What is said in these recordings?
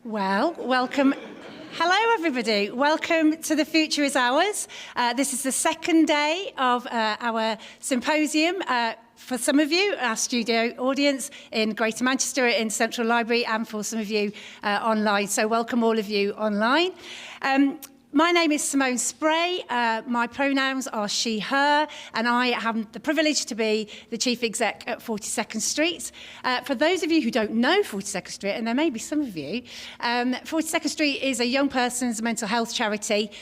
Well, welcome. Hello, everybody. Welcome to the Future Is Ours. This is the second day of our symposium. For some of you, our studio audience in Greater Manchester, in Central Library, and for some of you online. So welcome all of you online. My name is Simone Spray. My pronouns are she, her, and I have the privilege to be the Chief Exec at 42nd Street. For those of you who don't know 42nd Street, and there may be some of you, 42nd Street is a young person's mental health charity.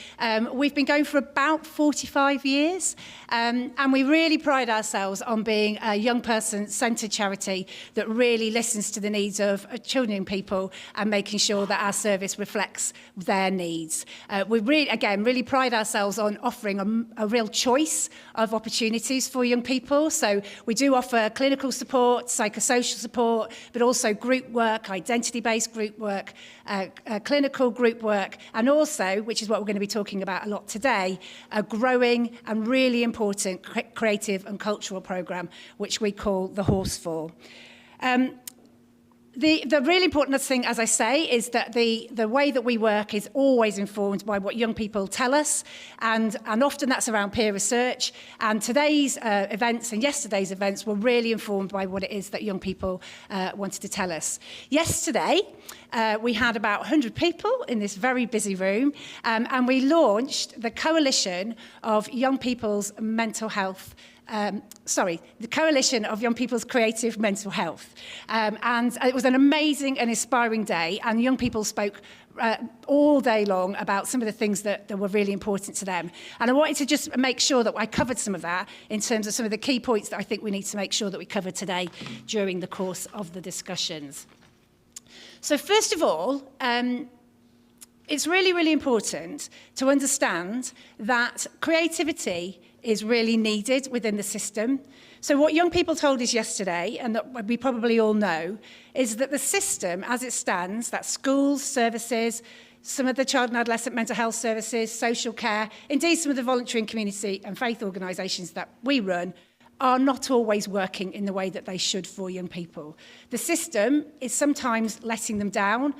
We've been going for about 45 years, and we really pride ourselves on being a young person-centred charity that really listens to the needs of children and people and making sure that our service reflects their needs. We really pride ourselves on offering a real choice of opportunities for young people. So we do offer clinical support, psychosocial support, but also group work, identity-based group work, clinical group work, and also, which is what we're going to be talking about a lot today, a growing and really important creative and cultural programme, which we call the Horsefall. The really important thing, as I say, is that the way that we work is always informed by what young people tell us, and often that's around peer research. And today's events and yesterday's events were really informed by what it is that young people wanted to tell us. Yesterday, we had about 100 people in this very busy room, and we launched the Coalition of Young People's Mental Health the Coalition of Young People's Creative Mental Health. And it was an amazing and inspiring day, and young people spoke all day long about some of the things that were really important to them. And I wanted to just make sure that I covered some of that in terms of some of the key points that I think we need to make sure that we cover today during the course of the discussions. So first of all, it's really, really important to understand that creativity is really needed within the system. So what young people told us yesterday, and that we probably all know, is that the system as it stands, that schools, services, some of the child and adolescent mental health services, social care, indeed some of the voluntary and community and faith organisations that we run, are not always working in the way that they should for young people. The system is sometimes letting them down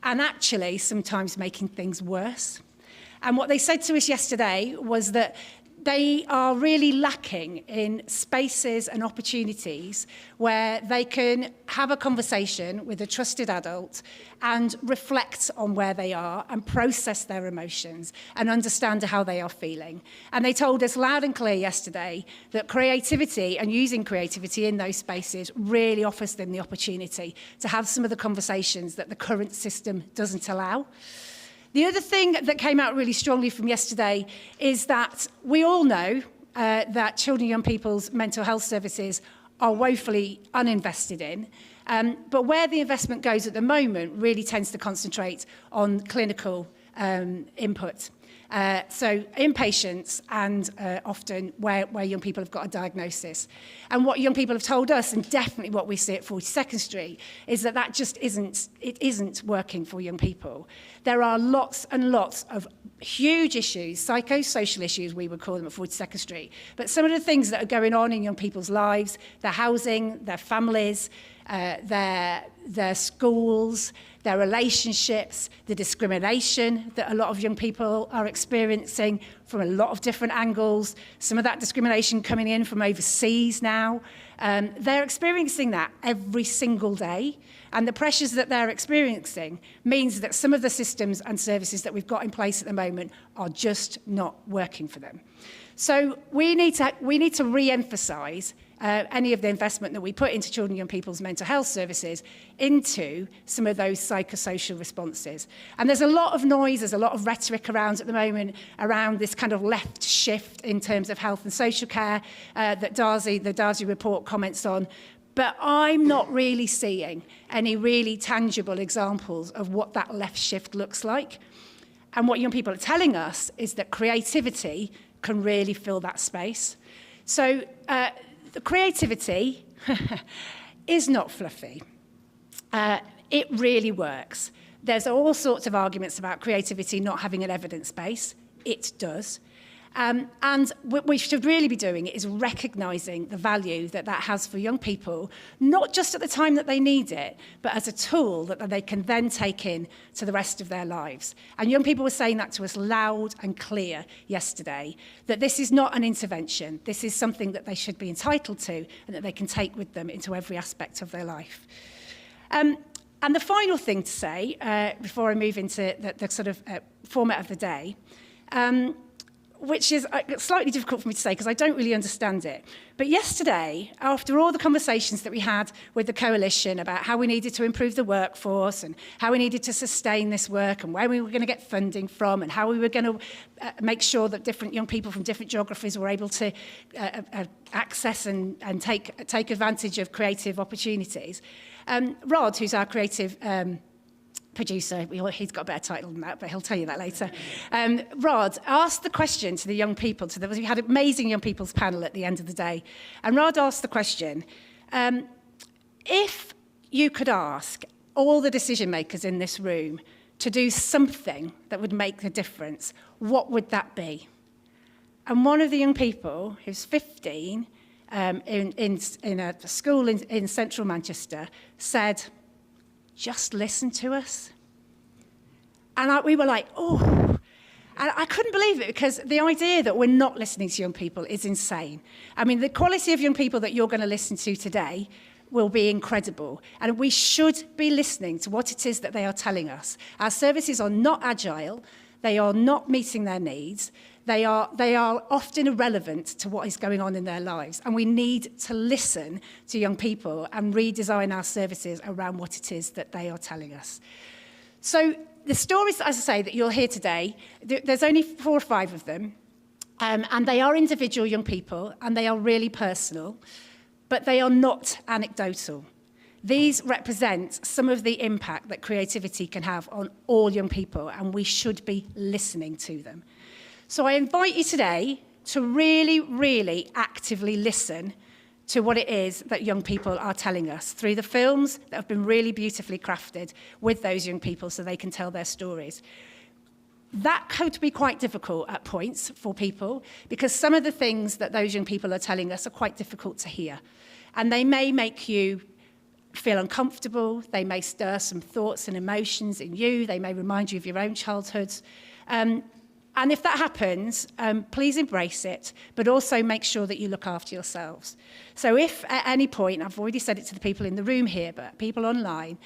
and actually sometimes making things worse. And what they said to us yesterday was that they are really lacking in spaces and opportunities where they can have a conversation with a trusted adult and reflect on where they are and process their emotions and understand how they are feeling. And they told us loud and clear yesterday that creativity and using creativity in those spaces really offers them the opportunity to have some of the conversations that the current system doesn't allow. The other thing that came out really strongly from yesterday is that we all know that children and young people's mental health services are woefully uninvested in, but where the investment goes at the moment really tends to concentrate on clinical input. So inpatients and often where young people have got a diagnosis. And what young people have told us, and definitely what we see at 42nd Street, is that just isn't working for young people. There are lots and lots of huge issues, psychosocial issues we would call them at 42nd Street, but some of the things that are going on in young people's lives, their housing, their families, their schools, their relationships, the discrimination that a lot of young people are experiencing from a lot of different angles, some of that discrimination coming in from overseas now. They're experiencing that every single day, and the pressures that they're experiencing means that some of the systems and services that we've got in place at the moment are just not working for them. So we need to re-emphasise any of the investment that we put into children and young people's mental health services into some of those psychosocial responses. And there's a lot of noise, there's a lot of rhetoric around at the moment around this kind of left shift in terms of health and social care that the Darzi report comments on. But I'm not really seeing any really tangible examples of what that left shift looks like. And what young people are telling us is that creativity can really fill that space. So the creativity is not fluffy. It really works. There's all sorts of arguments about creativity not having an evidence base. It does. And what we should really be doing is recognising the value that that has for young people, not just at the time that they need it, but as a tool that they can then take in to the rest of their lives. And young people were saying that to us loud and clear yesterday, that this is not an intervention. This is something that they should be entitled to and that they can take with them into every aspect of their life. And the final thing to say, before I move into the sort of format of the day, which is slightly difficult for me to say because I don't really understand it. But yesterday, after all the conversations that we had with the coalition about how we needed to improve the workforce and how we needed to sustain this work and where we were going to get funding from and how we were going to make sure that different young people from different geographies were able to access and take advantage of creative opportunities, Rod, who's our creative producer, he's got a better title than that, but he'll tell you that later. Rod asked the question to the young people, we had an amazing young people's panel at the end of the day, and Rod asked the question, if you could ask all the decision makers in this room to do something that would make a difference, what would that be? And one of the young people, who's 15, in a school in central Manchester, said, just listen to us. And we were like, oh. And I couldn't believe it because the idea that we're not listening to young people is insane. I mean, the quality of young people that you're going to listen to today will be incredible. And we should be listening to what it is that they are telling us. Our services are not agile. They are not meeting their needs. They are often irrelevant to what is going on in their lives. And we need to listen to young people and redesign our services around what it is that they are telling us. So the stories, as I say, that you'll hear today, there's only 4 or 5 of them. And they are individual young people, and they are really personal, but they are not anecdotal. These represent some of the impact that creativity can have on all young people, and we should be listening to them. So I invite you today to really, really actively listen to what it is that young people are telling us through the films that have been really beautifully crafted with those young people so they can tell their stories. That could be quite difficult at points for people because some of the things that those young people are telling us are quite difficult to hear. And they may make you feel uncomfortable, they may stir some thoughts and emotions in you, they may remind you of your own childhoods. And if that happens, please embrace it, but also make sure that you look after yourselves. So if at any point, I've already said it to the people in the room here, but people online,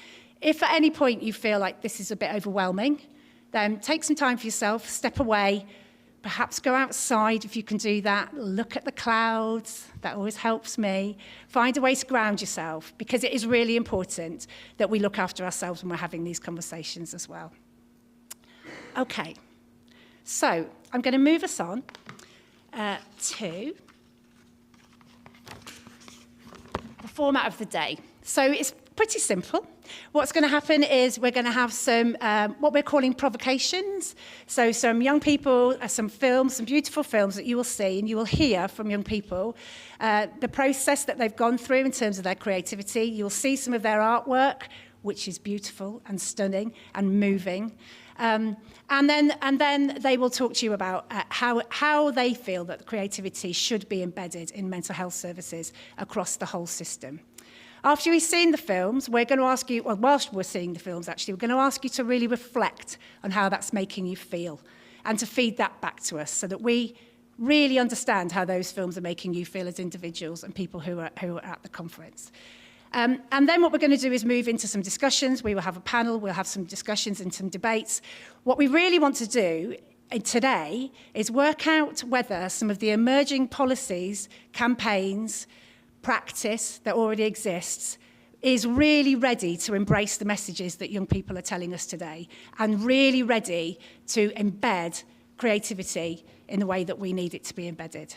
if at any point you feel like this is a bit overwhelming, then take some time for yourself, step away, perhaps go outside if you can do that, look at the clouds, that always helps me. Find a way to ground yourself, because it is really important that we look after ourselves when we're having these conversations as well. Okay. So I'm going to move us on to the format of the day. So it's pretty simple. What's going to happen is we're going to have some what we're calling provocations. So some young people, some films, some beautiful films that you will see and you will hear from young people, the process that they've gone through in terms of their creativity. You'll see some of their artwork, which is beautiful and stunning and moving. And then they will talk to you about how they feel that creativity should be embedded in mental health services across the whole system. After you've seen the films, we're going to ask you, well, whilst we're seeing the films actually, we're going to ask you to really reflect on how that's making you feel and to feed that back to us so that we really understand how those films are making you feel as individuals and people who are at the conference. And then what we're going to do is move into some discussions. We will have a panel, we'll have some discussions and some debates. What we really want to do today is work out whether some of the emerging policies, campaigns, practice that already exists is really ready to embrace the messages that young people are telling us today and really ready to embed creativity in the way that we need it to be embedded.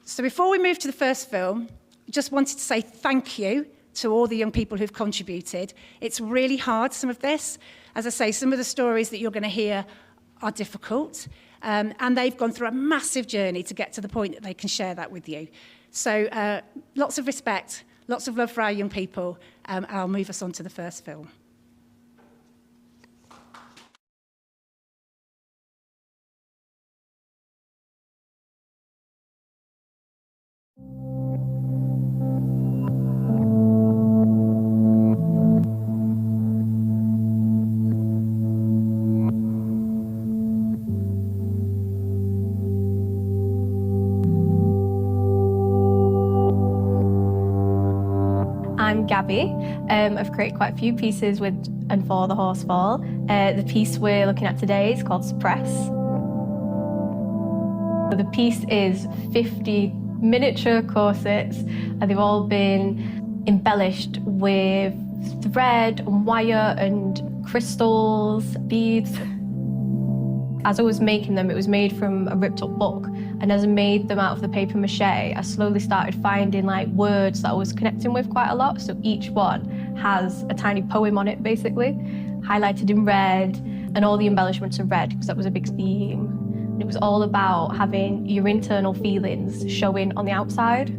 So before we move to the first film, I just wanted to say thank you to all the young people who've contributed. It's really hard, some of this. As I say, some of the stories that you're going to hear are difficult, and they've gone through a massive journey to get to the point that they can share that with you. So lots of respect, lots of love for our young people, and I'll move us on to the first film. Gabby. I've created quite a few pieces with and for the Horsefall. The piece we're looking at today is called Suppress. The piece is 50 miniature corsets, and they've all been embellished with thread and wire and crystals, beads. As I was making them, it was made from a ripped up book, and as I made them out of the paper mache, I slowly started finding like words that I was connecting with quite a lot. So each one has a tiny poem on it, basically, highlighted in red, and all the embellishments are red because that was a big theme. And it was all about having your internal feelings showing on the outside.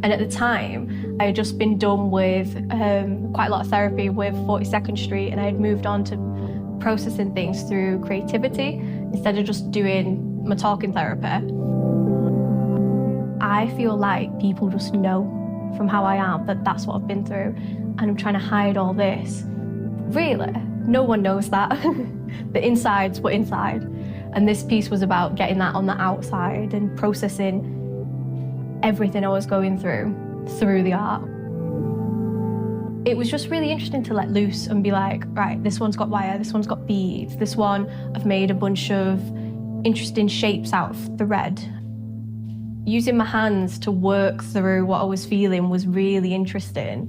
And at the time, I had just been done with quite a lot of therapy with 42nd Street, and I had moved on to processing things through creativity instead of just doing my talking therapy. I feel like people just know from how I am that that's what I've been through, and I'm trying to hide all this. Really, no one knows that. The insides were inside, and this piece was about getting that on the outside and processing everything I was going through the art. It was just really interesting to let loose and be like, right, this one's got wire, this one's got beads, this one I've made a bunch of interesting shapes out of thread. Using my hands to work through what I was feeling was really interesting.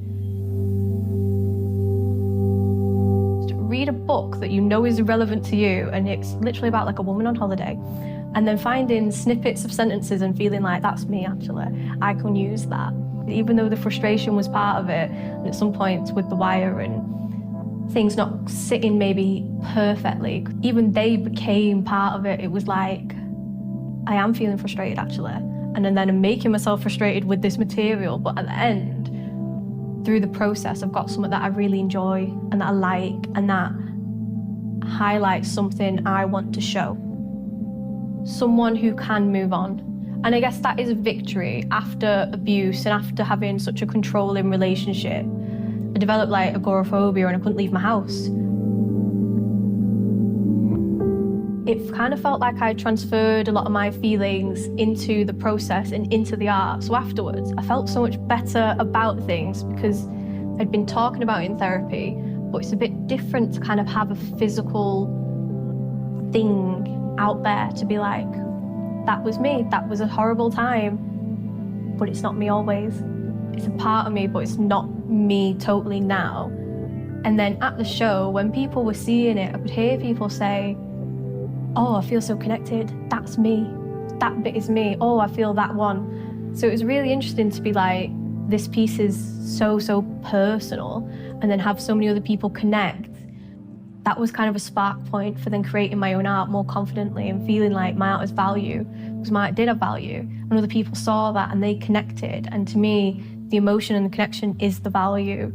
Read a book that you know is relevant to you, and it's literally about like a woman on holiday, and then finding snippets of sentences and feeling like, that's me actually, I can use that. Even though the frustration was part of it, and at some points with the wire and things not sitting maybe perfectly, even they became part of it. It was like, I am feeling frustrated actually. And then I'm making myself frustrated with this material, but at the end, through the process, I've got something that I really enjoy and that I like, and that highlights something I want to show. Someone who can move on. And I guess that is a victory after abuse and after having such a controlling relationship. I developed like agoraphobia and I couldn't leave my house. It kind of felt like I transferred a lot of my feelings into the process and into the art. So afterwards, I felt so much better about things because I'd been talking about it in therapy, but it's a bit different to kind of have a physical thing out there to be like, that was me, that was a horrible time, but it's not me always. It's a part of me, but it's not me totally now. And then at the show, when people were seeing it, I could hear people say, oh, I feel so connected, that's me, that bit is me, oh, I feel that one. So it was really interesting to be like, this piece is so personal, and then have so many other people connect. That was kind of a spark point for then creating my own art more confidently and feeling like my art has value, because my art did have value, and other people saw that and they connected. And to me, the emotion and the connection is the value.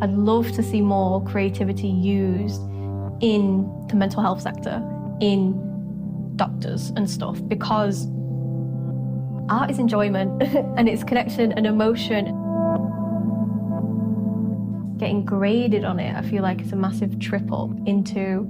I'd love to see more creativity used in the mental health sector, in doctors and stuff, because art is enjoyment and it's connection and emotion. Getting graded on it, I feel like it's a massive trip up into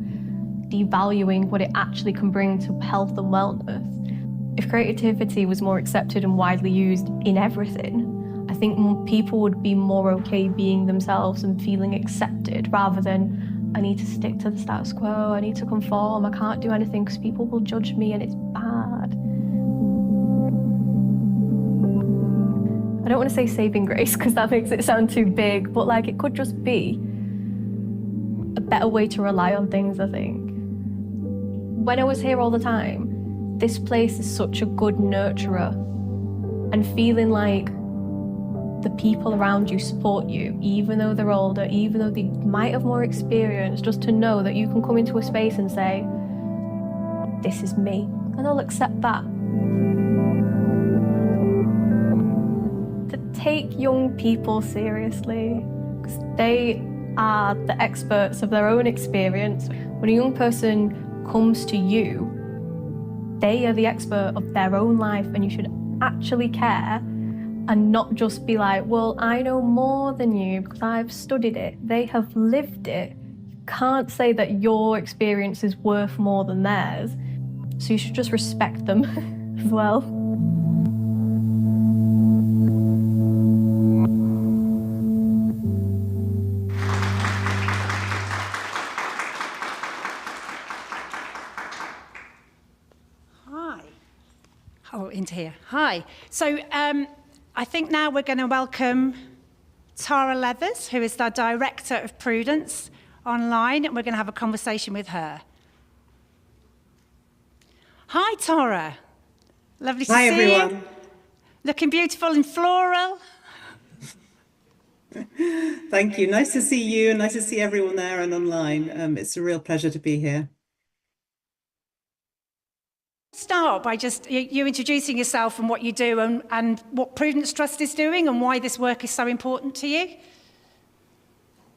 devaluing what it actually can bring to health and wellness. If creativity was more accepted and widely used in everything, I think people would be more okay being themselves and feeling accepted, rather than, I need to stick to the status quo, I need to conform, I can't do anything because people will judge me and it's bad. I don't want to say saving grace because that makes it sound too big, but like it could just be a better way to rely on things, I think. When I was here all the time, this place is such a good nurturer, and feeling like the people around you support you, even though they're older, even though they might have more experience, just to know that you can come into a space and say, this is me, and they'll accept that. Take young people seriously, because they are the experts of their own experience. When a young person comes to you, they are the expert of their own life, and you should actually care and not just be like, well, I know more than you because I've studied it. They have lived it. You can't say that your experience is worth more than theirs. So you should just respect them as well. Hi. Oh, into here. Hi. So I think now we're going to welcome Tara Leathers, who is the Director of Prudence online, and we're going to have a conversation with her. Hi, Tara. Lovely to see you. Hi, everyone. Looking beautiful and floral. Thank you. Nice to see you and nice to see everyone there and online. It's a real pleasure to be here. Start by just you introducing yourself and what you do and what Prudence Trust is doing and why this work is so important to you.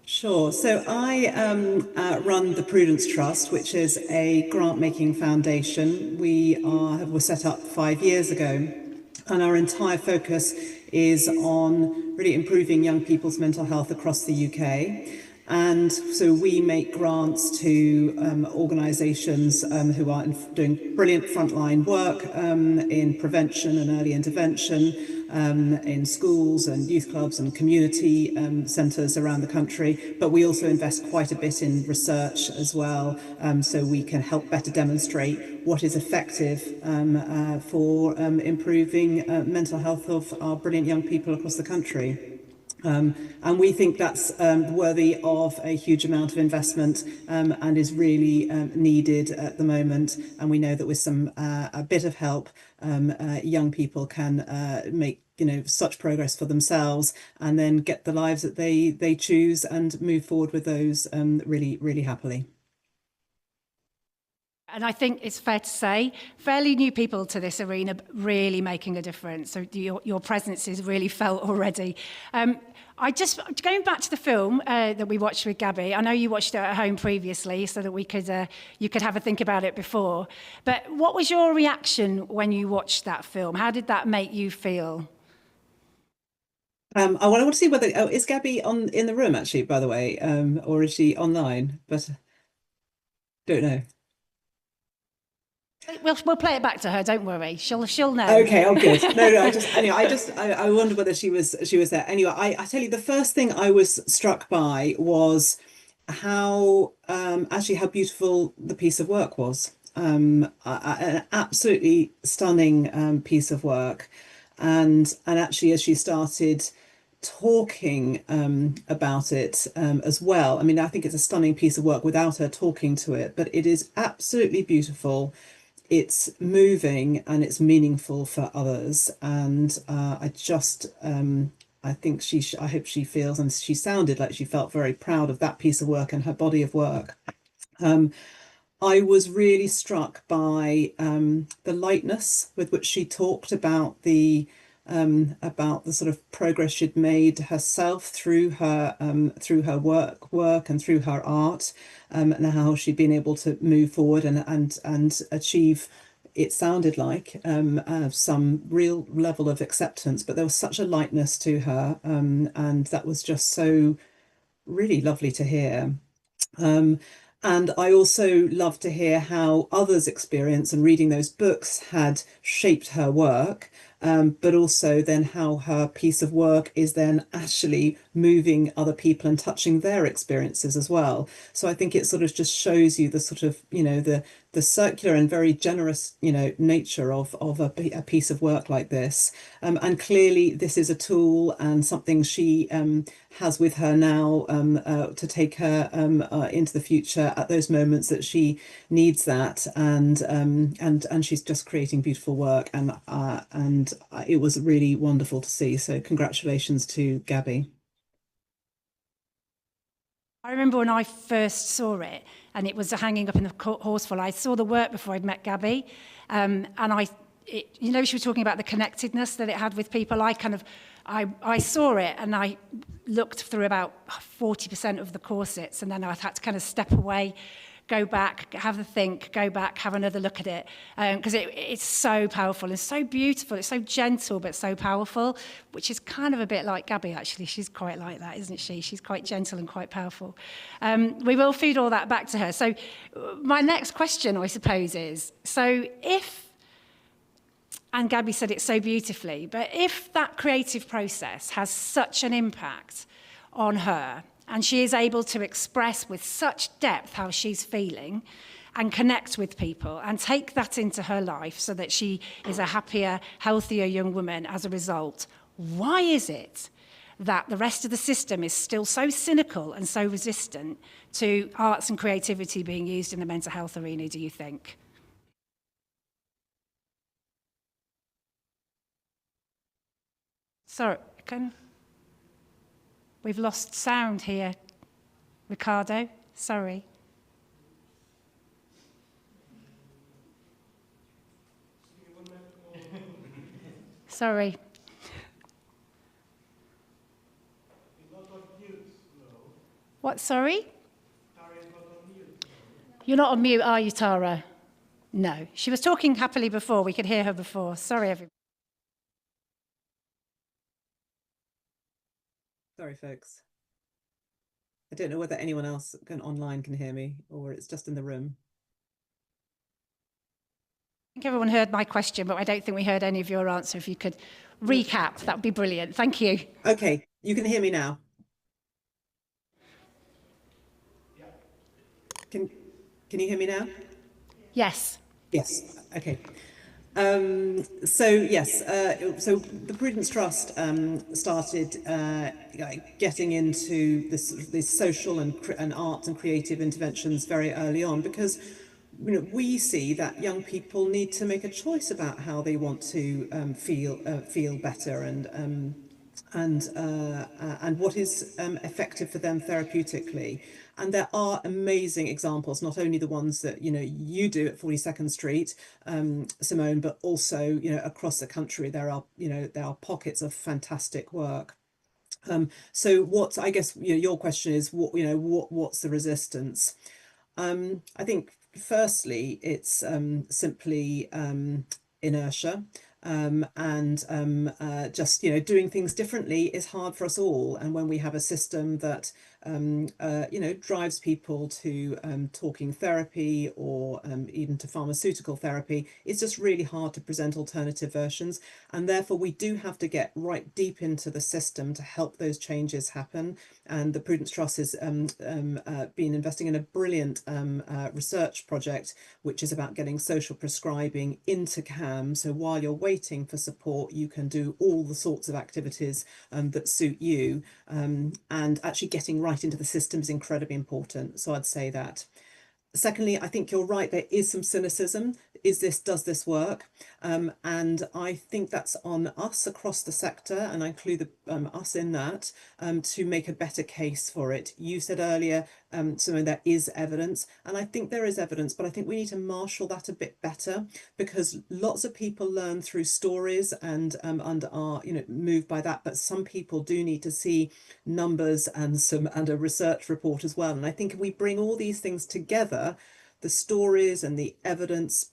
Sure. So I run the Prudence Trust, which is a grant-making foundation. We were set up 5 years ago, and our entire focus is on really improving young people's mental health across the UK. And so we make grants to organisations who are doing brilliant frontline work in prevention and early intervention, in schools and youth clubs and community centres around the country. But we also invest quite a bit in research as well, so we can help better demonstrate what is effective for improving mental health of our brilliant young people across the country. And we think that's worthy of a huge amount of investment and is really needed at the moment. And we know that with a bit of help, young people can make such progress for themselves and then get the lives that they choose and move forward with those really, really happily. And I think it's fair to say, fairly new people to this arena really making a difference. So your presence is really felt already. Going back to the film that we watched with Gabby, I know you watched it at home previously so that you could have a think about it before. But what was your reaction when you watched that film? How did that make you feel? I want to see whether is Gabby in the room actually, by the way, or is she online? But don't know. We'll play it back to her. Don't worry. She'll know. Okay. Oh, good. No. I wondered whether she was there. Anyway, I tell you, the first thing I was struck by was how beautiful the piece of work was. An absolutely stunning piece of work, and actually as she started talking about it as well. I mean, I think it's a stunning piece of work without her talking to it, but it is absolutely beautiful. It's moving and it's meaningful for others, and I think I hope she feels, and she sounded like she felt very proud of that piece of work and her body of work. I was really struck by the lightness with which she talked about the sort of progress she'd made herself through her work and through her art, and how she'd been able to move forward and achieve, it sounded like, some real level of acceptance. But there was such a lightness to her, and that was just so really lovely to hear. And I also love to hear how others' experience and reading those books had shaped her work, but also then how her piece of work is then actually moving other people and touching their experiences as well. So I think it sort of just shows you the sort of, the circular and very generous, nature of a piece of work like this. And clearly this is a tool and something she has with her now to take her into the future at those moments that she needs that, and she's just creating beautiful work, and it was really wonderful to see. So congratulations to Gabby. I remember when I first saw it, and it was hanging up in the horseful. I saw the work before I'd met Gabby, and she was talking about the connectedness that it had with people. I saw it, and I looked through about 40% of the corsets, and then I had to kind of step away, go back, have a think, go back, have another look at it, because it's so powerful and so beautiful. It's so gentle but so powerful, which is kind of a bit like Gabby, actually. She's quite like that, isn't she? She's quite gentle and quite powerful. We will feed all that back to her. So my next question, I suppose, is, so if and Gabby said it so beautifully, but if that creative process has such an impact on her, and she is able to express with such depth how she's feeling and connect with people and take that into her life so that she is a happier, healthier young woman as a result, why is it that the rest of the system is still so cynical and so resistant to arts and creativity being used in the mental health arena, do you think? Sorry, we've lost sound here, Ricardo. Sorry. Sorry. What, sorry? You're not on mute, are you, Tara? No. She was talking happily before. We could hear her before. Sorry, everybody. Sorry, folks. I don't know whether anyone else online can hear me or it's just in the room. I think everyone heard my question, but I don't think we heard any of your answer. If you could recap, that would be brilliant. Thank you. Okay, you can hear me now. Can you hear me now? Yes. Yes. Okay. So the Prudence Trust started getting into this social and art and creative interventions very early on because we see that young people need to make a choice about how they want to feel better and what is effective for them therapeutically. And there are amazing examples, not only the ones that you do at 42nd Street, Simone, but also across the country there are pockets of fantastic work. So what I guess your question is what's the resistance? I think firstly it's simply inertia. Just doing things differently is hard for us all, and when we have a system that drives people to talking therapy or even to pharmaceutical therapy, it's just really hard to present alternative versions, and therefore we do have to get right deep into the system to help those changes happen. And the Prudence Trust has been investing in a brilliant research project which is about getting social prescribing into CAM, so while you're waiting for support you can do all the sorts of activities that suit you, and actually getting right into the system is incredibly important. So I'd say that. Secondly, I think you're right, there is some cynicism. Does this work? And I think that's on us across the sector, and I include us in that, to make a better case for it. You said earlier, Simone, there is evidence, and I think there is evidence, but I think we need to marshal that a bit better, because lots of people learn through stories and are moved by that, but some people do need to see numbers and a research report as well. And I think if we bring all these things together, the stories and the evidence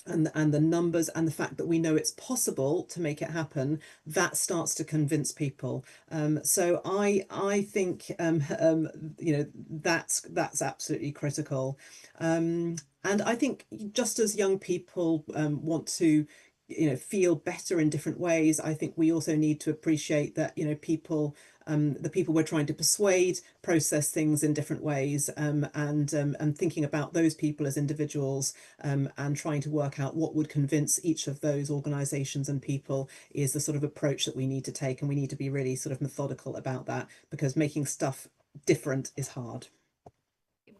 and the numbers and the fact that we know it's possible to make it happen, that starts to convince people. So I think that's absolutely critical. And I think just as young people want to feel better in different ways, I think we also need to appreciate that people, the people we're trying to persuade, process things in different ways, and thinking about those people as individuals, and trying to work out what would convince each of those organisations and people is the sort of approach that we need to take, and we need to be really sort of methodical about that, because making stuff different is hard.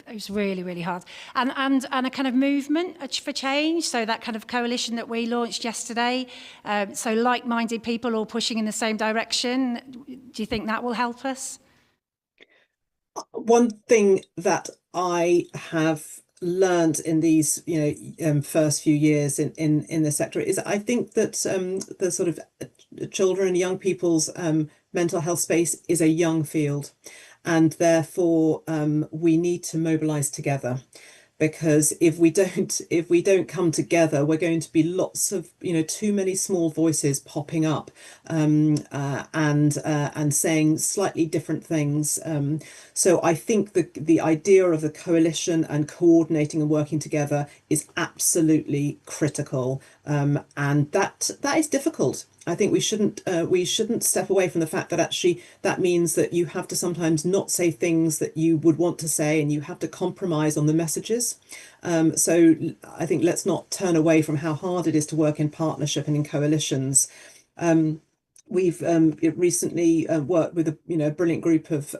It was really, really hard. And a kind of movement for change. So that kind of coalition that we launched yesterday. So like-minded people all pushing in the same direction. Do you think that will help us? One thing that I have learned in these first few years in the sector is I think that the sort of children and young people's mental health space is a young field, and therefore we need to mobilize together. because if we don't come together, we're going to be lots of, too many small voices popping up, and saying slightly different things. So I think the idea of the coalition and coordinating and working together is absolutely critical, and that is difficult. I think we shouldn't step away from the fact that actually that means that you have to sometimes not say things that you would want to say, and you have to compromise on the messages. So I think let's not turn away from how hard it is to work in partnership and in coalitions. We've recently worked with a brilliant group of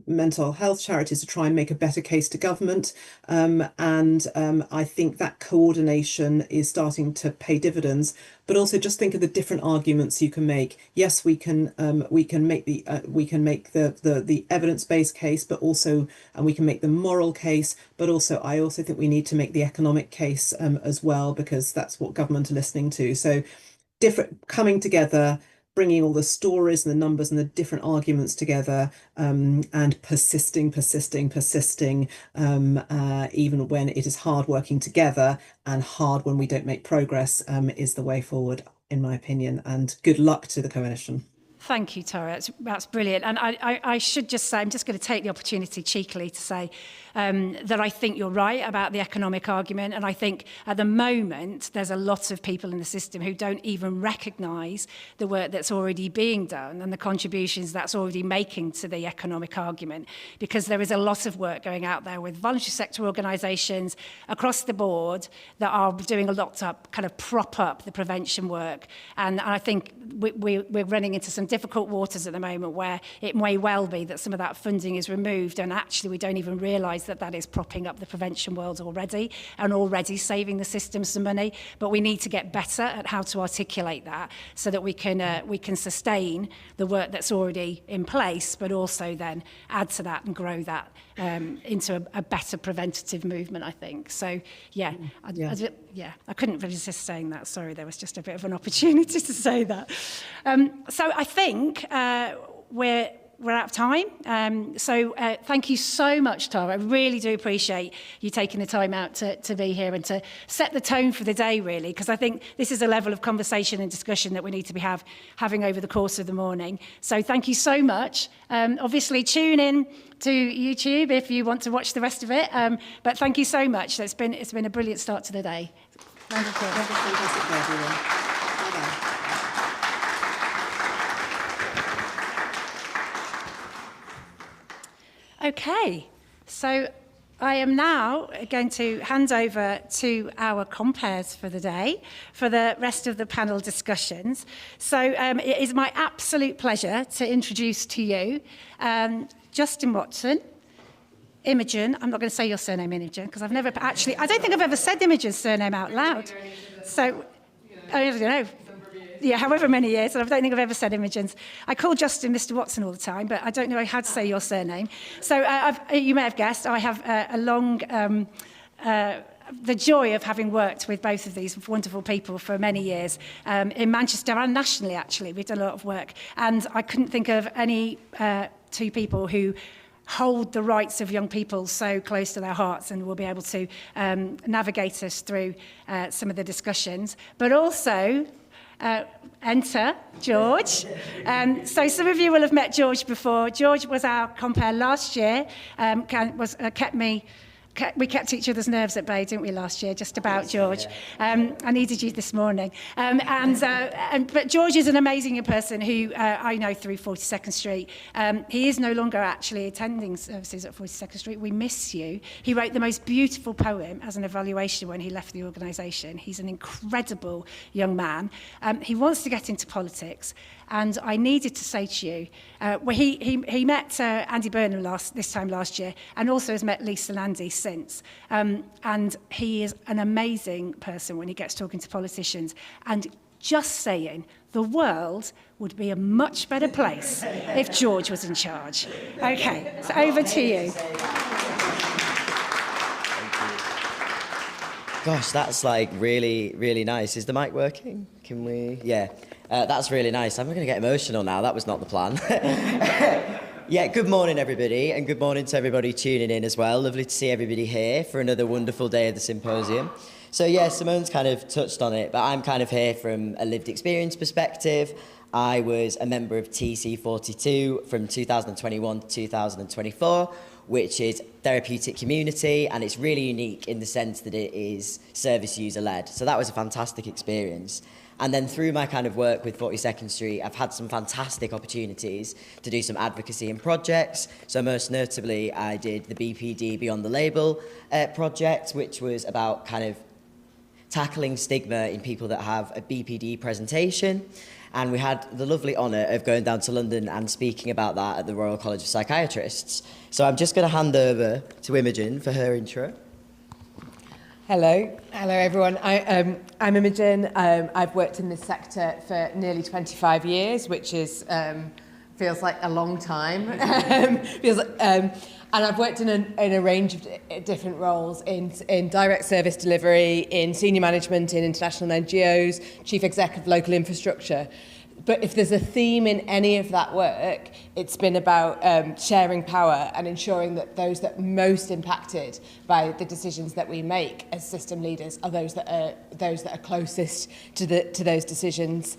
mental health charities to try and make a better case to government, and I think that coordination is starting to pay dividends. But also just think of the different arguments you can make. Yes, we can make the evidence-based case, but also, and we can make the moral case. But also, I also think we need to make the economic case as well, because that's what government are listening to. So, different coming together, bringing all the stories and the numbers and the different arguments together, and persisting, even when it is hard working together and hard when we don't make progress, is the way forward, in my opinion. And good luck to the coalition. Thank you, Tara. That's brilliant. And I should just say, I'm just going to take the opportunity cheekily to say that I think you're right about the economic argument. And I think at the moment, there's a lot of people in the system who don't even recognise the work that's already being done and the contributions that's already making to the economic argument, because there is a lot of work going out there with voluntary sector organisations across the board that are doing a lot to kind of prop up the prevention work. And I think we're running into some difficult waters at the moment where it may well be that some of that funding is removed, and actually we don't even realise that that is propping up the prevention world already and already saving the system some money. But we need to get better at how to articulate that so that we can sustain the work that's already in place, but also then add to that and grow that into a better preventative movement, I think. So I couldn't resist saying that. Sorry, there was just a bit of an opportunity to say that. So I think we're out of time. So thank you so much, Tara. I really do appreciate you taking the time out to be here and to set the tone for the day, really, because I think this is a level of conversation and discussion that we need to be having over the course of the morning. So thank you so much. Obviously, tune in to YouTube if you want to watch the rest of it. But thank you so much. It's been a brilliant start to the day. Wonderful. Have a fantastic day, everyone. Bye-bye. Okay, so I am now going to hand over to our compares for the day for the rest of the panel discussions. So it is my absolute pleasure to introduce to you Justin Watson, Imogen. I'm not going to say your surname, Imogen, because I don't think I've ever said Imogen's surname out loud. So, I don't know. Yeah, however many years, and I don't think I've ever said Imogen's. I call Justin Mr. Watson all the time, but I don't know how to say your surname. So you may have guessed, I have the joy of having worked with both of these wonderful people for many years in Manchester and nationally, actually. We've done a lot of work. And I couldn't think of any two people who hold the rights of young people so close to their hearts and will be able to navigate us through some of the discussions. But also, enter George. So some of you will have met George before. George was our compere last year, we kept each other's nerves at bay, didn't we, last year? Just about, George. I needed you this morning. But George is an amazing person who I know through 42nd Street. He is no longer actually attending services at 42nd Street. We miss you. He wrote the most beautiful poem as an evaluation when he left the organisation. He's an incredible young man. He wants to get into politics. And I needed to say to you, he met Andy Burnham this time last year, and also has met Lisa and Andy since. And he is an amazing person when he gets talking to politicians. And just saying, the world would be a much better place if George was in charge. Okay, so over to you. Gosh, that's like really, really nice. Is the mic working? Can we? Yeah. That's really nice. I'm going to get emotional now. That was not the plan. Yeah, good morning, everybody, and good morning to everybody tuning in as well. Lovely to see everybody here for another wonderful day of the symposium. So yeah, Simone's kind of touched on it, but I'm kind of here from a lived experience perspective. I was a member of TC42 from 2021 to 2024, which is therapeutic community, and it's really unique in the sense that it is service user led. So that was a fantastic experience. And then through my kind of work with 42nd Street, I've had some fantastic opportunities to do some advocacy and projects. So most notably, I did the BPD Beyond the Label project, which was about kind of tackling stigma in people that have a BPD presentation. And we had the lovely honour of going down to London and speaking about that at the Royal College of Psychiatrists. So I'm just going to hand over to Imogen for her intro. Hello everyone. I'm Imogen. I've worked in this sector for nearly 25 years, which is feels like a long time. And I've worked in a range of different roles in direct service delivery, in senior management, in international NGOs, chief exec of local infrastructure. But if there's a theme in any of that work, it's been about sharing power and ensuring that those that are most impacted by the decisions that we make as system leaders are those that are closest to those decisions.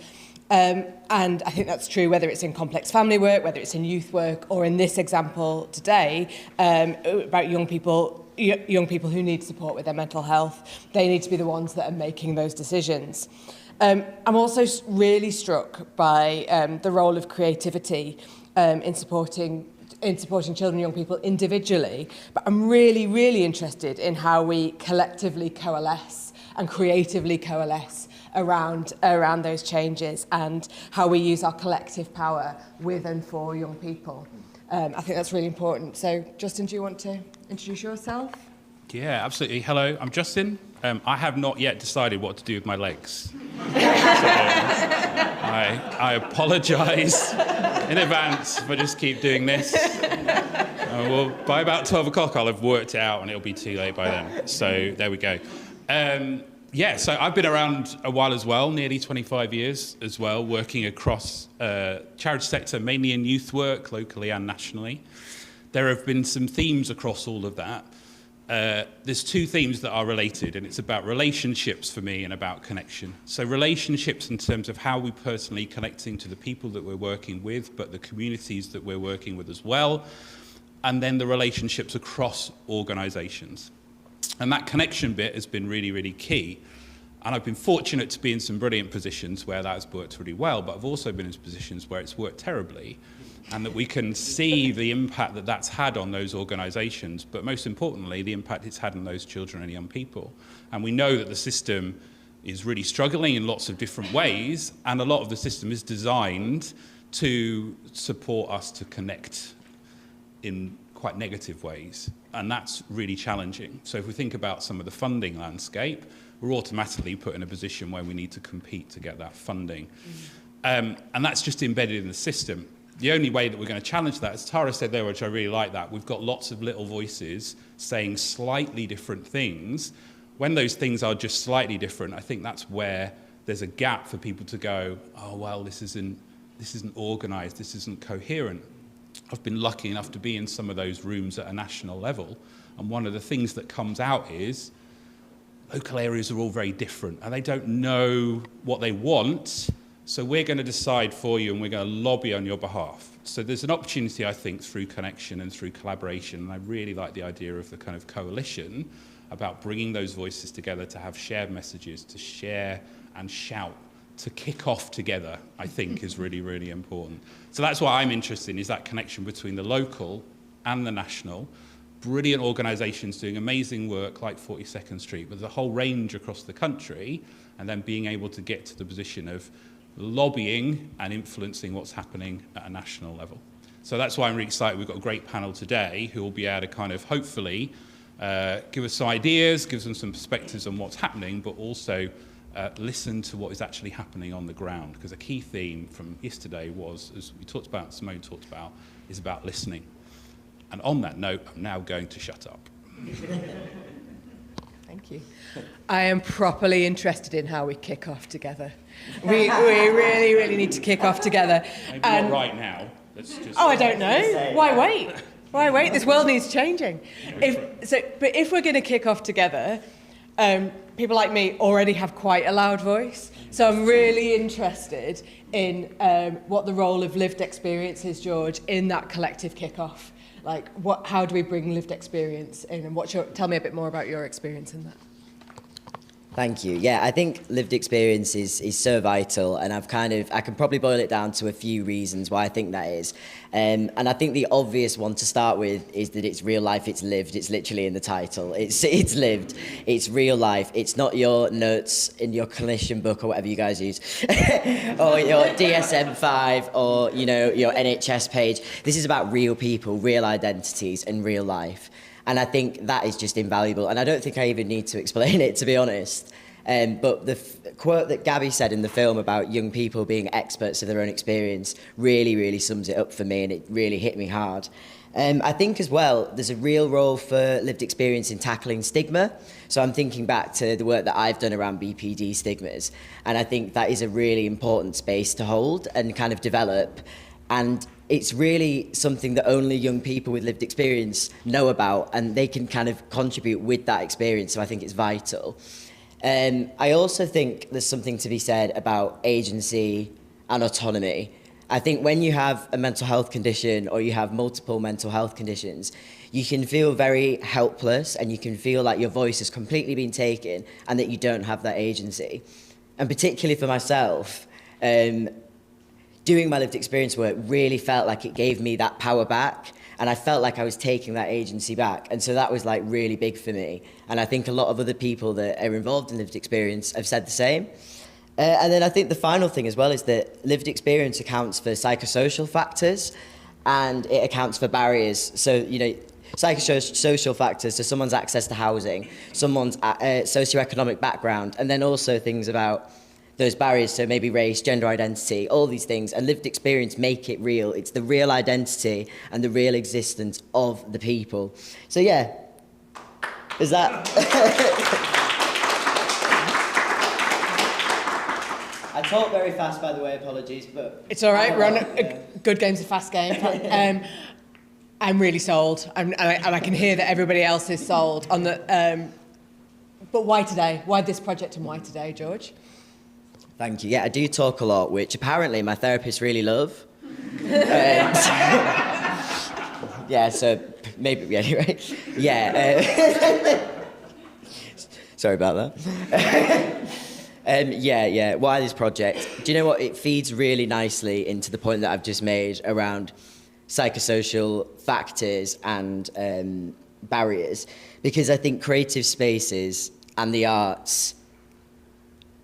And I think that's true whether it's in complex family work, whether it's in youth work, or in this example today about young people who need support with their mental health. They need to be the ones that are making those decisions. I'm also really struck by the role of creativity in supporting children and young people individually, but I'm really, really interested in how we collectively coalesce and creatively coalesce around those changes and how we use our collective power with and for young people. I think that's really important. So, Justin, do you want to introduce yourself? Yeah, absolutely. Hello, I'm Justin. I have not yet decided what to do with my legs. So I apologise in advance, but just keep doing this. Well, by about 12 o'clock, I'll have worked it out and it'll be too late by then. So there we go. So I've been around a while as well, nearly 25 years as well, working across charity sector, mainly in youth work, locally and nationally. There have been some themes across all of that. There's two themes that are related, and it's about relationships for me and about connection. So relationships in terms of how we personally connecting to the people that we're working with, but the communities that we're working with as well, and then the relationships across organisations. And that connection bit has been really, really key. And I've been fortunate to be in some brilliant positions where that has worked really well, but I've also been in positions where it's worked terribly, and that we can see the impact that that's had on those organisations, but most importantly, the impact it's had on those children and young people. And we know that the system is really struggling in lots of different ways, and a lot of the system is designed to support us to connect in quite negative ways, and that's really challenging. So if we think about some of the funding landscape, we're automatically put in a position where we need to compete to get that funding. And that's just embedded in the system. The only way that we're going to challenge that, as Tara said there, which I really like that, we've got lots of little voices saying slightly different things. When those things are just slightly different, I think that's where there's a gap for people to go, oh, well, this isn't organised, this isn't coherent. I've been lucky enough to be in some of those rooms at a national level, and one of the things that comes out is local areas are all very different, and they don't know what they want. So we're going to decide for you and we're going to lobby on your behalf. So there's an opportunity, I think, through connection and through collaboration. And I really like the idea of the kind of coalition about bringing those voices together to have shared messages, to share and shout, to kick off together, I think is really, really important. So that's what I'm interested in, is that connection between the local and the national. Brilliant organisations doing amazing work like 42nd Street, with a whole range across the country, and then being able to get to the position of lobbying and influencing what's happening at a national level. So that's why I'm really excited. We've got a great panel today who will be able to kind of hopefully give us some ideas, give them some perspectives on what's happening, but also listen to what is actually happening on the ground. Because a key theme from yesterday was, as we talked about, Simone talked about, is about listening. And on that note, I'm now going to shut up. Thank you. I am properly interested in how we kick off together. We really, really need to kick off together. Maybe not right now. Oh, I don't know. Why wait? Why wait? This world needs changing. But if we're going to kick off together, people like me already have quite a loud voice. So I'm really interested in what the role of lived experience is, George, in that collective kick-off. Like, how do we bring lived experience in? And tell me a bit more about your experience in that. Thank you. Yeah, I think lived experience is so vital, and I can probably boil it down to a few reasons why I think that is. And I think the obvious one to start with is that it's real life, it's lived, it's literally in the title. It's lived, it's real life. It's not your notes in your clinician book or whatever you guys use, or your DSM-5 or, your NHS page. This is about real people, real identities and real life. And I think that is just invaluable. And I don't think I even need to explain it, to be honest. But the quote that Gabby said in the film about young people being experts of their own experience really, really sums it up for me, and it really hit me hard. I think as well, there's a real role for lived experience in tackling stigma. So I'm thinking back to the work that I've done around BPD stigmas. And I think that is a really important space to hold and kind of develop. And it's really something that only young people with lived experience know about, and they can kind of contribute with that experience. So I think it's vital. I also think there's something to be said about agency and autonomy. I think when you have a mental health condition or you have multiple mental health conditions, you can feel very helpless and you can feel like your voice has completely been taken and that you don't have that agency. And particularly for myself, doing my lived experience work really felt like it gave me that power back, and I felt like I was taking that agency back. And so that was like really big for me. And I think a lot of other people that are involved in lived experience have said the same. And then I think the final thing as well is that lived experience accounts for psychosocial factors, and it accounts for barriers. So, psychosocial factors, so someone's access to housing, someone's socioeconomic background, and then also things about those barriers, so maybe race, gender identity, all these things, and lived experience make it real. It's the real identity and the real existence of the people. So yeah, is that... I talk very fast, by the way, apologies, but... It's all right, we're on a good game's a fast game. I'm really sold, and I can hear that everybody else is sold on the... But why today? Why this project and why today, George? Thank you. Yeah, I do talk a lot, which apparently my therapists really love. Yeah, so maybe, anyway. Yeah. Sorry about that. Yeah, why this project? Do you know what? It feeds really nicely into the point that I've just made around psychosocial factors and barriers, because I think creative spaces and the arts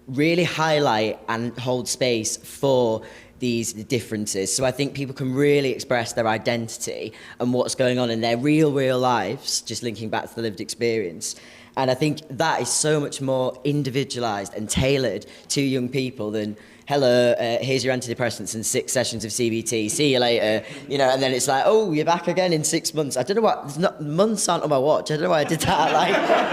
really highlight and hold space for these differences. So I think people can really express their identity and what's going on in their real lives, just linking back to the lived experience. And I think that is so much more individualised and tailored to young people than, hello, here's your antidepressants and 6 sessions of CBT, see you later, and then it's like, oh, you're back again in 6 months. I don't know what, months aren't on my watch. I don't know why I did that,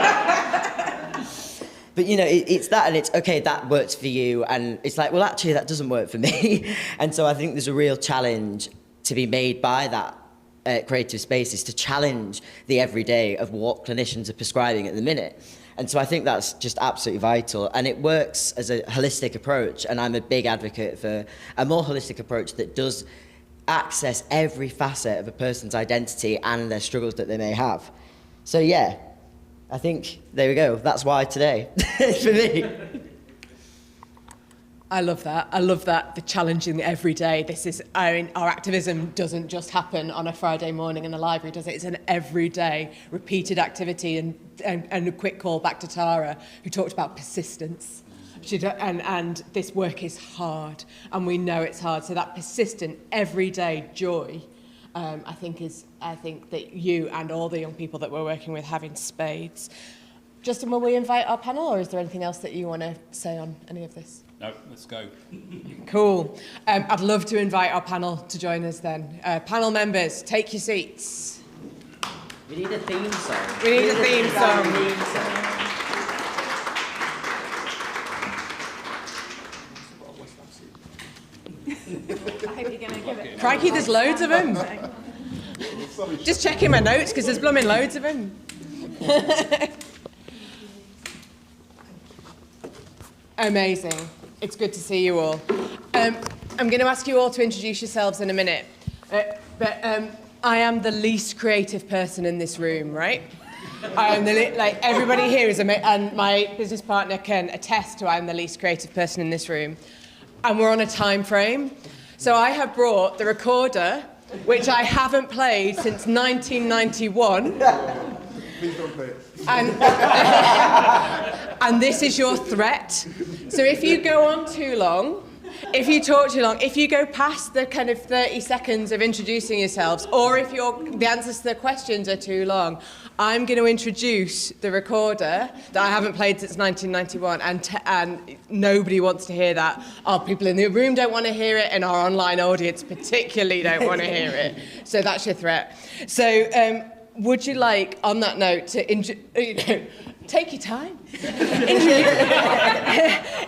But, it's that, and it's, okay, that works for you. And it's like, well, actually, that doesn't work for me. And so I think there's a real challenge to be made by that creative spaces to challenge the everyday of what clinicians are prescribing at the minute. And so I think that's just absolutely vital. And it works as a holistic approach. And I'm a big advocate for a more holistic approach that does access every facet of a person's identity and their struggles that they may have. So, yeah. I think, there we go, that's why today, for me. I love that, the challenging the everyday. Our activism doesn't just happen on a Friday morning in a library, does it? It's an everyday, repeated activity, and a quick call back to Tara, who talked about persistence. And this work is hard, and we know it's hard, so that persistent, everyday joy, I think that you and all the young people that we're working with have in spades. Justin, will we invite our panel, or is there anything else that you want to say on any of this? No, let's go. Cool. I'd love to invite our panel to join us then. Panel members, take your seats. We need a theme song. We need a theme song. I hope you're going to give it. Crikey, there's loads of them. Just checking my notes because there's blooming loads of them. Amazing. It's good to see you all. I'm going to ask you all to introduce yourselves in a minute. But I am the least creative person in this room, right? I am everybody here is and my business partner can attest to I'm the least creative person in this room. And we're on a time frame. So I have brought the recorder, which I haven't played since 1991. Please don't play it. And this is your threat. So if you go on too long, if you talk too long, if you go past the kind of 30 seconds of introducing yourselves, or if the answers to the questions are too long, I'm going to introduce the recorder that I haven't played since 1991, and nobody wants to hear that. Our people in the room don't want to hear it, and our online audience particularly don't want to hear it. So that's your threat. So would you like, on that note, to take your time.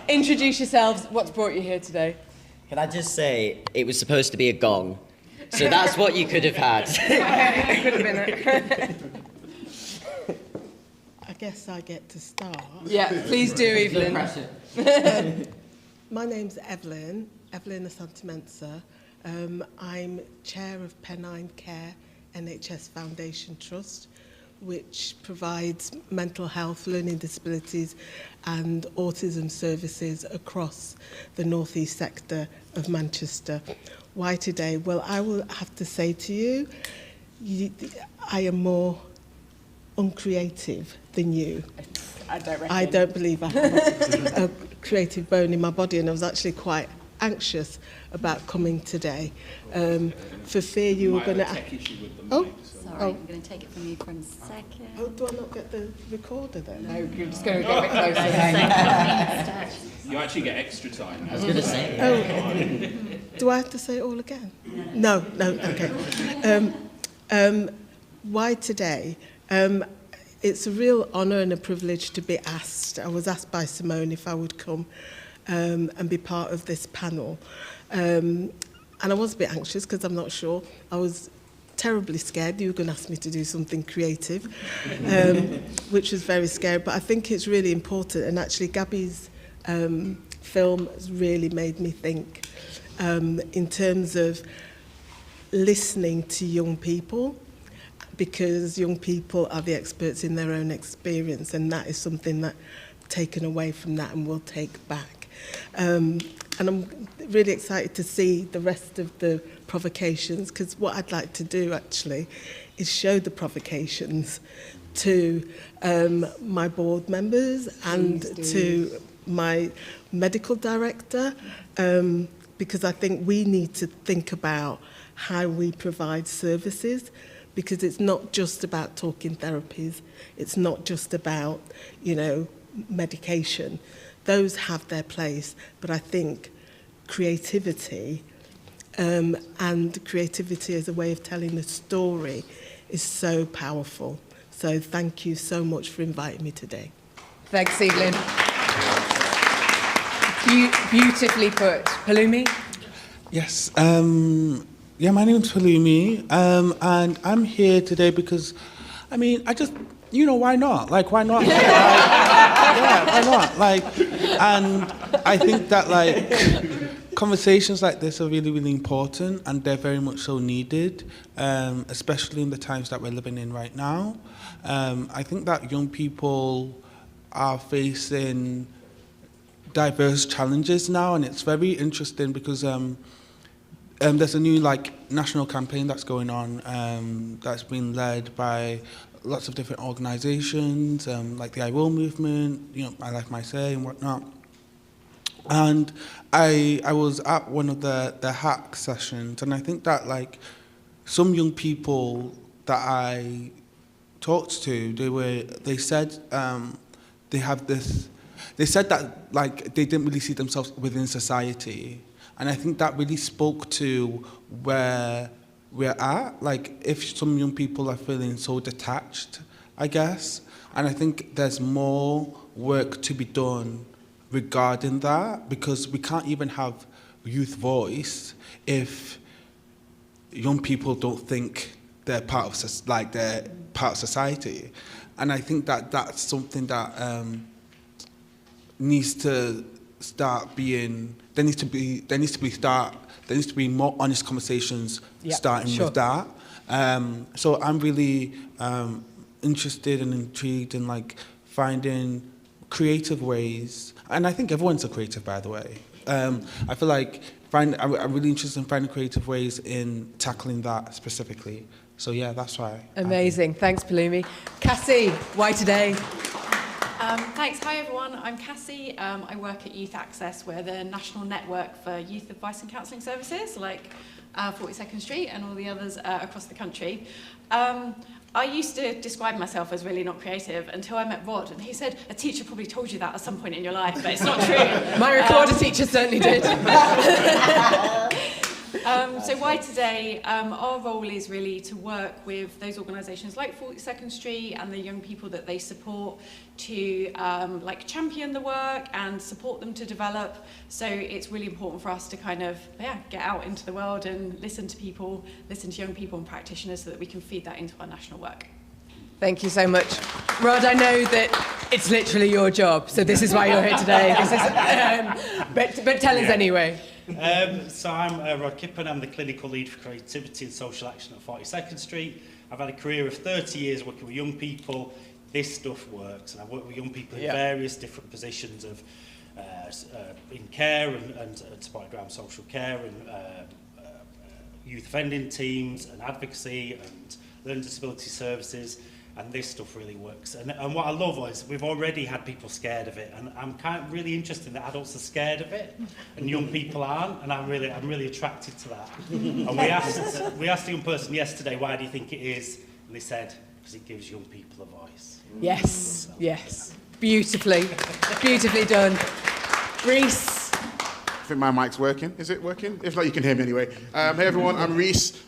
Introduce yourselves. What's brought you here today? Can I just say, it was supposed to be a gong. So that's what you could have had. It could have been it. I guess I get to start. Yeah, please do, Evelyn. My name's Evelyn Asante-Mensah. I'm chair of Pennine Care NHS Foundation Trust, which provides mental health, learning disabilities and autism services across the North East sector of Manchester. Why today? Well, I will have to say to you, I am more uncreative than you. I don't believe I have a creative bone in my body, and I was actually quite anxious about coming today for fear you were going to... Sorry, I'm going to take it from you for a second. Oh, do I not get the recorder then? No, you're just going to get a bit closer then. You actually get extra time. I was going to say. Oh, do I have to say it all again? No, okay. Why today? It's a real honour and a privilege to be asked. I was asked by Simone if I would come and be part of this panel. And I was a bit anxious because I'm not sure. I was terribly scared you were going to ask me to do something creative, which was very scary. But I think it's really important. And actually, Gabby's film has really made me think in terms of listening to young people, because young people are the experts in their own experience, and that is something that taken away from that and will take back. And I'm really excited to see the rest of the provocations, because what I'd like to do actually is show the provocations to my board members and to my medical director, because I think we need to think about how we provide services, because it's not just about talking therapies, it's not just about, medication. Those have their place, but I think creativity and creativity as a way of telling a story is so powerful. So thank you so much for inviting me today. Thanks, Evelyn. Beautifully put. Palumi? Yes. Yeah, my name's Palumi, and I'm here today because, I just, why not? Why not? Yeah, why not? And I think that, conversations like this are really, really important, and they're very much so needed, especially in the times that we're living in right now. I think that young people are facing diverse challenges now, and it's very interesting because there's a new national campaign that's going on that's been led by lots of different organisations, like the I Will movement, My Life, My Say, and whatnot. And I was at one of the hack sessions, and I think that some young people that I talked to, they said they have this. They said that they didn't really see themselves within society. And I think that really spoke to where we're at. If some young people are feeling so detached, I guess. And I think there's more work to be done regarding that, because we can't even have youth voice if young people don't think they're part of society, and I think that that's something that needs to start being. There needs to be more honest conversations starting with that. So I'm really interested and intrigued in like finding creative ways, and I think everyone's a creative, by the way. I feel like I'm really interested in finding creative ways in tackling that specifically. So yeah, that's why. Amazing. Thanks, Palumi. Cassie, why today? Thanks. Hi, everyone. I'm Cassie. I work at Youth Access. We're the national network for youth advice and counselling services, like 42nd Street and all the others across the country. I used to describe myself as really not creative until I met Rod, and he said, a teacher probably told you that at some point in your life, but it's not true. My recorder teacher certainly did. So why today? Our role is really to work with those organisations like 42nd Street and the young people that they support to like champion the work and support them to develop. So it's really important for us to kind of get out into the world and listen to people, listen to young people and practitioners so that we can feed that into our national work. Thank you so much. Rod, I know that it's literally your job, so this is why you're here today. But tell us anyway. So I'm Rod Kippen. I'm the clinical lead for creativity and social action at 42nd Street. I've had a career of 30 years working with young people. This stuff works, and I've worked with young people in various different positions of in care and supporting around social care and youth offending teams and advocacy and learning disability services. And this stuff really works. And what I love is we've already had people scared of it, and I'm kind of really interested that adults are scared of it, and young people aren't, and I'm really attracted to that. And we asked a young person yesterday, why do you think it is? And they said, because it gives young people a voice. Yes, yes. Beautifully done. Reese. I think my mic's working. Is it working? If not, you can hear me anyway. Hey everyone, I'm Reese.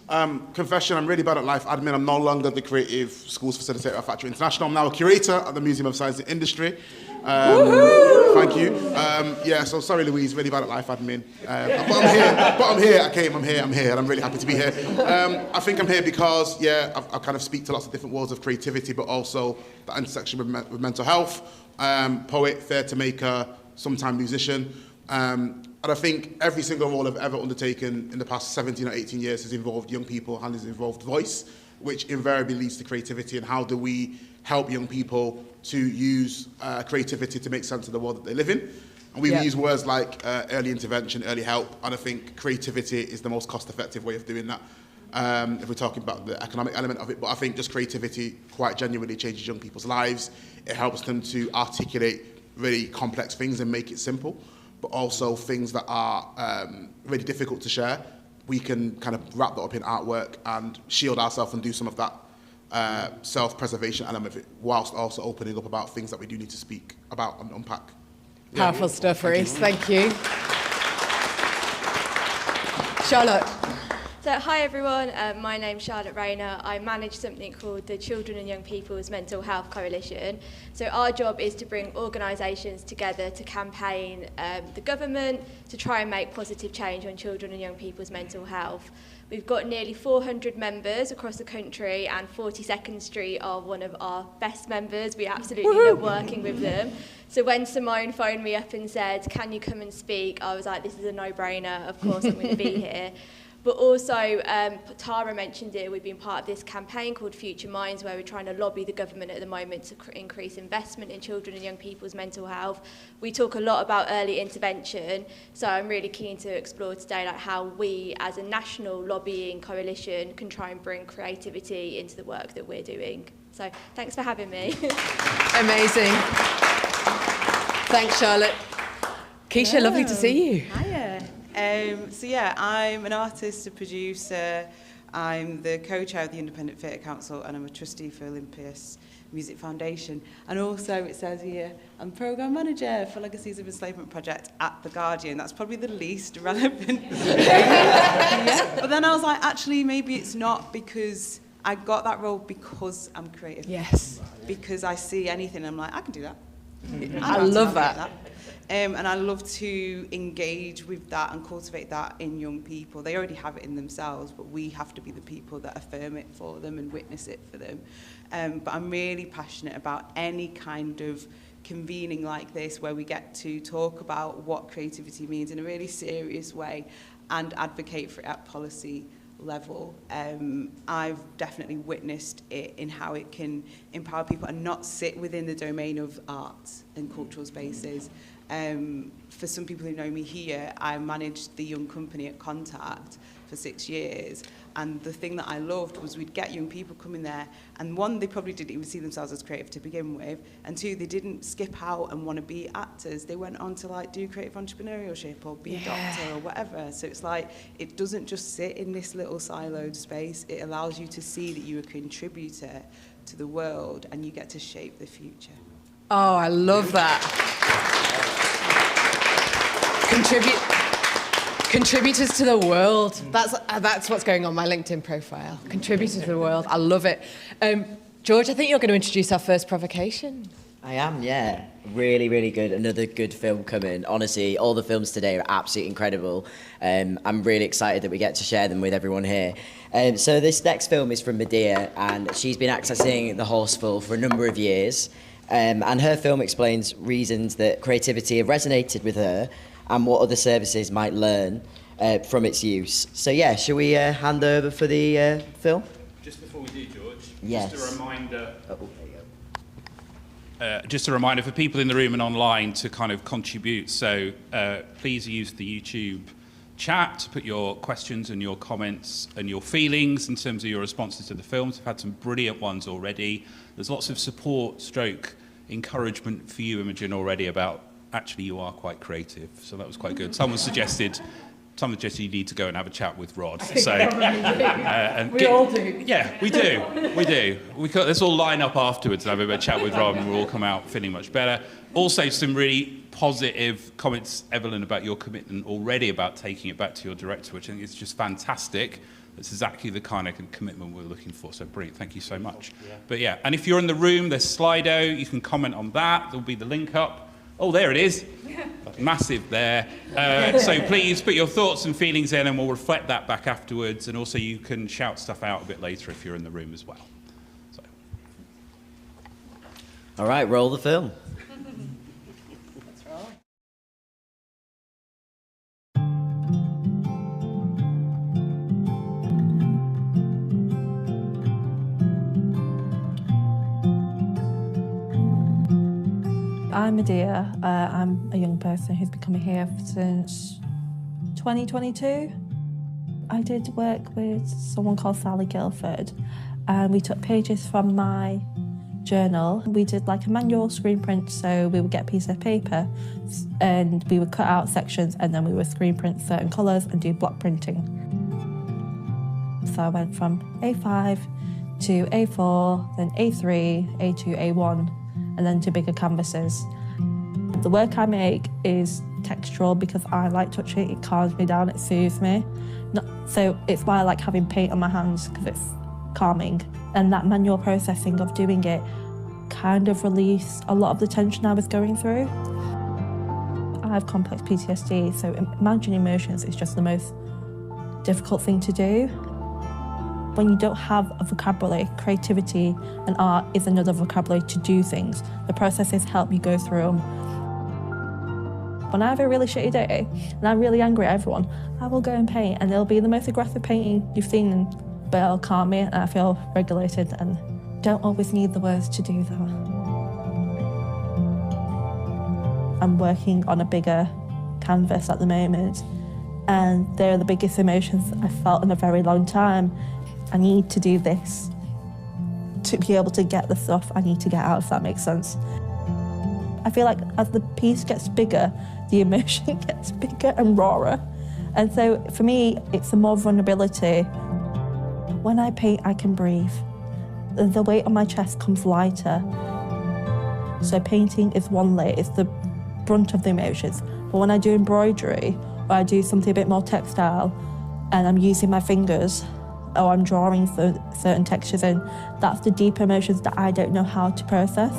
Confession, I'm really bad at life admin. I'm no longer the creative schools facilitator at Factory International. I'm now a curator at the Museum of Science and Industry. Thank you. So sorry Louise, really bad at life admin. But I'm here, and I'm really happy to be here. I think I'm here because, I kind of speak to lots of different worlds of creativity, but also the intersection with mental health. Poet, theatre maker, sometime musician. And I think every single role I've ever undertaken in the past 17 or 18 years has involved young people and has involved voice, which invariably leads to creativity. And how do we help young people to use creativity to make sense of the world that they live in? And we use words like early intervention, early help, and I think creativity is the most cost-effective way of doing that. If we're talking about the economic element of it, but I think just creativity quite genuinely changes young people's lives. It helps them to articulate really complex things and make it simple. But also things that are really difficult to share, we can kind of wrap that up in artwork and shield ourselves and do some of that self-preservation element of it, whilst also opening up about things that we do need to speak about and unpack. Powerful stuff, Reese. Thank you. Charlotte. So, hi everyone, my name's Charlotte Rayner. I manage something called the Children and Young People's Mental Health Coalition. So our job is to bring organisations together to campaign the government to try and make positive change on children and young people's mental health. We've got nearly 400 members across the country, and 42nd Street are one of our best members. We absolutely love working with them. So when Simone phoned me up and said, can you come and speak? I was like, this is a no-brainer, of course I'm going to be here. But also, Tara mentioned it, we've been part of this campaign called Future Minds, where we're trying to lobby the government at the moment to increase investment in children and young people's mental health. We talk a lot about early intervention, so I'm really keen to explore today like how we, as a national lobbying coalition, can try and bring creativity into the work that we're doing. So thanks for having me. Amazing. Thanks, Charlotte. Keisha, lovely to see you. Hiya. I'm an artist, a producer. I'm the co-chair of the Independent Theatre Council, and I'm a trustee for Olympias Music Foundation. And also, it says here, I'm programme manager for Legacies of Enslavement Project at The Guardian. That's probably the least relevant. But then I was like, actually, maybe it's not, because I got that role because I'm creative. Yes. Because I see anything, I'm like, I can do that. I love that. And I love to engage with that and cultivate that in young people. They already have it in themselves, but we have to be the people that affirm it for them and witness it for them. But I'm really passionate about any kind of convening like this where we get to talk about what creativity means in a really serious way and advocate for it at policy level. I've definitely witnessed it in how it can empower people and not sit within the domain of arts and cultural spaces. For some people who know me here, I managed the young company at Contact for 6 years, and the thing that I loved was we'd get young people coming there, and one, they probably didn't even see themselves as creative to begin with, and two, they didn't skip out and want to be actors. They went on to like do creative entrepreneurship or be a doctor or whatever. So it's like, it doesn't just sit in this little siloed space. It allows you to see that you're a contributor to the world and you get to shape the future. Oh, I love that. Contributors to the world. That's what's going on my LinkedIn profile. Contributors to the world. I love it. George, I think you're going to introduce our first provocation. I am, yeah. Really, really good. Another good film coming. Honestly, all the films today are absolutely incredible. I'm really excited that we get to share them with everyone here. So this next film is from Medea, and she's been accessing the Horseful for a number of years. And her film explains reasons that creativity have resonated with her and what other services might learn from its use. So yeah, shall we hand over for the film? Just before we do, George, yes. Just a reminder. Just a reminder for people in the room and online to kind of contribute. So please use the YouTube chat to put your questions and your comments and your feelings in terms of your responses to the films. We've had some brilliant ones already. There's lots of support, encouragement for you, Imogen, already about actually you are quite creative. So that was quite good. Someone suggested you need to go and have a chat with Rod. So we all do. Yeah, we do. Let's all line up afterwards and have a bit of a chat with Rod, and we'll all come out feeling much better. Also, some really positive comments, Evelyn, about your commitment already about taking it back to your director, which I think is just fantastic. That's exactly the kind of commitment we're looking for. So brilliant. Thank you so much. Yeah. But yeah, and if you're in the room, there's Slido. You can comment on that. There'll be the link up. Oh, there it is. Massive there. So please put your thoughts and feelings in, and we'll reflect that back afterwards. And also you can shout stuff out a bit later if you're in the room as well. So. All right, roll the film. Let's roll. I'm Medea. I'm a young person who's been coming here since 2022. I did work with someone called Sally Guilford, and we took pages from my journal. We did like a manual screen print, so we would get a piece of paper and we would cut out sections, and then we would screen print certain colours and do block printing. So I went from A5 to A4, then A3, A2, A1, and then to bigger canvases. The work I make is textural because I like touching it. It calms me down, it soothes me. So it's why I like having paint on my hands, because it's calming. And that manual processing of doing it kind of released a lot of the tension I was going through. I have complex PTSD, so managing emotions is just the most difficult thing to do. When you don't have a vocabulary, creativity and art is another vocabulary to do things. The processes help you go through them. When I have a really shitty day and I'm really angry at everyone, I will go and paint, and it'll be the most aggressive painting you've seen, but it'll calm me and I feel regulated, and don't always need the words to do that. I'm working on a bigger canvas at the moment, and they're the biggest emotions I've felt in a very long time. I need to do this to be able to get the stuff I need to get out, if that makes sense. I feel like as the piece gets bigger, the emotion gets bigger and rawer. And so for me, it's a more vulnerability. When I paint, I can breathe. The weight on my chest comes lighter. So painting is one layer, it's the brunt of the emotions. But when I do embroidery, or I do something a bit more textile, and I'm using my fingers, or I'm drawing certain textures in, that's the deep emotions that I don't know how to process.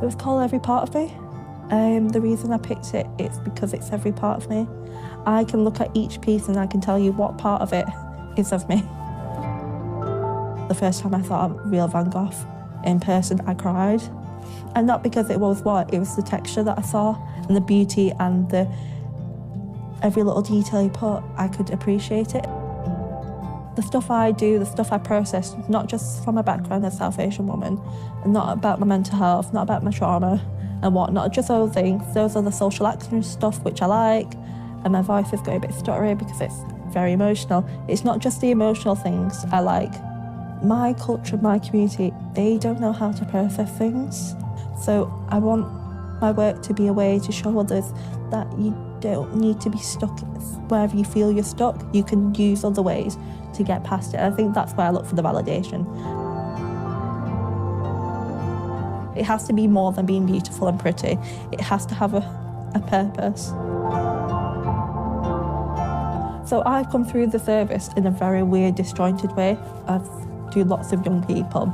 It was called Every Part of Me. The reason I picked it is because it's every part of me. I can look at each piece and I can tell you what part of it is of me. The first time I saw a real Van Gogh in person, I cried. And not because it was what, it was the texture that I saw and the beauty and every little detail he put, I could appreciate it. The stuff I do, the stuff I process, not just from my background as a South Asian woman, and not about my mental health, not about my trauma and whatnot, just those things. Those are the social action stuff which I like, and my voice is going a bit stuttery because it's very emotional. It's not just the emotional things I like. My culture, my community, they don't know how to process things. So I want my work to be a way to show others that you don't need to be stuck wherever you feel you're stuck. You can use other ways to get past it. And I think that's where I look for the validation. It has to be more than being beautiful and pretty. It has to have a purpose. So I've come through the service in a very weird, disjointed way. I do lots of young people.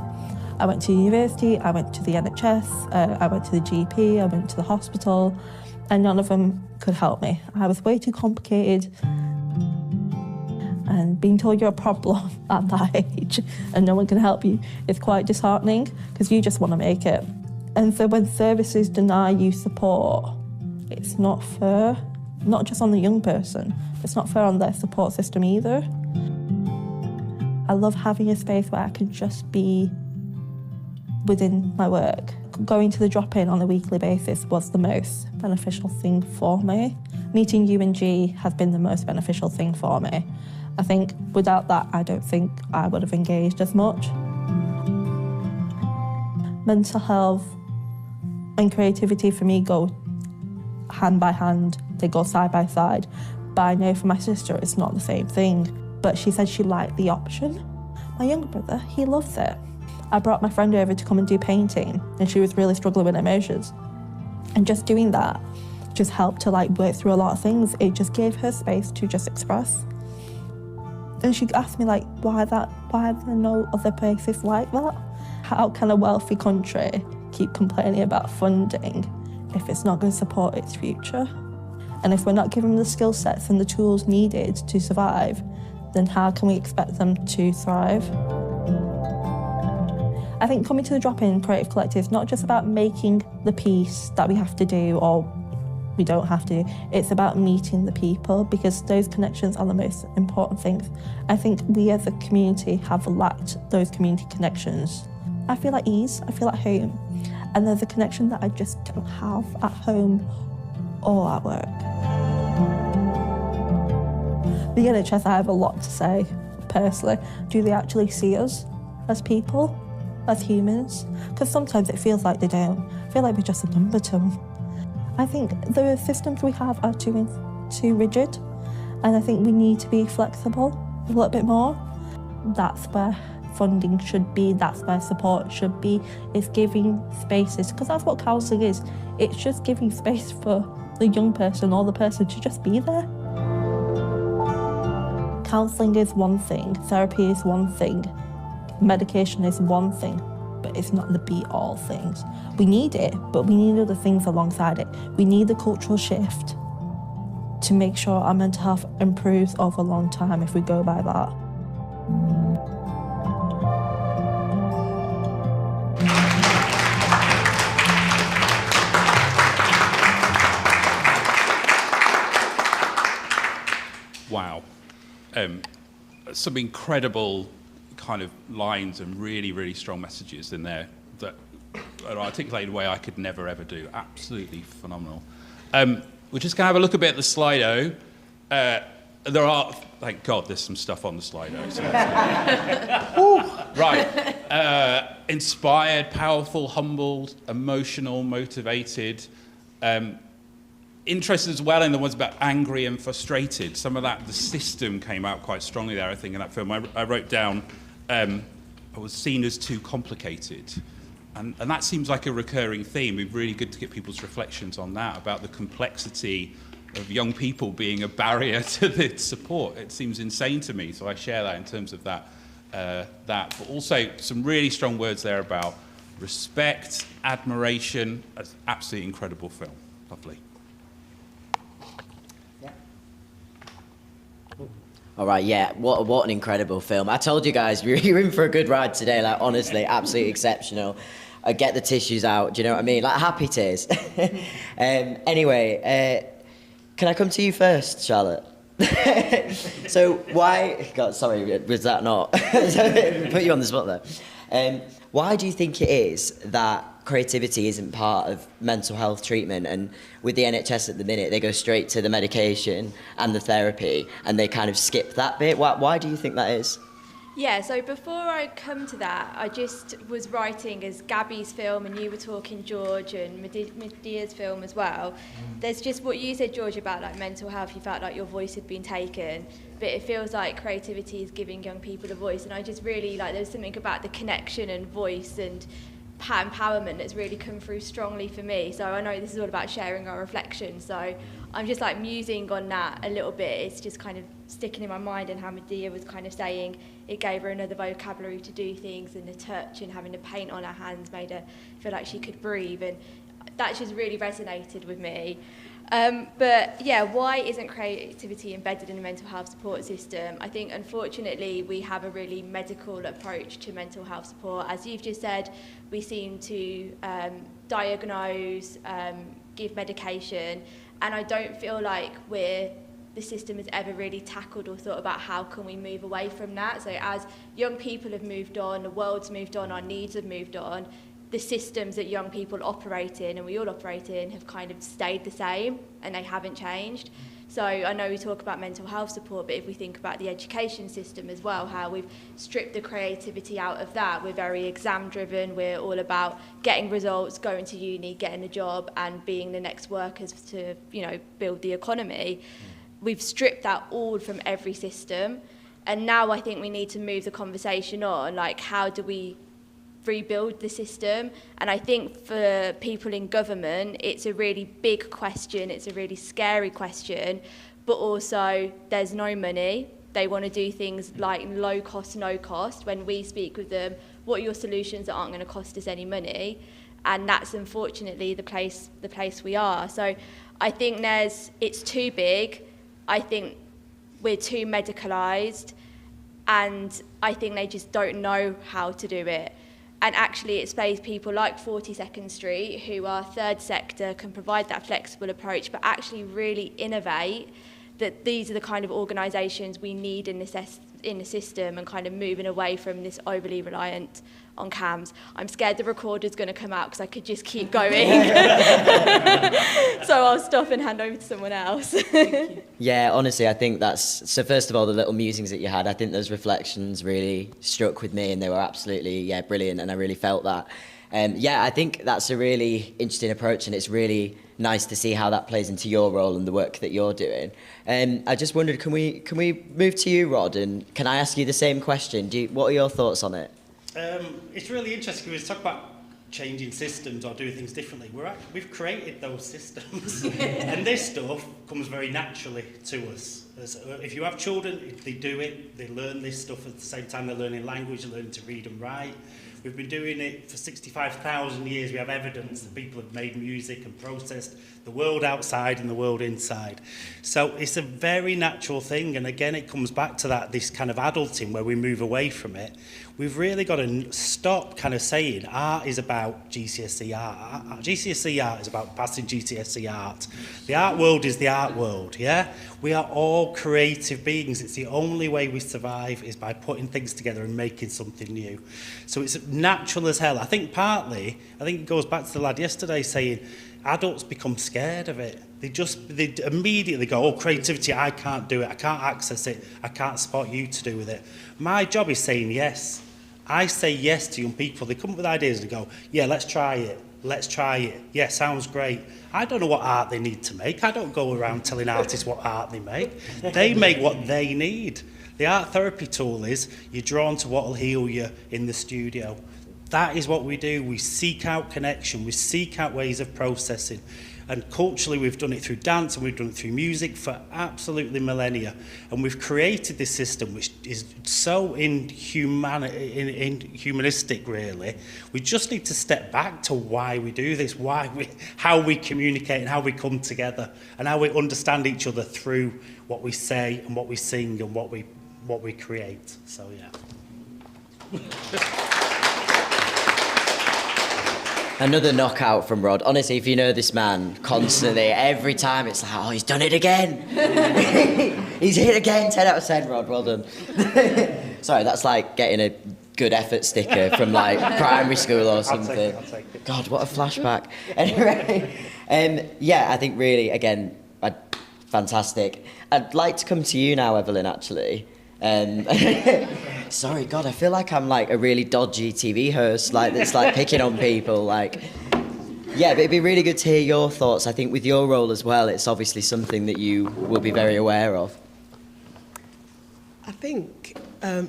I went to university, I went to the NHS, I went to the GP, I went to the hospital, and none of them could help me. I was way too complicated, and being told you're a problem at that age and no one can help you is quite disheartening because you just want to make it. And so when services deny you support, it's not fair, not just on the young person, it's not fair on their support system either. I love having a space where I can just be within my work. Going to the drop-in on a weekly basis was the most beneficial thing for me. Meeting you and G has been the most beneficial thing for me. I think without that, I don't think I would have engaged as much. Mental health and creativity for me go hand by hand, they go side by side. But I know for my sister, it's not the same thing. But she said she liked the option. My younger brother, he loves it. I brought my friend over to come and do painting, and she was really struggling with emotions. And just doing that just helped to work through a lot of things. It just gave her space to just express. And she asked me why are there no other places like that? How can a wealthy country keep complaining about funding if it's not going to support its future? And if we're not giving them the skill sets and the tools needed to survive, then how can we expect them to thrive? I think coming to the drop-in Creative Collective is not just about making the piece that we have to do or we don't have to. It's about meeting the people because those connections are the most important things. I think we as a community have lacked those community connections. I feel at ease, I feel at home, and there's a connection that I just don't have at home or at work. The NHS, I have a lot to say, personally. Do they actually see us as people? As humans, because sometimes it feels like they don't. I feel like we're just a number to them. I think the systems we have are too rigid, and I think we need to be flexible a little bit more. That's where funding should be, that's where support should be. It's giving spaces, because that's what counselling is. It's just giving space for the young person or the person to just be there. Counselling is one thing, therapy is one thing, medication is one thing, but it's not the be-all things. We need it, but we need other things alongside it. We need the cultural shift to make sure our mental health improves over a long time if we go by that. Wow. Some incredible kind of lines and really, really strong messages in there that are articulated in a way I could never, ever do. Absolutely phenomenal. We're just going to have a look a bit at the Slido. There are, thank God, there's some stuff on the Slido. So right. Inspired, powerful, humbled, emotional, motivated. Interested as well in the ones about angry and frustrated. Some of that, the system came out quite strongly there, I think, in that film. I wrote down, I was seen as too complicated. And that seems like a recurring theme. It'd be really good to get people's reflections on that, about the complexity of young people being a barrier to the support. It seems insane to me, so I share that in terms of that. But also some really strong words there about respect, admiration. It's an absolutely incredible film. properly. All right, yeah, what an incredible film. I told you guys, you're in for a good ride today, like, honestly, absolutely exceptional. Get the tissues out, do you know what I mean? Like, happy tears. Anyway, can I come to you first, Charlotte? So why, God, sorry, was that not? Put you on the spot there. Why do you think it is that creativity isn't part of mental health treatment? And with the NHS at the minute, they go straight to the medication and the therapy, and they kind of skip that bit. Why do you think that is? Yeah, so before I come to that, I just was writing as Gabby's film, and you were talking, George, and Medea's film as well. There's just what you said, George, about like mental health. You felt like your voice had been taken, but it feels like creativity is giving young people a voice. And I just really like, there's something about the connection and voice and empowerment that's really come through strongly for me. So I know this is all about sharing our reflections, so I'm just like musing on that a little bit. It's just kind of sticking in my mind, and how Medea was kind of saying it gave her another vocabulary to do things, and the touch and having the paint on her hands made her feel like she could breathe, and that just really resonated with me. But yeah, why isn't creativity embedded in the mental health support system? I think unfortunately we have a really medical approach to mental health support. As you've just said, we seem to diagnose, give medication, and I don't feel like the system has ever really tackled or thought about how can we move away from that. So as young people have moved on, the world's moved on, our needs have moved on, the systems that young people operate in, and we all operate in, have kind of stayed the same, and they haven't changed. So I know we talk about mental health support, but if we think about the education system as well, how we've stripped the creativity out of that. We're very exam driven, we're all about getting results, going to uni, getting a job, and being the next workers to, you know, build the economy. We've stripped that all from every system, and now I think we need to move the conversation on, like, how do we rebuild the system? And I think for people in government, it's a really big question, it's a really scary question, but also there's no money. They want to do things like low cost, no cost. When we speak with them, what are your solutions that aren't going to cost us any money? And that's unfortunately the place we are. So I think it's too big. I think we're too medicalised, and I think they just don't know how to do it. And actually it's space people like 42nd Street, who are third sector, can provide that flexible approach, but actually really innovate, that these are the kind of organisations we need in the system, and kind of moving away from this overly reliant on CAMHS. I'm scared the recorder's going to come out because I could just keep going. So I'll stop and hand over to someone else. Yeah, honestly, I think that's... So first of all, the little musings that you had, I think those reflections really struck with me, and they were absolutely, brilliant, and I really felt that. I think that's a really interesting approach, and it's really nice to see how that plays into your role and the work that you're doing. I just wondered, can we move to you, Rod, and can I ask you the same question? What are your thoughts on it? It's really interesting when we talk about changing systems or doing things differently. We've created those systems, and this stuff comes very naturally to us. If you have children, they do it, they learn this stuff at the same time they're learning language, they're learning to read and write. We've been doing it for 65,000 years. We have evidence that people have made music and processed the world outside and the world inside. So it's a very natural thing. And again, it comes back to this kind of adulting where we move away from it. We've really got to stop kind of saying art is about GCSE art. GCSE art is about passing GCSE art. The art world is the art world, yeah? We are all creative beings. It's the only way we survive is by putting things together and making something new. So it's natural as hell. I think it goes back to the lad yesterday saying adults become scared of it. They immediately go, oh, creativity, I can't do it, I can't access it, I can't support you to do with it. My job is saying yes. I say yes to young people. They come up with ideas and they go, yeah, let's try it. Yeah, sounds great. I don't know what art they need to make. I don't go around telling artists what art they make. They make what they need. The art therapy tool is you're drawn to what will heal you in the studio. That is what we do. We seek out connection. We seek out ways of processing. And culturally, we've done it through dance and we've done it through music for absolutely millennia. And we've created this system which is so humanistic, really. We just need to step back to why we do this, how we communicate and how we come together and how we understand each other through what we say and what we sing and what we create. So, yeah. Another knockout from Rod. Honestly, if you know this man, constantly, every time it's like, oh, he's done it again. He's hit again, 10 out of 10, Rod, well done. Sorry, that's like getting a good effort sticker from like primary school or something. I'll take it. God, what a flashback. Anyway, yeah, I think really, again, fantastic. I'd like to come to you now, Evelyn, actually. Sorry, God, I feel like I'm like a really dodgy TV host, like that's like picking on people. Like, yeah, but it'd be really good to hear your thoughts. I think with your role as well, it's obviously something that you will be very aware of. I think, I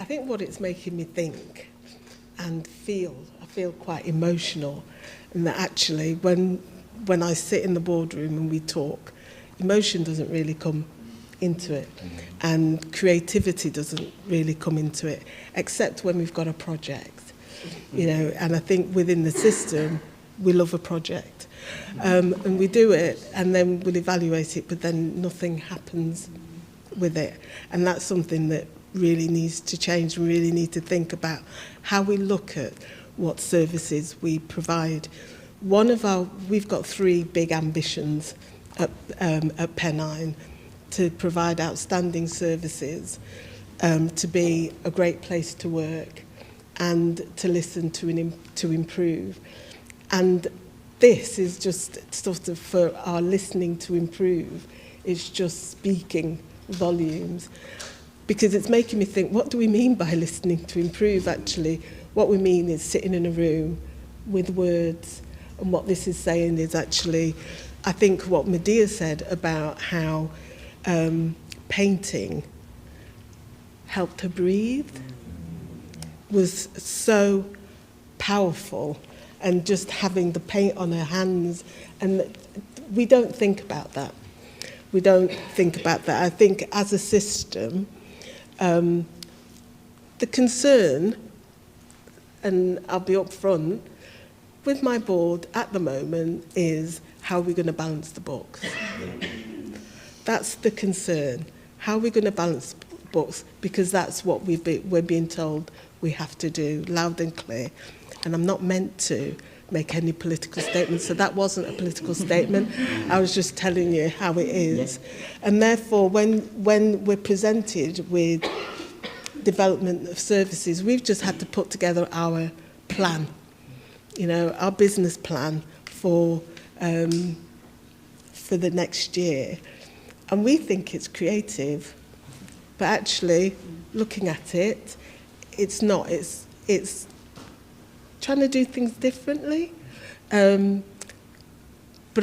think what it's making me think and feel, I feel quite emotional, and that actually when I sit in the boardroom and we talk, emotion doesn't really come into it, and creativity doesn't really come into it, except when we've got a project, you know. And I think within the system, we love a project, and we do it, and then we'll evaluate it, but then nothing happens with it, and that's something that really needs to change. We really need to think about how we look at what services we provide. We've got 3 big ambitions at Pennine: to provide outstanding services, to be a great place to work, and to listen to improve. And this is just sort of, for our listening to improve, is just speaking volumes, because it's making me think, what do we mean by listening to improve? Actually, what we mean is sitting in a room with words, and what this is saying is actually, I think what Medea said about how painting helped her breathe was so powerful, and just having the paint on her hands, and we don't think about that. We don't think about that. I think as a system, the concern, and I'll be upfront, with my board at the moment is how are we going to balance the books? That's the concern. How are we going to balance books? Because that's what we're being told we have to do, loud and clear. And I'm not meant to make any political statements, so that wasn't a political statement. I was just telling you how it is. And therefore, when we're presented with development of services, we've just had to put together our plan, you know, our business plan for the next year. And we think it's creative, but actually, looking at it, it's not. It's trying to do things differently. But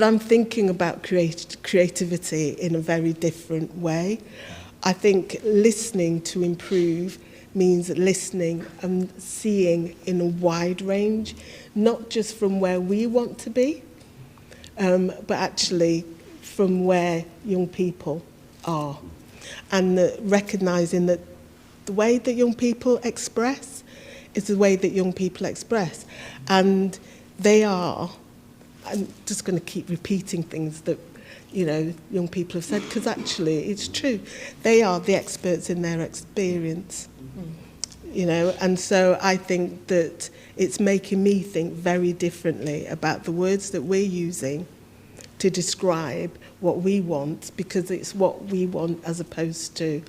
I'm thinking about creativity in a very different way. I think listening to improve means listening and seeing in a wide range, not just from where we want to be, but actually from where young people are. And recognising that the way that young people express is the way that young people express. And they are, I'm just going to keep repeating things that, you know, young people have said, because actually it's true. They are the experts in their experience, you know, and so I think that it's making me think very differently about the words that we're using to describe what we want, because it's what we want as opposed to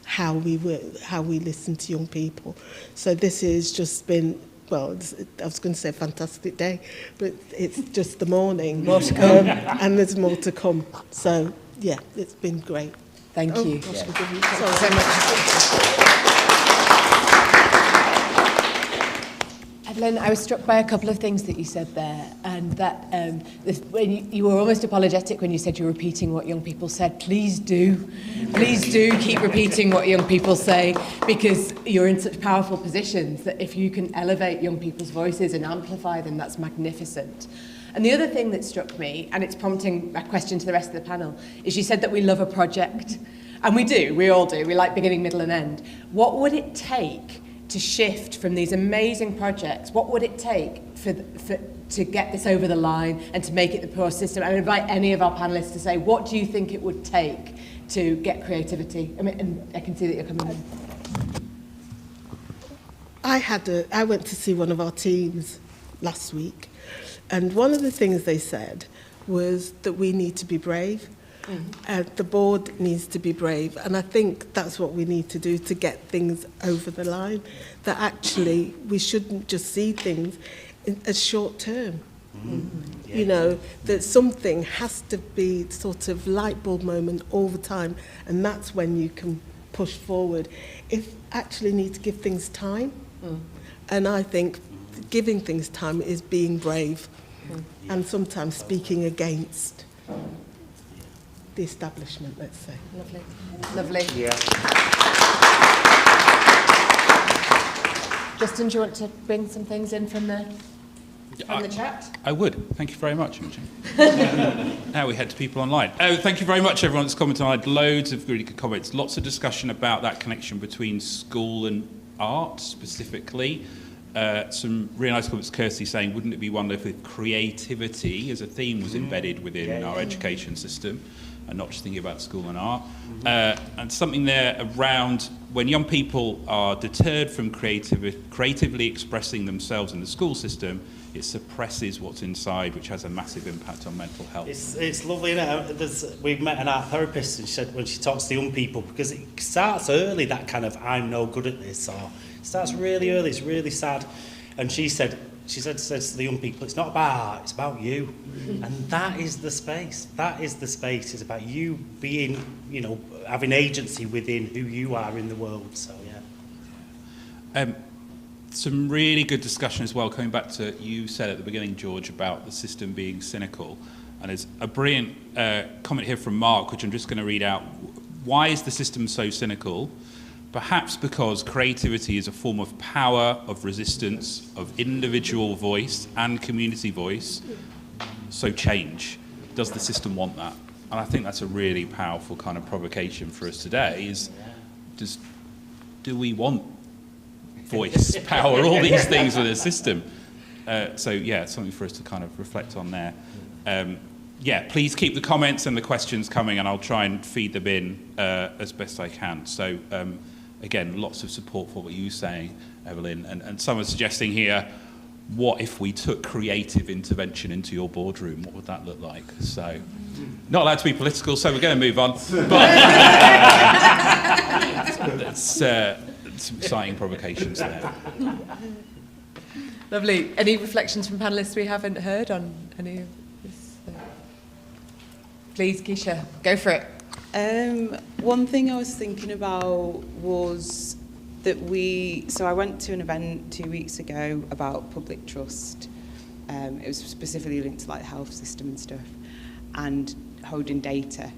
how we listen to young people. So this has just been, well, I was going to say a fantastic day, but it's just the morning. More to come. And there's more to come. So, yeah, it's been great. Thank you. Gosh, Yeah. forgive me. Thank you so much. Evelyn, I was struck by a couple of things that you said there, and that when you were almost apologetic when you said you're repeating what young people said. Please do keep repeating what young people say, because you're in such powerful positions that if you can elevate young people's voices and amplify them, that's magnificent. And the other thing that struck me, and it's prompting a question to the rest of the panel, is you said that we love a project. And we all do. We like beginning, middle and end. What would it take to shift from these amazing projects? What would it take to get this over the line and to make it the core system? I invite any of our panellists to say, what do you think it would take to get creativity? I mean, and I can see that you're coming in. I went to see one of our teams last week, and one of the things they said was that we need to be brave. The board needs to be brave, and I think that's what we need to do to get things over the line, that actually we shouldn't just see things as short term. You know, that something has to be sort of light bulb moment all the time, and that's when you can push forward. If actually need to give things time, and I think giving things time is being brave, and sometimes speaking against the establishment, let's say. Lovely. Yeah. Justin, do you want to bring some things in from the chat? I would. Thank you very much, Imogen. Now we head to people online. Thank you very much, everyone that's commented. I had loads of really good comments. Lots of discussion about that connection between school and art, specifically. Some really nice comments. Kirsty saying, wouldn't it be wonderful if creativity as a theme was embedded within our education system, and not just thinking about school and art. And something there around when young people are deterred from creatively expressing themselves in the school system, it suppresses what's inside, which has a massive impact on mental health. It's lovely, isn't it? We've met an art therapist, and she said when she talks to young people, because it starts early, that kind of I'm no good at this, or it starts really early, it's really sad. And she said to the young people, it's not about art, it's about you. And that is the space. That is the space. It's about you being, you know, having agency within who you are in the world. So, yeah. Some really good discussion as well, coming back to you said at the beginning, George, about the system being cynical. And there's a brilliant comment here from Mark, which I'm just going to read out. Why is the system so cynical? Perhaps because creativity is a form of power, of resistance, of individual voice and community voice. So change. Does the system want that? And I think that's a really powerful kind of provocation for us today, is do we want voice, power, all these things with a system? So yeah, it's something for us to kind of reflect on there. Yeah, please keep the comments and the questions coming, and I'll try and feed them in as best I can. So again, lots of support for what you were saying, Evelyn, and someone's suggesting here, what if we took creative intervention into your boardroom? What would that look like? So, not allowed to be political, so we're going to move on. But that's some exciting provocations there. Lovely. Any reflections from panellists we haven't heard on any of this? Please, Keisha, go for it. One thing I was thinking about was that I went to an event 2 weeks ago about public trust. It was specifically linked to like the health system and stuff, and holding data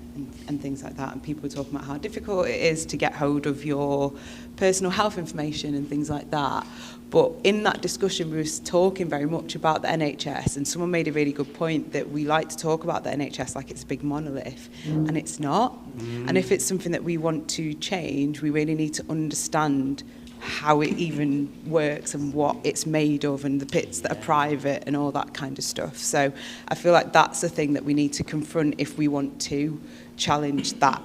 and things like that. And people were talking about how difficult it is to get hold of your personal health information and things like that. But in that discussion, we were talking very much about the NHS, and someone made a really good point that we like to talk about the NHS like it's a big monolith, and it's not. And if it's something that we want to change, we really need to understand how it even works and what it's made of and the bits that are private and all that kind of stuff. So I feel like that's the thing that we need to confront if we want to challenge that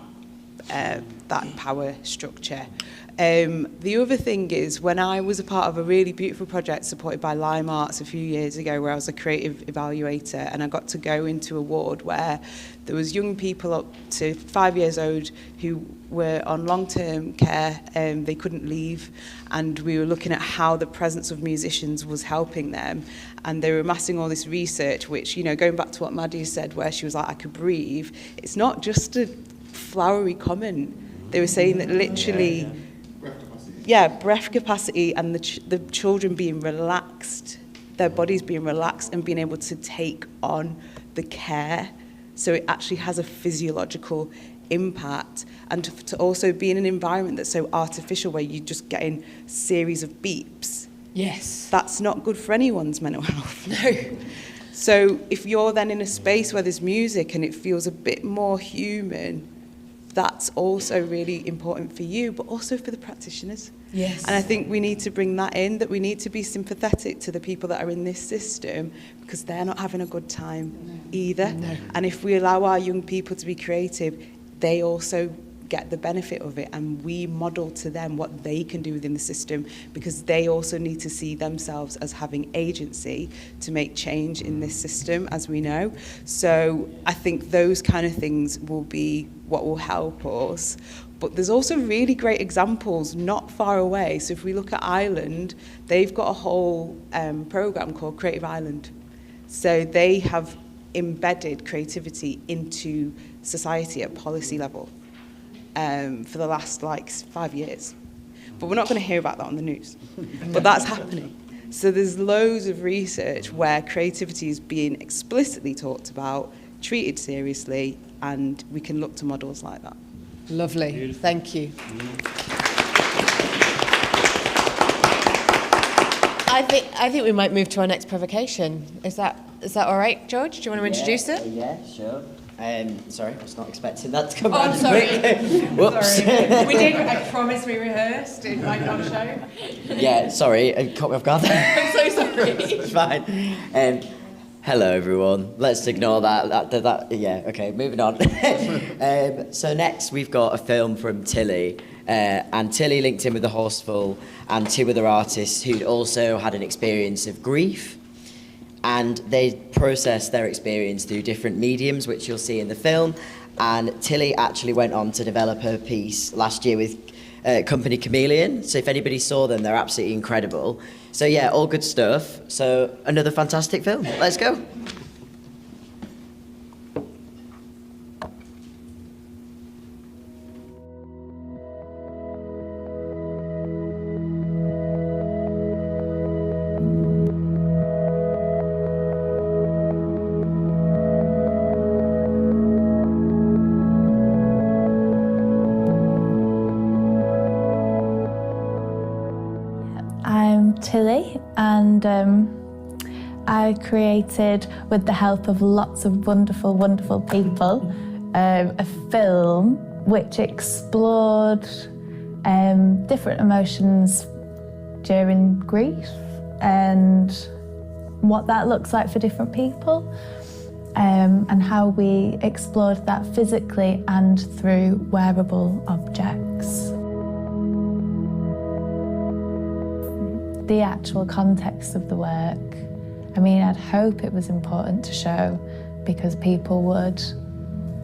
power structure. The other thing is, when I was a part of a really beautiful project supported by Lime Arts a few years ago, where I was a creative evaluator, and I got to go into a ward where there was young people up to 5 years old who were on long-term care, they couldn't leave, and we were looking at how the presence of musicians was helping them, and they were amassing all this research, which, you know, going back to what Maddie said, where she was like, I could breathe, it's not just a flowery comment. They were saying that literally breath capacity and the children being relaxed, their bodies being relaxed and being able to take on the care. So it actually has a physiological impact, and to also be in an environment that's so artificial where you're just getting a series of beeps. Yes. That's not good for anyone's mental health. No. So if you're then in a space where there's music and it feels a bit more human, that's also really important for you, but also for the practitioners. Yes. And I think we need to bring that in, that we need to be sympathetic to the people that are in this system because they're not having a good time either. No. And if we allow our young people to be creative, they also get the benefit of it, and we model to them what they can do within the system, because they also need to see themselves as having agency to make change in this system, as we know. So I think those kind of things will be what will help us. But there's also really great examples not far away. So if we look at Ireland, they've got a whole programme called Creative Ireland. So they have embedded creativity into society at policy level for the last 5 years. But we're not going to hear about that on the news. But that's happening. So there's loads of research where creativity is being explicitly talked about, treated seriously, and we can look to models like that. Lovely. Beautiful. Thank you. I think we might move to our next provocation. Is that all right, George? Do you want to introduce it? Yeah, sure. Sorry, I was not expecting that to come Oh, I'm round sorry. quick. Whoops. Sorry. We did. I promise we rehearsed. It might not show. Yeah, sorry, caught me off guard. I'm so sorry. It's fine. Hello, everyone. Let's ignore that. Yeah, okay, moving on. So next, we've got a film from Tilly. And Tilly linked in with the Horseful and 2 other artists who'd also had an experience of grief. And they processed their experience through different mediums, which you'll see in the film. And Tilly actually went on to develop her piece last year with company Chameleon. So if anybody saw them, they're absolutely incredible. So yeah, all good stuff. So another fantastic film. Let's go. I'm Tilly, and I created, with the help of lots of wonderful, wonderful people, a film which explored different emotions during grief and what that looks like for different people, and how we explored that physically and through wearable objects. The actual context of the work, I mean, I'd hope it was important to show because people would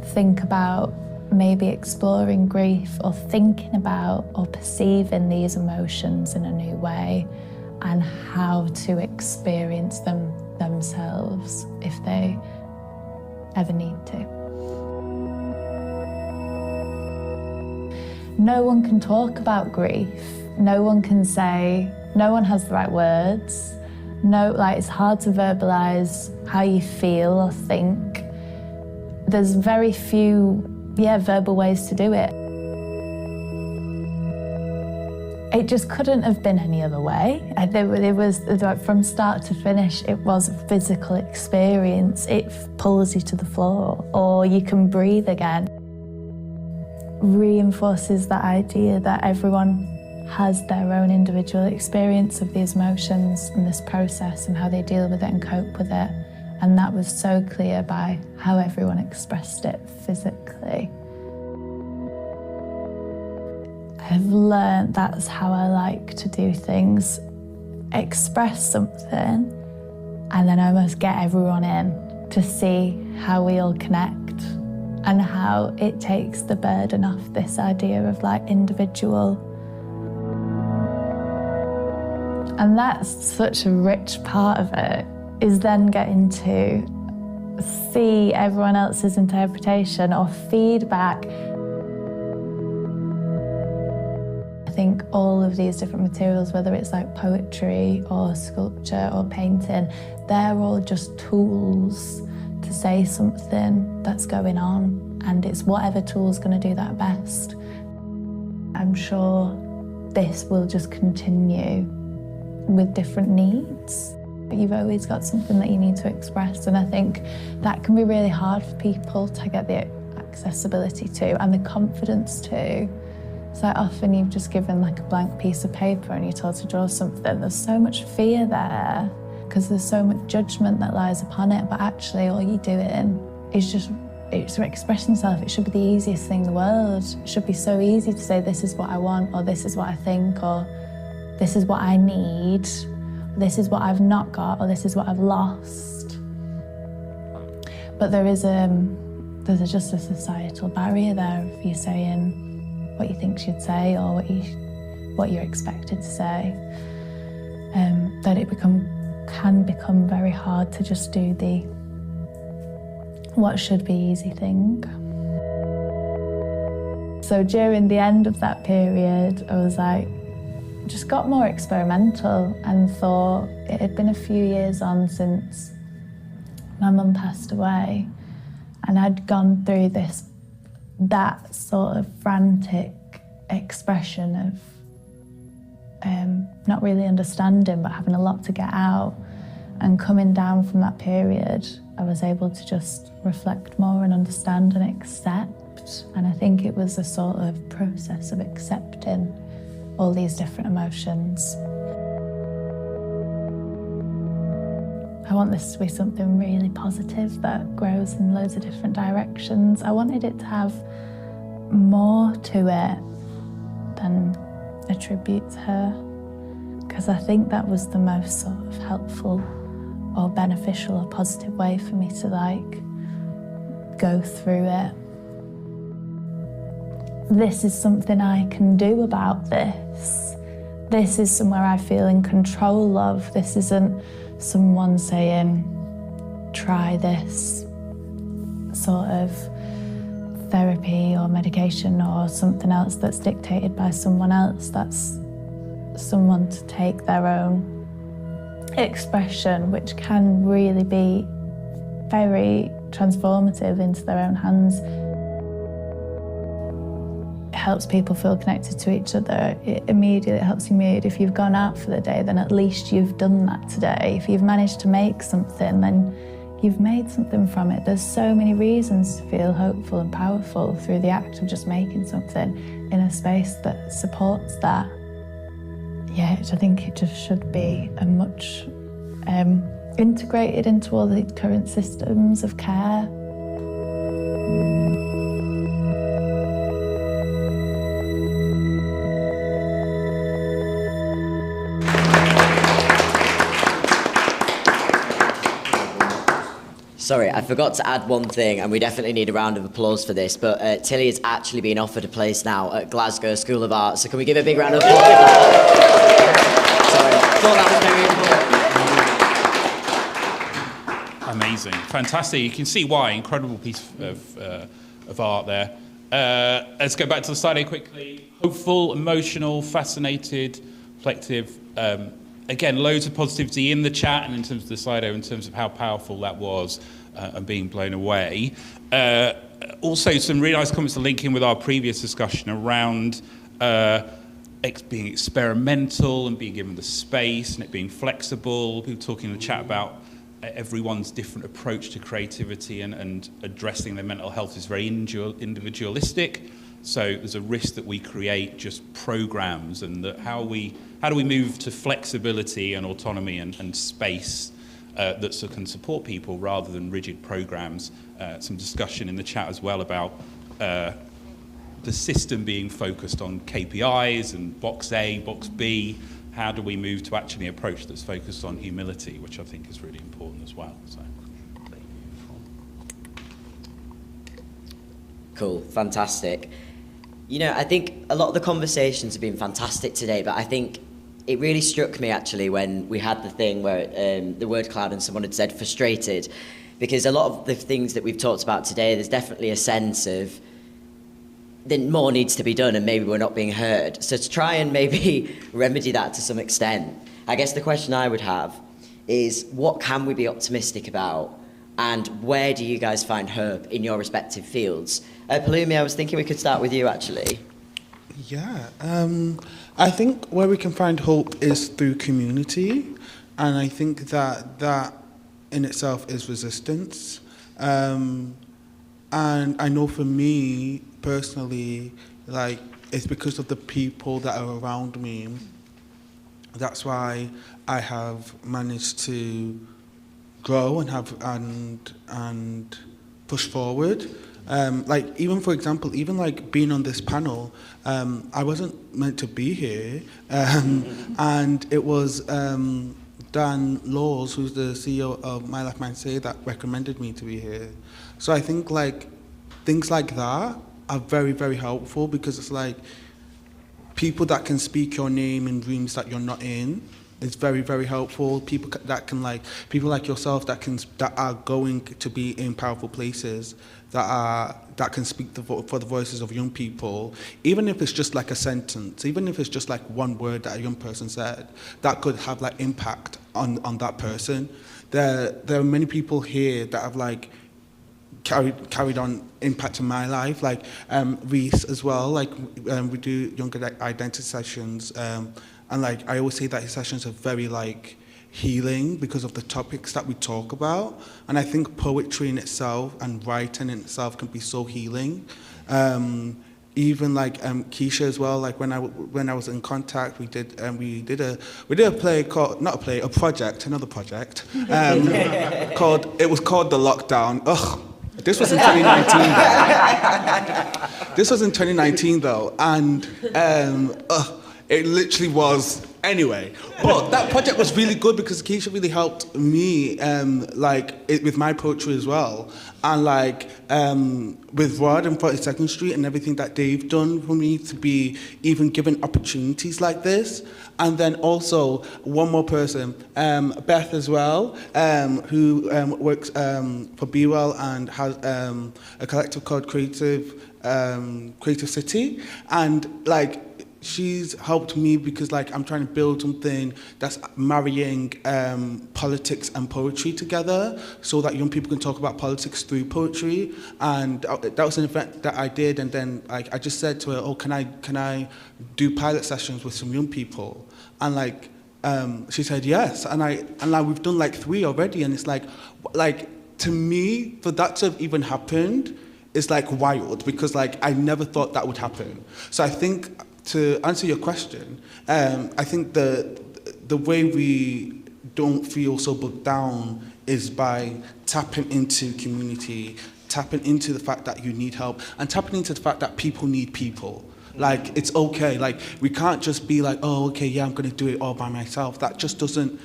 think about maybe exploring grief or thinking about or perceiving these emotions in a new way and how to experience them themselves if they ever need to. No one can talk about grief. No one can say, no one has the right words. No, it's hard to verbalise how you feel or think. There's very few, verbal ways to do it. It just couldn't have been any other way. It was, from start to finish, it was a physical experience. It pulls you to the floor, or you can breathe again. Reinforces that idea that everyone has their own individual experience of these emotions and this process and how they deal with it and cope with it. And that was so clear by how everyone expressed it physically. I've learned that's how I like to do things. Express something and then almost get everyone in to see how we all connect and how it takes the burden off this idea of individual. And that's such a rich part of it, is then getting to see everyone else's interpretation or feedback. I think think all of these different materials, whether it's like poetry or sculpture or painting, they're all just tools to say something that's going on, and it's whatever tool's going to do that best. I'm sure this will just continue with different needs. You've always got something that you need to express, and I think that can be really hard for people to get the accessibility to and the confidence to. So often you've just given like a blank piece of paper and you're told to draw something. There's so much fear there because there's so much judgment that lies upon it, but actually all you're doing is just expressing yourself. It should be the easiest thing in the world. It should be so easy to say this is what I want, or this is what I think, or this is what I need, this is what I've not got, or this is what I've lost. But there's just a societal barrier there if you're saying what you think you'd say or what you're expected to say. That it can become very hard to just do the what should be easy thing. So during the end of that period, I was like, just got more experimental and thought it had been a few years on since my mum passed away, and I'd gone through that sort of frantic expression of not really understanding but having a lot to get out. And coming down from that period, I was able to just reflect more and understand and accept. And I think it was a sort of process of accepting all these different emotions. I want this to be something really positive that grows in loads of different directions. I wanted it to have more to it than a tribute to her, because I think that was the most sort of helpful or beneficial or positive way for me to like go through it. This is something I can do about this. This is somewhere I feel in control of. This isn't someone saying, try this sort of therapy or medication or something else that's dictated by someone else. That's someone to take their own expression, which can really be very transformative, into their own hands. It helps people feel connected to each other. It immediately helps your mood. If you've gone out for the day, then at least you've done that today. If you've managed to make something, then you've made something from it. There's so many reasons to feel hopeful and powerful through the act of just making something in a space that supports that. Yeah, I think it just should be a much integrated into all the current systems of care. Sorry, I forgot to add one thing, and we definitely need a round of applause for this, but Tilly has actually been offered a place now at Glasgow School of Art, so can we give a big round of applause for that? Sorry, I thought that was very important. Amazing, fantastic. You can see why. Incredible piece of art there. Let's go back to the Slido quickly. Hopeful, emotional, fascinated, reflective. Again, loads of positivity in the chat and in terms of the Slido, in terms of how powerful that was and being blown away. Also, some really nice comments to link in with our previous discussion around being experimental and being given the space and it being flexible. People talking in the chat about everyone's different approach to creativity and addressing their mental health is very individualistic. So there's a risk that we create just programs, and that how do we move to flexibility and autonomy and space that can support people rather than rigid programs. Some discussion in the chat as well about the system being focused on KPIs and box A, box B. How do we move to actually an approach that's focused on humility, which I think is really important as well. So. Cool, fantastic. You know, I think a lot of the conversations have been fantastic today, but I think it really struck me actually when we had the thing where the word cloud and someone had said frustrated, because a lot of the things that we've talked about today, there's definitely a sense of then more needs to be done and maybe we're not being heard. So to try and maybe remedy that to some extent, I guess the question I would have is what can we be optimistic about and where do you guys find hope in your respective fields? Palumi, I was thinking we could start with you actually. Yeah, I think where we can find hope is through community, and I think that in itself is resistance. And I know for me personally, like it's because of the people that are around me. That's why I have managed to grow and have and push forward. Like even for example, even like being on this panel, I wasn't meant to be here, and it was Dan Laws, who's the CEO of My Life, Mine Say, that recommended me to be here. So I think like things like that are very, very helpful because it's like people that can speak your name in rooms that you're not in. It's very, very helpful. People that can people like yourself that are going to be in powerful places that can speak for the voices of young people, even if it's just like a sentence, even if it's just like one word that a young person said, that could have like impact on that person. There are many people here that have like carried on impact in my life, like Reese as well. Like we do younger identity sessions. And like I always say that his sessions are very like healing because of the topics that we talk about. And I think poetry in itself and writing in itself can be so healing. Even like Keisha as well. Like when I was in Contact, we did a play called a project called The Lockdown. Ugh. This was in 2019. This was in 2019 though, and it literally was anyway. But that project was really good because Keisha really helped me, with my poetry as well, and with Rod and 42nd Street and everything that they've done for me to be even given opportunities like this. And then also one more person, Beth as well, who works for Be Well and has a collective called Creative City, and like she's helped me because like I'm trying to build something that's marrying politics and poetry together so that young people can talk about politics through poetry. And that was an event that I did, and then like I just said to her, can I do pilot sessions with some young people? And like she said yes, and we've done like 3 already, and it's like to me, for that to have even happened is like wild because like I never thought that would happen. So I think, to answer your question, I think the way we don't feel so bogged down is by tapping into community, tapping into the fact that you need help, and tapping into the fact that people need people. Like, it's okay. Like, we can't just be like, oh, okay, yeah, I'm going to do it all by myself. It just doesn't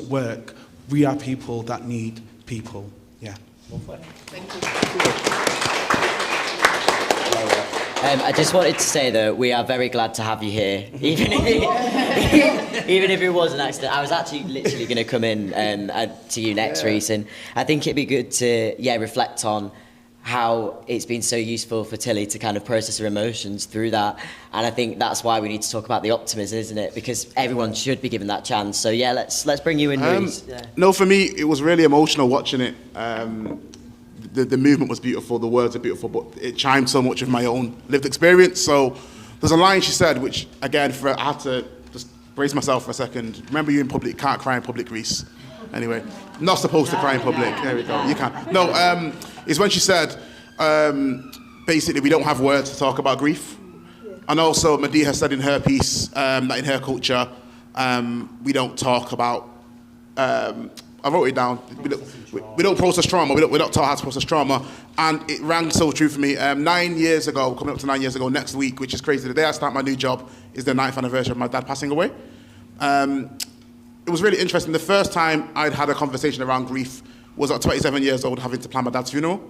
work. We are people that need people. Yeah. Thank you. I just wanted to say that we are very glad to have you here, even if it was an accident. I was actually literally going to come in to you next, Reese, and I think it'd be good to reflect on how it's been so useful for Tilly to kind of process her emotions through that. And I think that's why we need to talk about the optimism, isn't it? Because everyone should be given that chance. So yeah, let's bring you in, Reese. No, for me, it was really emotional watching it. The movement was beautiful, the words are beautiful, but it chimed so much with my own lived experience. So there's a line she said, which again, I had to just brace myself for a second. Remember, you in public can't cry in public, Reese. Anyway, not supposed to cry in public. There we go. You can't. No, it's when she said, basically, we don't have words to talk about grief. And also, Medea has said in her piece that in her culture, we don't talk about. I wrote it down. We don't process trauma. We're not taught how to process trauma. And it rang so true for me. 9 years ago, coming up to 9 years ago, next week, which is crazy. The day I start my new job is the 9th anniversary of my dad passing away. It was really interesting. The first time I'd had a conversation around grief was at 27 years old, having to plan my dad's funeral.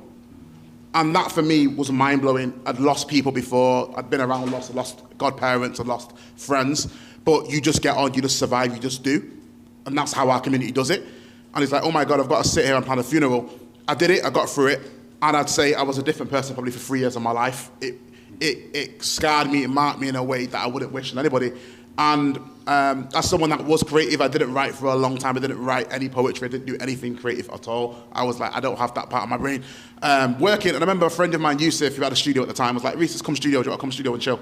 And that for me was mind-blowing. I'd lost people before. I'd been around lots. I lost godparents. I lost friends. But you just get on. You just survive. You just do. And that's how our community does it. And it's like, oh my God, I've got to sit here and plan a funeral. I did it, I got through it, and I'd say I was a different person probably for 3 years of my life. It it scarred me, it marked me in a way that I wouldn't wish on anybody. And as someone that was creative, I didn't write for a long time. I didn't write any poetry. I didn't do anything creative at all. I was like, I don't have that part of my brain. Working, and I remember a friend of mine, Yusuf, who had a studio at the time, was like, Reese, let's come studio. Do you want to come studio and chill?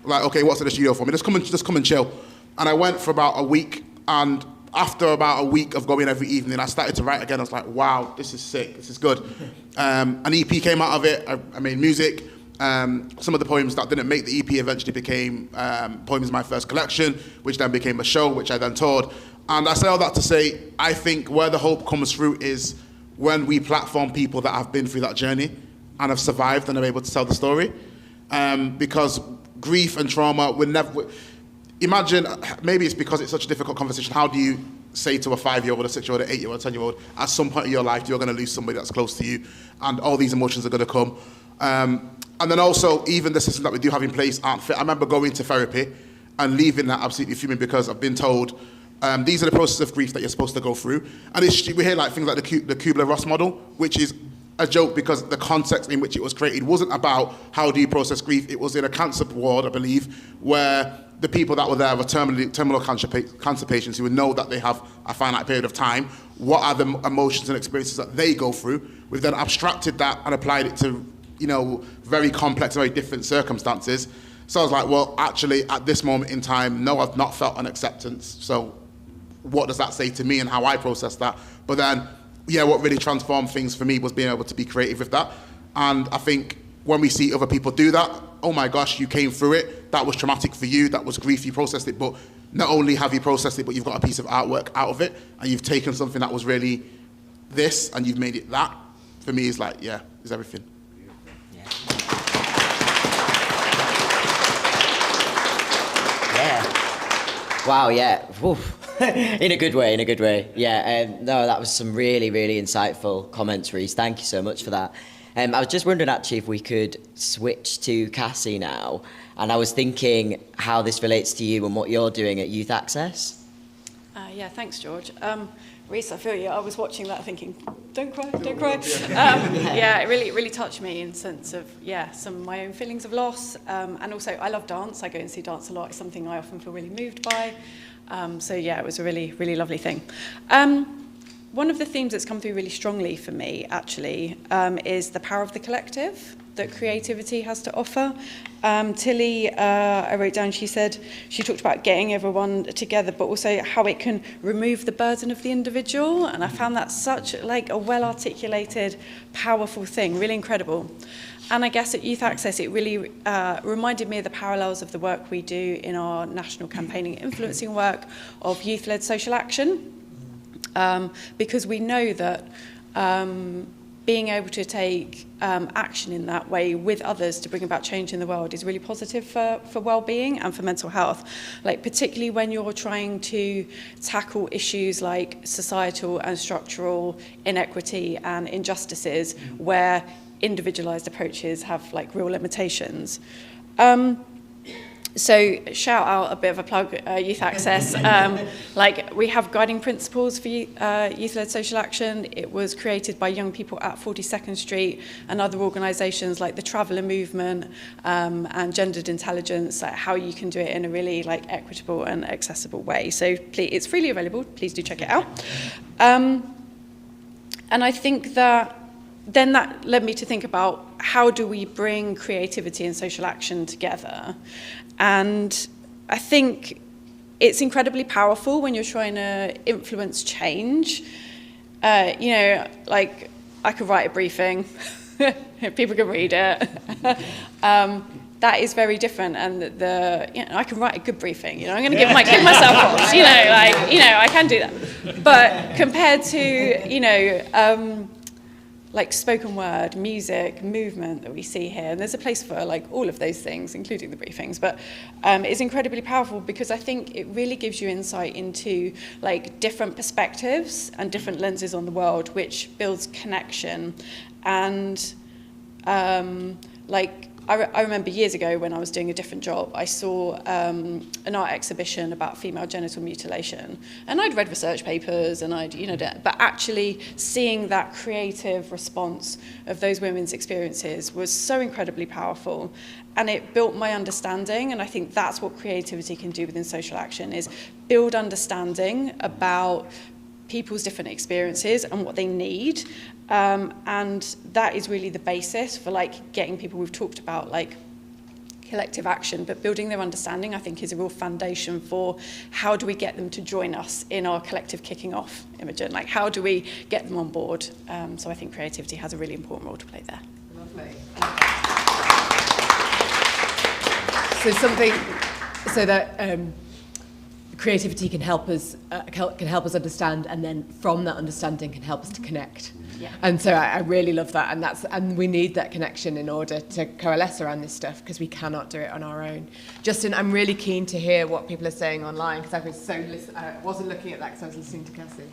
Like, okay, what's in the studio for me? Just come and chill. And I went for about a week, and after about a week of going every evening, I started to write again. I was like, wow, this is sick, this is good. An EP came out of it. I made music. Some of the poems that didn't make the EP eventually became Poems in My First Collection, which then became a show, which I then toured. And I say all that to say, I think where the hope comes through is when we platform people that have been through that journey and have survived and are able to tell the story. Because grief and trauma will never... Imagine, maybe it's because it's such a difficult conversation, how do you say to a 5-year-old, a 6-year-old, an 8-year-old, a 10-year-old, at some point in your life, you're going to lose somebody that's close to you, and all these emotions are going to come. And then also, even the system that we do have in place aren't fit. I remember going to therapy and leaving that absolutely fuming because I've been told these are the processes of grief that you're supposed to go through. And we hear like things like the Kubler-Ross model, which is a joke because the context in which it was created wasn't about how do you process grief. It was in a cancer ward, I believe, where the people that were there were terminal cancer patients who would know that they have a finite period of time. What are the emotions and experiences that they go through? We've then abstracted that and applied it to, you know, very complex, very different circumstances. So I was like, well, actually, at this moment in time, no, I've not felt an acceptance. So what does that say to me and how I process that? But then, yeah, what really transformed things for me was being able to be creative with that. And I think when we see other people do that, oh my gosh, you came through it. That was traumatic for you. That was grief. You processed it. But not only have you processed it, but you've got a piece of artwork out of it. And you've taken something that was really this and you've made it that. For me, is like, yeah, is everything. Yeah. Wow, yeah. In a good way, Yeah, no, that was some really, really insightful comments, Reese. Thank you so much for that. I was just wondering, actually, if we could switch to Cassie now. And I was thinking how this relates to you and what you're doing at Youth Access. Yeah, thanks, George. Reese, I feel you. I was watching that thinking, don't cry. Yeah, it really touched me in the sense of, some of my own feelings of loss. And also, I love dance. I go and see dance a lot. It's something I often feel really moved by. It was a really, really lovely thing. One of the themes that's come through really strongly for me, actually, is the power of the collective that creativity has to offer. Tilly, I wrote down, she said, she talked about getting everyone together, but also how it can remove the burden of the individual. And I found that such like a well-articulated, powerful thing, really incredible. And I guess at Youth Access, it really reminded me of the parallels of the work we do in our national campaigning and influencing work of youth-led social action. Because we know that being able to take action in that way with others to bring about change in the world is really positive for well-being and for mental health. Like particularly when you're trying to tackle issues like societal and structural inequity and injustices where individualized approaches have like real limitations. So shout out a bit of a plug, Youth Access. We have guiding principles for youth-led social action. It was created by young people at 42nd Street and other organisations like the Traveller Movement and Gendered Intelligence, like how you can do it in a really like equitable and accessible way. So please, it's freely available. Please do check it out. And I think that then that led me to think about how do we bring creativity and social action together. And I think it's incredibly powerful when you're trying to influence change. Like I could write a briefing, people can read it. That is very different, and I can write a good briefing. I'm going to give myself props. I can do that. But compared to like spoken word, music, movement that we see here. And there's a place for like all of those things, including the briefings, but it's incredibly powerful because I think it really gives you insight into like different perspectives and different lenses on the world, which builds connection and like I remember years ago when I was doing a different job, I saw an art exhibition about female genital mutilation, and I'd read research papers and but actually seeing that creative response of those women's experiences was so incredibly powerful, and it built my understanding. And I think that's what creativity can do within social action, is build understanding about people's different experiences and what they need. And that is really the basis for getting people, we've talked about collective action, but building their understanding, I think, is a real foundation for how do we get them to join us in our collective kicking off, Imogen? How do we get them on board? So I think creativity has a really important role to play there. Lovely. So that creativity can help us understand, and then from that understanding can help us to connect. Yeah. And so I really love that, and we need that connection in order to coalesce around this stuff, because we cannot do it on our own. Justin, I'm really keen to hear what people are saying online, because I wasn't looking at that because I was listening to Cassie.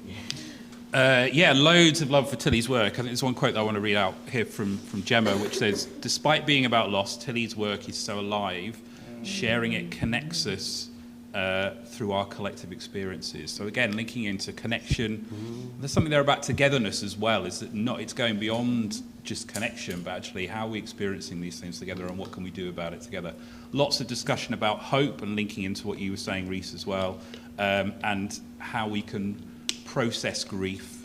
Loads of love for Tilly's work. I think there's one quote that I want to read out here from Gemma, which says, "Despite being about loss, Tilly's work is so alive. Sharing it connects us through our collective experiences." So again, linking into connection. There's something there about togetherness as well, is that it's going beyond just connection, but actually how are we experiencing these things together and what can we do about it together. Lots of discussion about hope, and linking into what you were saying, Rhys, as well, and how we can process grief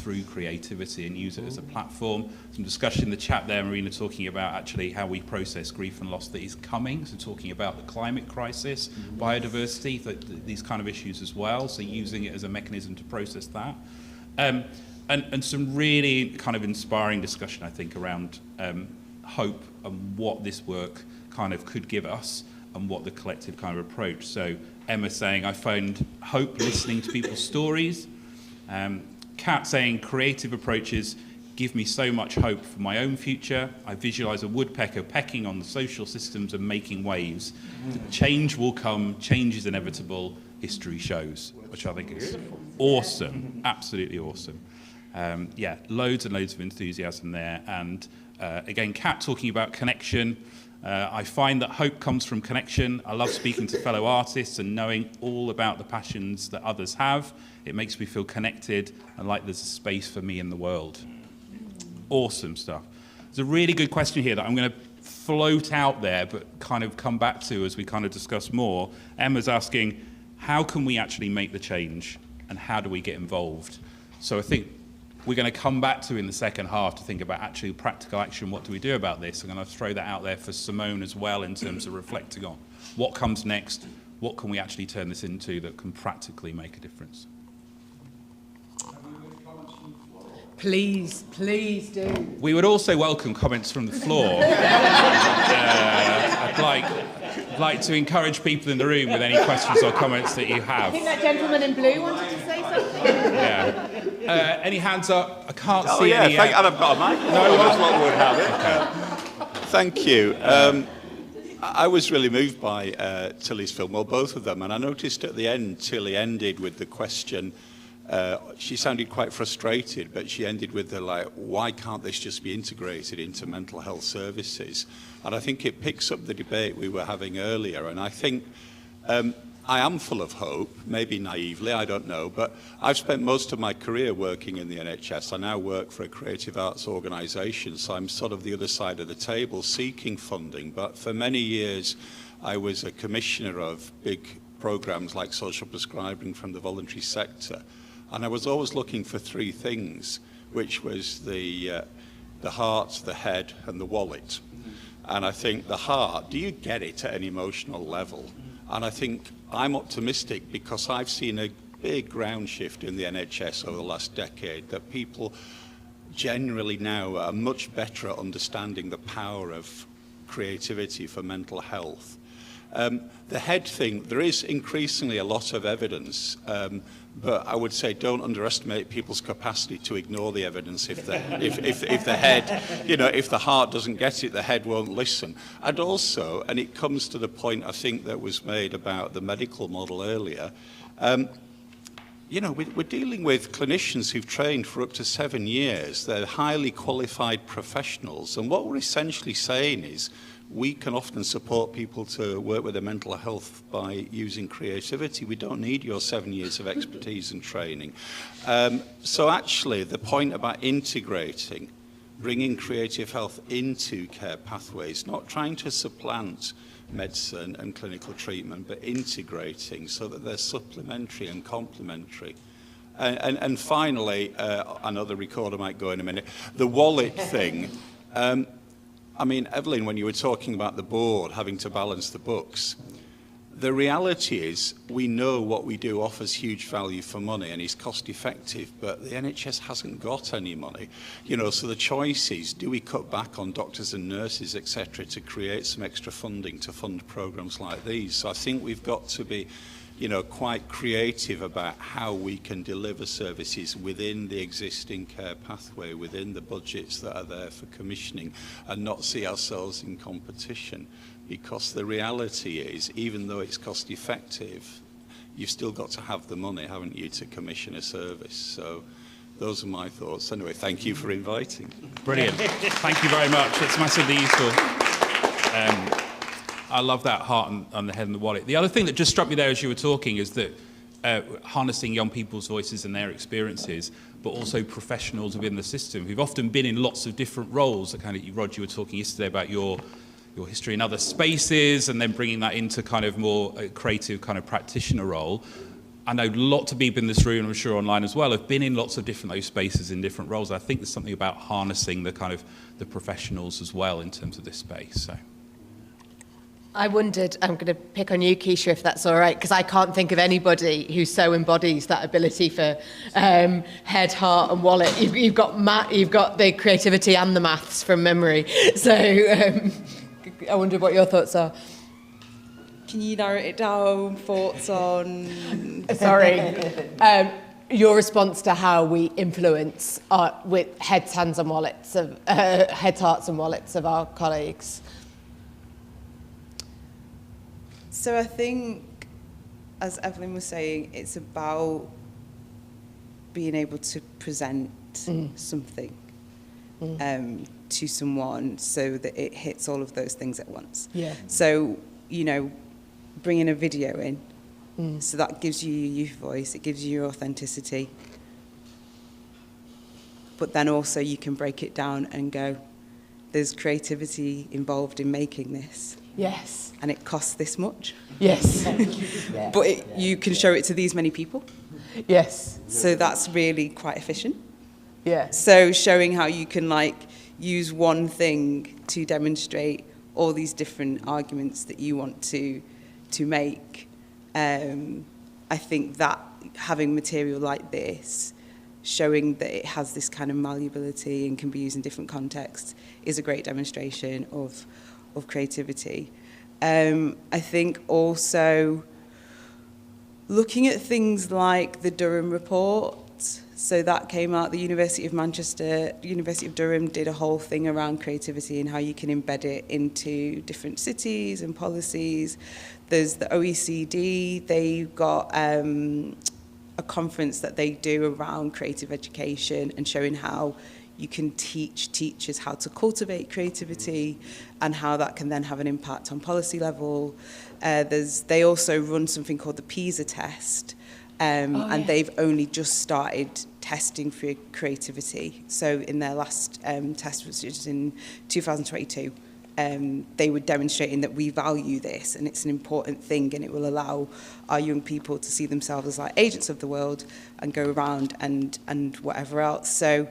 through creativity and use it as a platform. Some discussion in the chat there, Marina, talking about actually how we process grief and loss that is coming, so talking about the climate crisis, biodiversity, these kind of issues as well, so using it as a mechanism to process that. And some really kind of inspiring discussion, I think, around hope and what this work kind of could give us and what the collective kind of approach. So Emma saying, "I found hope listening to people's stories." Kat saying, "Creative approaches give me so much hope for my own future. I visualise a woodpecker pecking on the social systems and making waves. Change will come, change is inevitable, history shows," which I think is awesome, absolutely awesome. Loads and loads of enthusiasm there. And again, Kat talking about connection. I find that hope comes from connection. I love speaking to fellow artists and knowing all about the passions that others have. It makes me feel connected and like there's a space for me in the world. Awesome stuff. There's a really good question here that I'm going to float out there but kind of come back to as we kind of discuss more. Emma's asking, how can we actually make the change and how do we get involved? So I think we're going to come back to in the second half to think about actually practical action. What do we do about this? I'm going to throw that out there for Simone as well in terms of reflecting on what comes next, what can we actually turn this into that can practically make a difference. Please do. We would also welcome comments from the floor. I'd like to encourage people in the room with any questions or comments that you have. I think that gentleman in blue wanted to say something. Yeah. Any hands up? I can't see any. And I've got a mic. No, that's what would have it. Okay. Thank you. I was really moved by Tilly's film, well, both of them, and I noticed at the end, Tilly ended with the question. She sounded quite frustrated, but she ended with the why can't this just be integrated into mental health services? And I think it picks up the debate we were having earlier. And I think I am full of hope, maybe naively, I don't know, but I've spent most of my career working in the NHS. I now work for a creative arts organisation, so I'm sort of the other side of the table seeking funding. But for many years, I was a commissioner of big programmes like social prescribing from the voluntary sector. And I was always looking for three things, which was the heart, the head, and the wallet. And I think the heart, do you get it at an emotional level? And I think I'm optimistic because I've seen a big ground shift in the NHS over the last decade, that people generally now are much better at understanding the power of creativity for mental health. The head thing, there is increasingly a lot of evidence, but I would say don't underestimate people's capacity to ignore the evidence if the head, if the heart doesn't get it, the head won't listen. And also, and it comes to the point I think that was made about the medical model earlier, we're dealing with clinicians who've trained for up to 7 years. They're highly qualified professionals. And what we're essentially saying is, we can often support people to work with their mental health by using creativity. We don't need your 7 years of expertise and training. So actually, the point about integrating, bringing creative health into care pathways, not trying to supplant medicine and clinical treatment, but integrating so that they're supplementary and complementary. And finally, I know the recorder might go in a minute, the wallet thing. I mean, Evelyn, when you were talking about the board having to balance the books, the reality is we know what we do offers huge value for money and is cost effective, but the NHS hasn't got any money. You know, so the choice is, do we cut back on doctors and nurses, etc., to create some extra funding to fund programs like these? So I think we've got to be, you know, quite creative about how we can deliver services within the existing care pathway, within the budgets that are there for commissioning, and not see ourselves in competition. Because the reality is, even though it's cost effective, you've still got to have the money, haven't you, to commission a service. So those are my thoughts. Anyway, thank you for inviting. Brilliant. Thank you very much. It's massively useful. I love that heart on the head and the wallet. The other thing that just struck me there as you were talking is that harnessing young people's voices and their experiences, but also professionals within the system who've often been in lots of different roles. That kind of, Rod, you were talking yesterday about your history in other spaces and then bringing that into kind of more creative kind of practitioner role. I know lots of people in this room, I'm sure online as well, have been in lots of different those spaces in different roles. I think there's something about harnessing the kind of the professionals as well in terms of this space. So. I wondered, I'm going to pick on you, Keisha, if that's all right, because I can't think of anybody who so embodies that ability for head, heart and wallet. You've got the creativity and the maths from memory. So I wonder what your thoughts are. Can you narrow it down? Thoughts on... Sorry. Your response to how we influence with heads, hands and wallets of heads, hearts and wallets of our colleagues. So I think, as Evelyn was saying, it's about being able to present something to someone so that it hits all of those things at once. Yeah. So, you know, bringing a video in, so that gives you your youth voice, it gives you your authenticity. But then also you can break it down and go, there's creativity involved in making this. Yes. And it costs this much. Yes. But you can show it to these many people. Yes. So that's really quite efficient. Yeah. So showing how you can like use one thing to demonstrate all these different arguments that you want to make. I think that having material like this, showing that it has this kind of malleability and can be used in different contexts, is a great demonstration of creativity. I think also looking at things like the Durham report, so that came out, the University of Manchester, University of Durham did a whole thing around creativity and how you can embed it into different cities and policies. There's the OECD, they've got a conference that they do around creative education and showing how you can teach teachers how to cultivate creativity and how that can then have an impact on policy level. They also run something called the PISA test, and they've only just started testing for creativity. So in their last test, which was in 2022, they were demonstrating that we value this and it's an important thing and it will allow our young people to see themselves as like agents of the world and go around and whatever else. So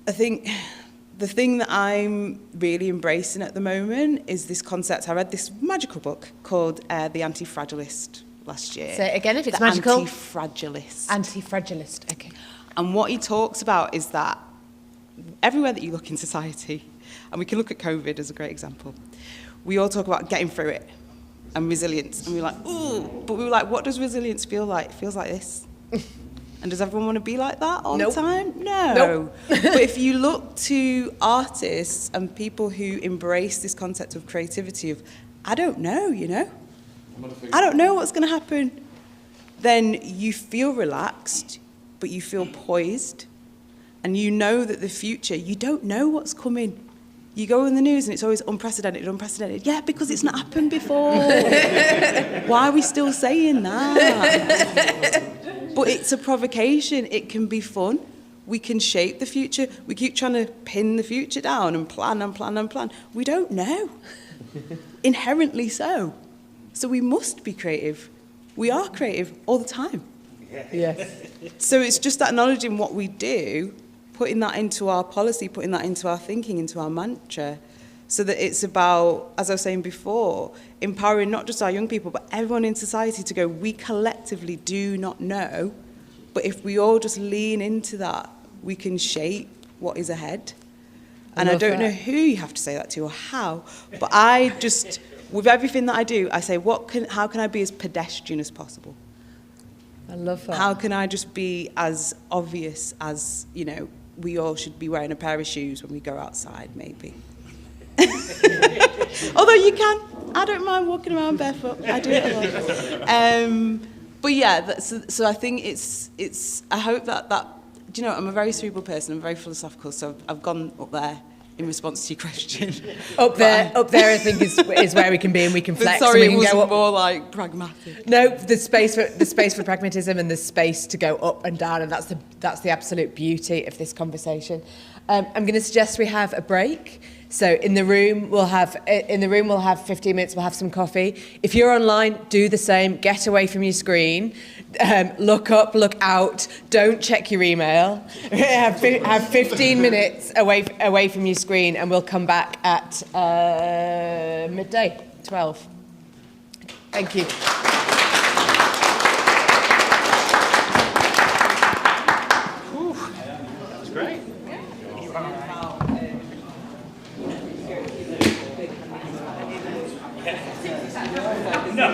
I think the thing that I'm really embracing at the moment is this concept. I read this magical book called The Anti-Fragilist last year. Say it again if it's magical. Anti-Fragilist. Anti-Fragilist, okay. And what he talks about is that everywhere that you look in society, and we can look at COVID as a great example, we all talk about getting through it and resilience. And we're like, ooh, but we were like, what does resilience feel like? It feels like this. And does everyone want to be like that all the time? No. Nope. But if you look to artists and people who embrace this concept of creativity of, I don't know, you know? I don't know what's going to happen. Then you feel relaxed, but you feel poised. And you know that the future, you don't know what's coming. You go in the news and it's always unprecedented, unprecedented. Yeah, because it's not happened before. Why are we still saying that? But it's a provocation. It can be fun. We can shape the future. We keep trying to pin the future down and plan and plan and plan. We don't know. Inherently so. So we must be creative. We are creative all the time. Yes. So it's just acknowledging what we do, putting that into our policy, putting that into our thinking, into our mantra, so that it's about, as I was saying before, empowering not just our young people, but everyone in society to go, we collectively do not know, but if we all just lean into that, we can shape what is ahead. And I don't know who you have to say that to or how, but I just, with everything that I do, I say, how can I be as pedestrian as possible? I love that. How can I just be as obvious as, you know, we all should be wearing a pair of shoes when we go outside, maybe. Although you can. I don't mind walking around barefoot. I do it a lot. But yeah, so I think it's. I hope that do you know, I'm a very cerebral person. I'm very philosophical, so I've gone up there in response to your question. Up there, I think is where we can be and we can flex. Sorry, and we can it go was up. more like pragmatic. No, there's space for pragmatism and there's space to go up and down, and that's the absolute beauty of this conversation. I'm going to suggest we have a break. So in the room we'll have 15 minutes. We'll have some coffee. If you're online, do the same. Get away from your screen. Look up, look out. Don't check your email. have 15 minutes away from your screen, and we'll come back at midday, 12. Thank you. That's great. No.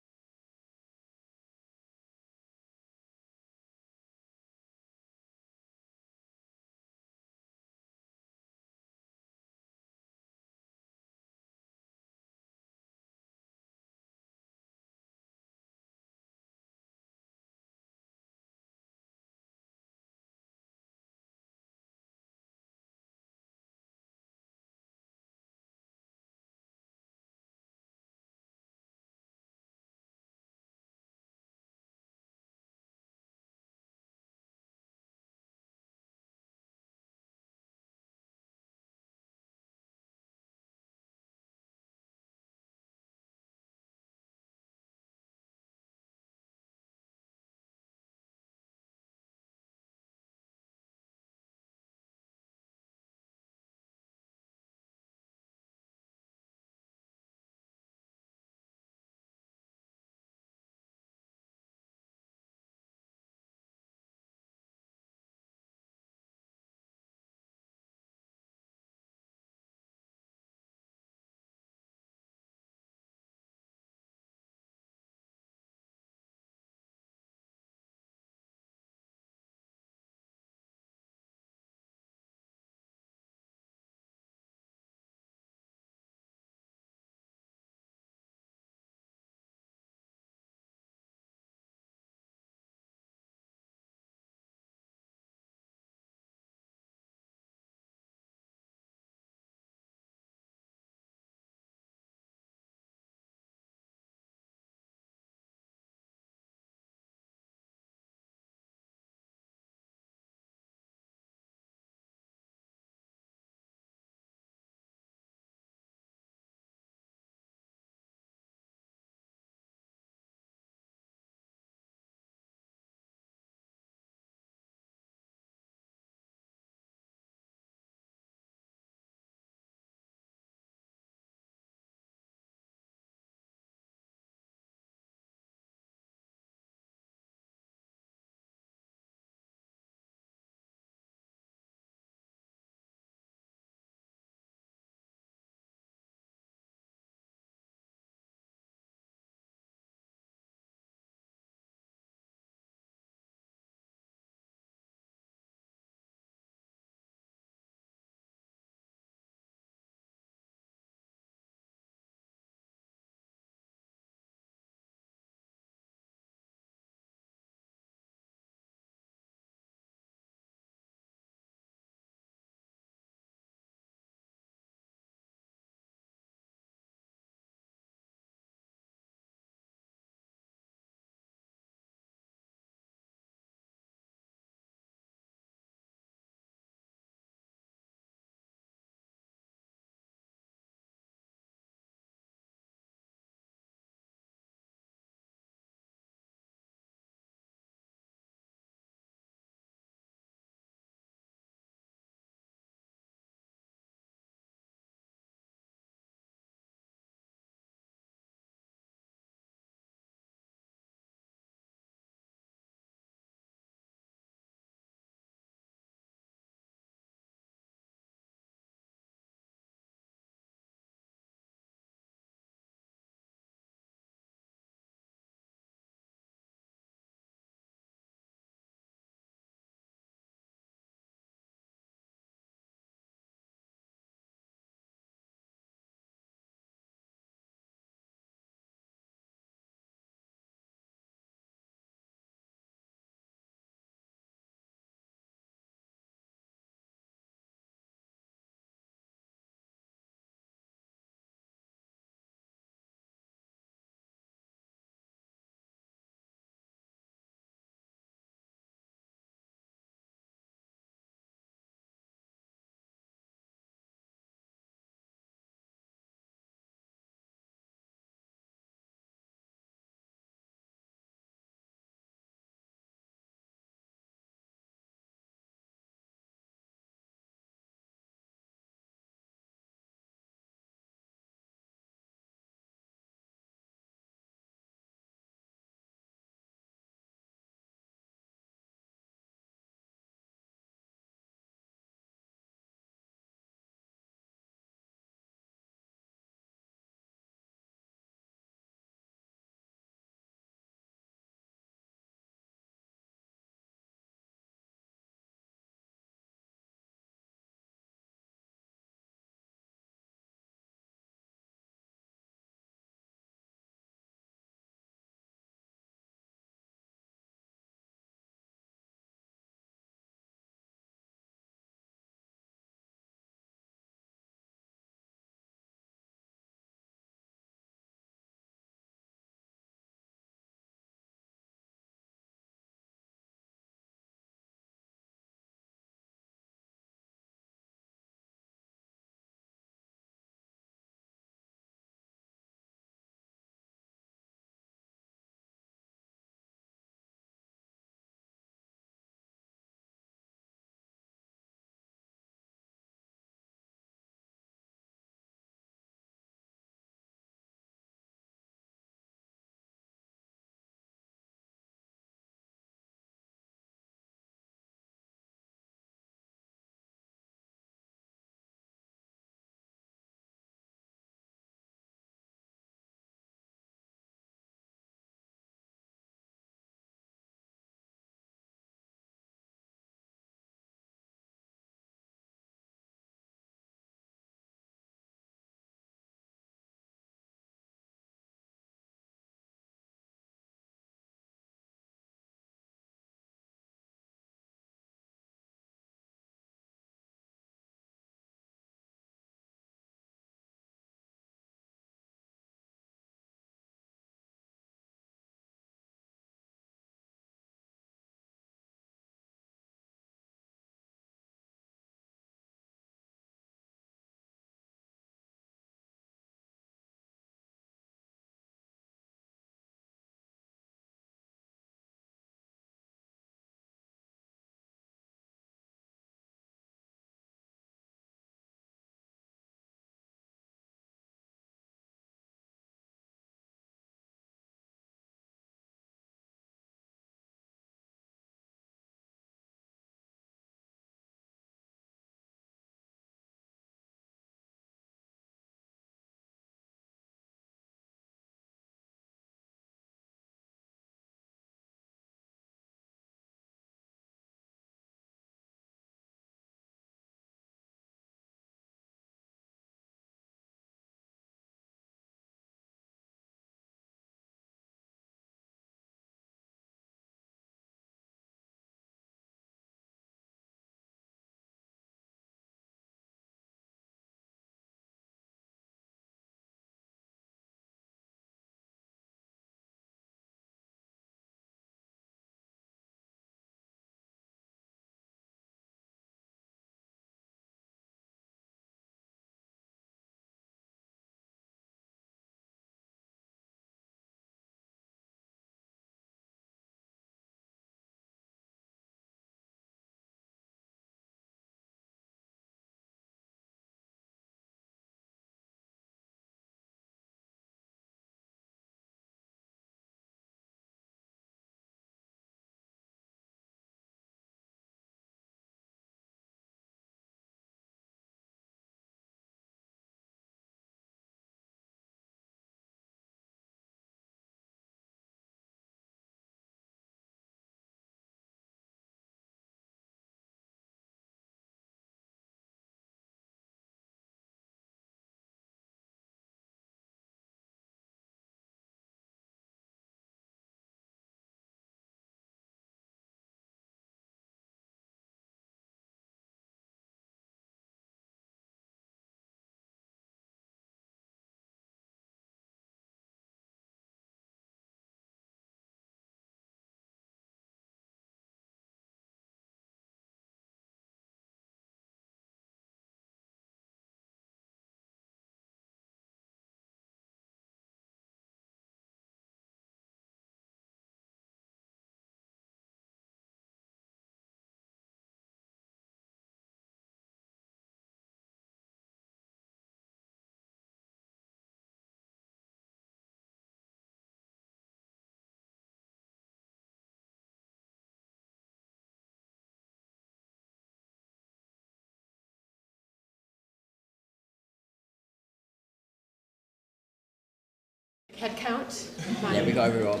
Head count. Yeah, we got everyone.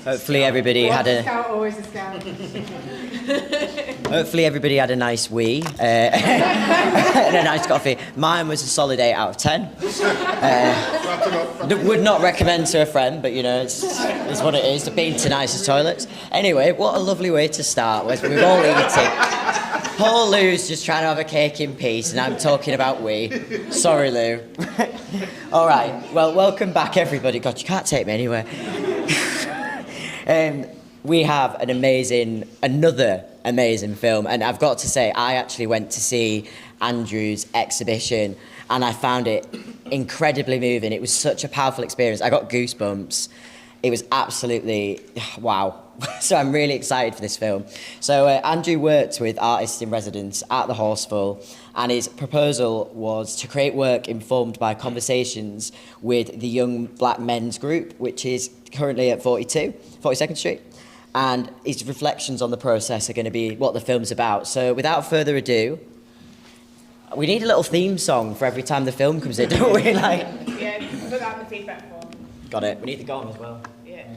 Hopefully everybody had a... Scout, always a scout. Hopefully everybody had a nice wee and a nice coffee. Mine was a solid 8 out of 10. Would not recommend to a friend, but you know, it's what it is. Been to nicest toilets. Anyway, what a lovely way to start. We've all eaten. Poor Lou's just trying to have a cake in peace, and I'm talking about we. Sorry, Lou. All right. Well, welcome back, everybody. God, you can't take me anywhere. We have another amazing film, and I've got to say, I actually went to see Andrew's exhibition, and I found it incredibly moving. It was such a powerful experience. I got goosebumps. It was absolutely wow. So I'm really excited for this film. So Andrew worked with artists in residence at the Horseful, and his proposal was to create work informed by conversations with the Young Black Men's Group, which is currently at 42nd Street. And his reflections on the process are going to be what the film's about. So without further ado, we need a little theme song for every time the film comes in, don't we? Yeah, put that in the feedback form. Got it. We need the gong as well. Yeah.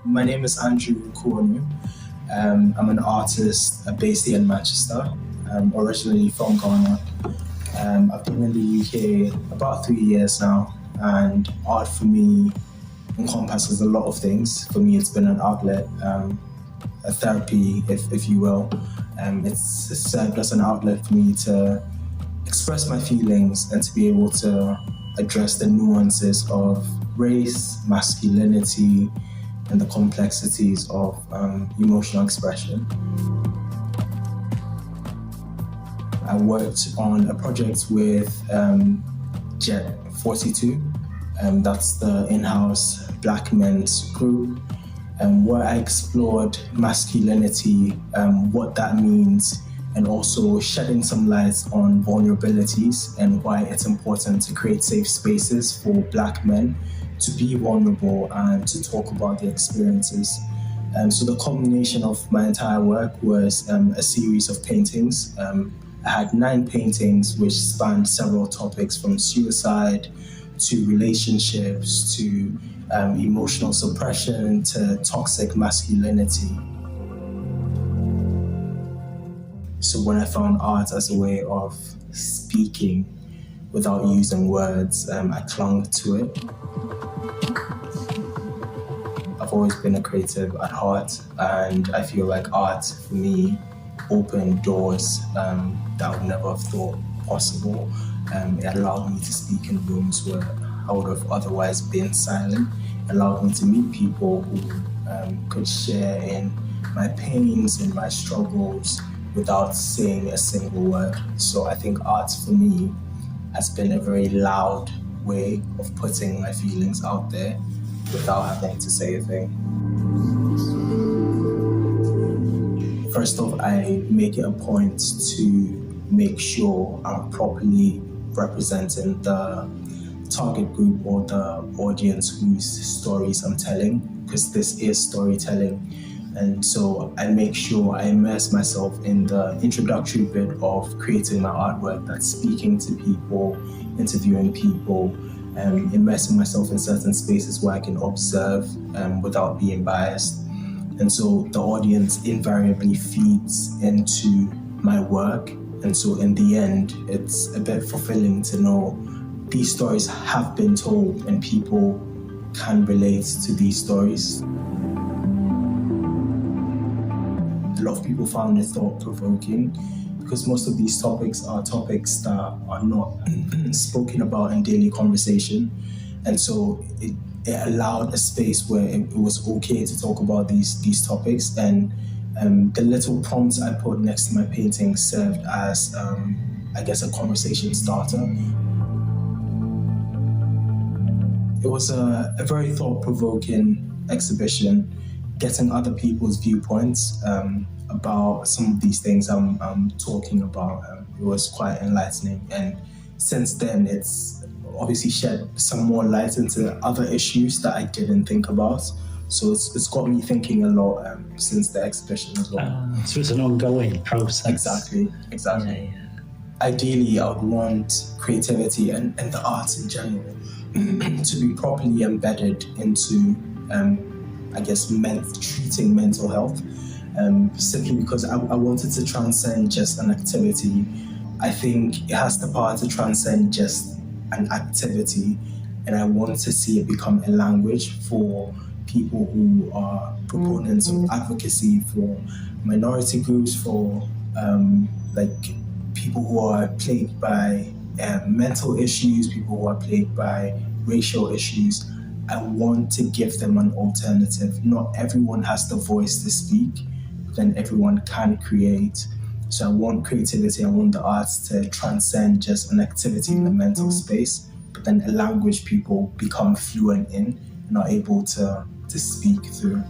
My name is Andrew Kornu. I'm an artist based here in Manchester, originally from Ghana. I've been in the UK about 3 years now, and art for me encompasses a lot of things. For me, it's been an outlet, a therapy, if you will. It's served as an outlet for me to express my feelings and to be able to address the nuances of race, masculinity, and the complexities of emotional expression. I worked on a project with Jet 42, that's the in-house Black men's group, where I explored masculinity, what that means, and also shedding some light on vulnerabilities and why it's important to create safe spaces for Black men to be vulnerable and to talk about their experiences. So the culmination of my entire work was a series of paintings. I had 9 paintings which spanned several topics, from suicide to relationships to emotional suppression to toxic masculinity. So when I found art as a way of speaking without using words, I clung to it. I've always been a creative at heart, and I feel like art for me opened doors that I would never have thought possible. It allowed me to speak in rooms where I would have otherwise been silent. It allowed me to meet people who could share in my pains and my struggles without saying a single word. So I think art for me has been a very loud way of putting my feelings out there without having to say a thing. First off, I make it a point to make sure I'm properly representing the target group or the audience whose stories I'm telling, because this is storytelling. And so I make sure I immerse myself in the introductory bit of creating my artwork, that's speaking to people, interviewing people, immersing myself in certain spaces where I can observe without being biased. And so the audience invariably feeds into my work. And so in the end, it's a bit fulfilling to know these stories have been told and people can relate to these stories. A lot of people found it thought-provoking because most of these topics are topics that are not spoken about in daily conversation. And so it allowed a space where it was okay to talk about these topics. And the little prompts I put next to my painting served as, I guess, a conversation starter. It was a very thought-provoking exhibition. getting other people's viewpoints about some of these things I'm talking about. It was quite enlightening, and since then it's obviously shed some more light into other issues that I didn't think about. So it's got me thinking a lot since the exhibition as well. So it's an ongoing process. Exactly. Yeah. Ideally, I would want creativity and the arts in general to be properly embedded into, I guess, treating mental health. Simply because I wanted to transcend just an activity. I think it has the power to transcend just an activity, and I want to see it become a language for people who are proponents of advocacy, for minority groups, for people who are plagued by mental issues, people who are plagued by racial issues. I want to give them an alternative. Not everyone has the voice to speak, but then everyone can create. So I want creativity, I want the arts to transcend just an activity in the mental space, but then a language people become fluent in and are able to speak through.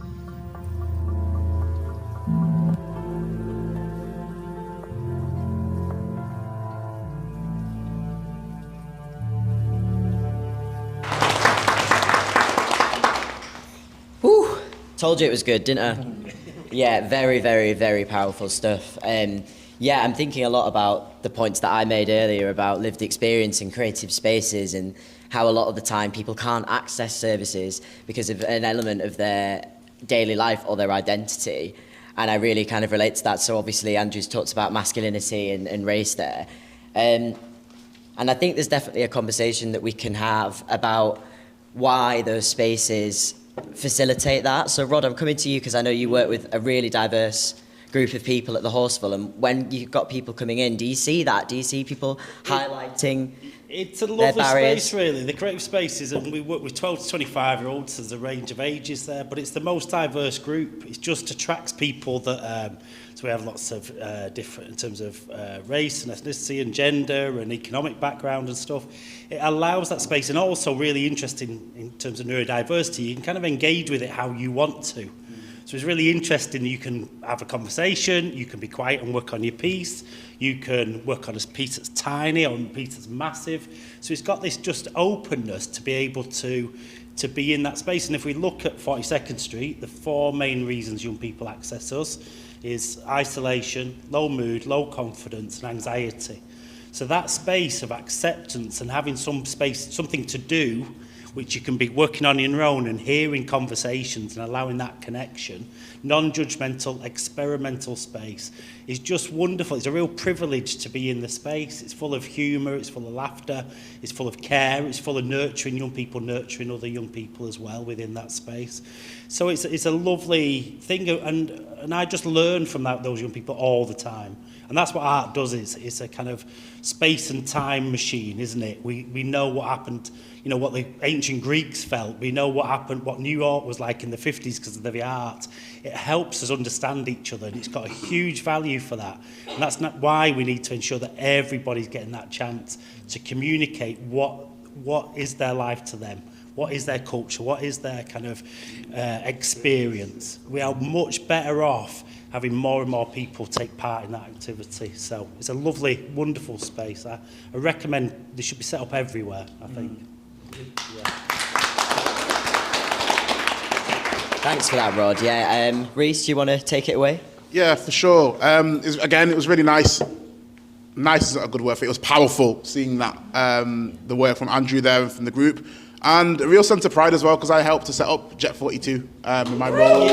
Whew. Told you it was good, didn't I? Yeah, very, very, very powerful stuff. Yeah, I'm thinking a lot about the points that I made earlier about lived experience in creative spaces and how a lot of the time people can't access services because of an element of their daily life or their identity. And I really kind of relate to that. So obviously Andrew's talked about masculinity and race there. And I think there's definitely a conversation that we can have about why those spaces facilitate that. So Rod, I'm coming to you because I know you work with a really diverse group of people at the Horseful, and when you've got people coming in, do you see that? Do you see people highlighting It's a lovely barriers? space, really. The creative spaces, and we work with 12 to 25-year-olds. There's a range of ages there, but it's the most diverse group. It just attracts people that... so we have lots of different, in terms of race and ethnicity and gender and economic background and stuff. It allows that space, and also really interesting in terms of neurodiversity. You can kind of engage with it how you want to. So it's really interesting. You can have a conversation, you can be quiet and work on your piece, you can work on a piece that's tiny or a piece that's massive. So it's got this just openness to be able to be in that space. And if we look at 42nd Street, the 4 main reasons young people access us is isolation, low mood, low confidence and anxiety. So that space of acceptance and having some space, something to do, which you can be working on your own and hearing conversations and allowing that connection, non-judgmental, experimental space is just wonderful. It's a real privilege to be in the space. It's full of humour, it's full of laughter, it's full of care, it's full of nurturing young people, nurturing other young people as well within that space. So it's a lovely thing, and I just learn from those young people all the time. And that's what art does. It's a kind of space and time machine, isn't it? We know what happened, you know, what the ancient Greeks felt. We know what happened, what New York was like in the 50s because of the art. It helps us understand each other, and it's got a huge value for that. And that's not why we need to ensure that everybody's getting that chance to communicate what is their life to them. What is their culture? What is their kind of experience? We are much better off having more and more people take part in that activity. So it's a lovely, wonderful space. I recommend they should be set up everywhere, I think. Yeah. Thanks for that, Rod. Yeah, Rhys, do you want to take it away? Yeah, for sure. It was really nice. Nice is a good word for it. It was powerful seeing that, the work from Andrew there and from the group. And a real sense of pride as well, because I helped to set up Jet 42 in my role.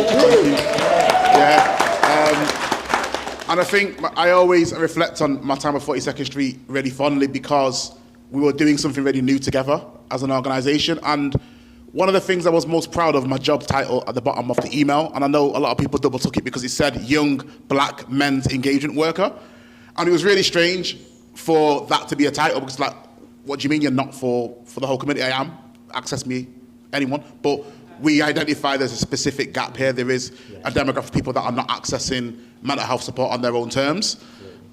And I think I always reflect on my time at 42nd Street really fondly because we were doing something really new together as an organisation. And one of the things I was most proud of, my job title at the bottom of the email, and I know a lot of people double took it because it said Young Black Men's Engagement Worker. And it was really strange for that to be a title because, like, what do you mean you're not for the whole community? I am. Access me, anyone. But we identify there's a specific gap here. There is a demographic of people that are not accessing mental health support on their own terms.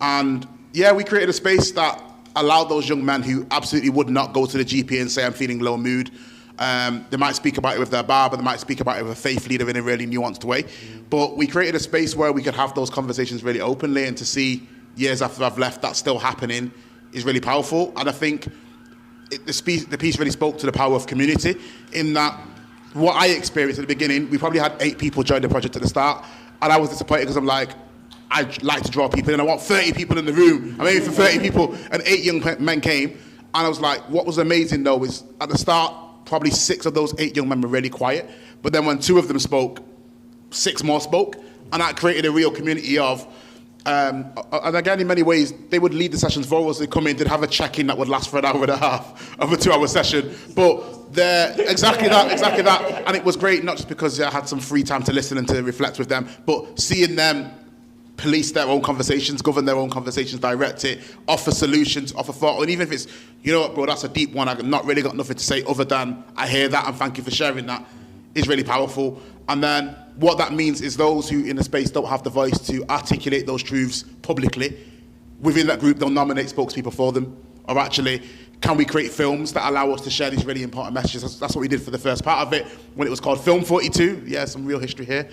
And yeah, we created a space that allowed those young men who absolutely would not go to the GP and say, I'm feeling low mood, They might speak about it with their barber, they might speak about it with a faith leader in a really nuanced way. But we created a space where we could have those conversations really openly, and to see years after I've left that still happening is really powerful. And I think the piece really spoke to the power of community, in that what I experienced at the beginning, we probably had 8 people join the project at the start, and I was disappointed because I'm like, I like to draw people in. I want 30 people in the room. I'm aiming for 30 people, and 8 young men came. And I was like, what was amazing though is at the start, probably 6 of those 8 young men were really quiet. But then when 2 of them spoke, 6 more spoke. And that created a real community of, and again, in many ways, they would lead the sessions for us. They'd come in, they'd have a check-in that would last for an hour and a half of a 2-hour session. But they're exactly that. And it was great, not just because I had some free time to listen and to reflect with them, but seeing them police their own conversations, govern their own conversations, direct it, offer solutions, offer thought. And even if it's, you know what, bro, that's a deep one, I've not really got nothing to say other than I hear that and thank you for sharing that, is really powerful. And then what that means is those who in the space don't have the voice to articulate those truths publicly, within that group they'll nominate spokespeople for them. Or actually, can we create films that allow us to share these really important messages? That's what we did for the first part of it, when it was called Film 42. Yeah, some real history here.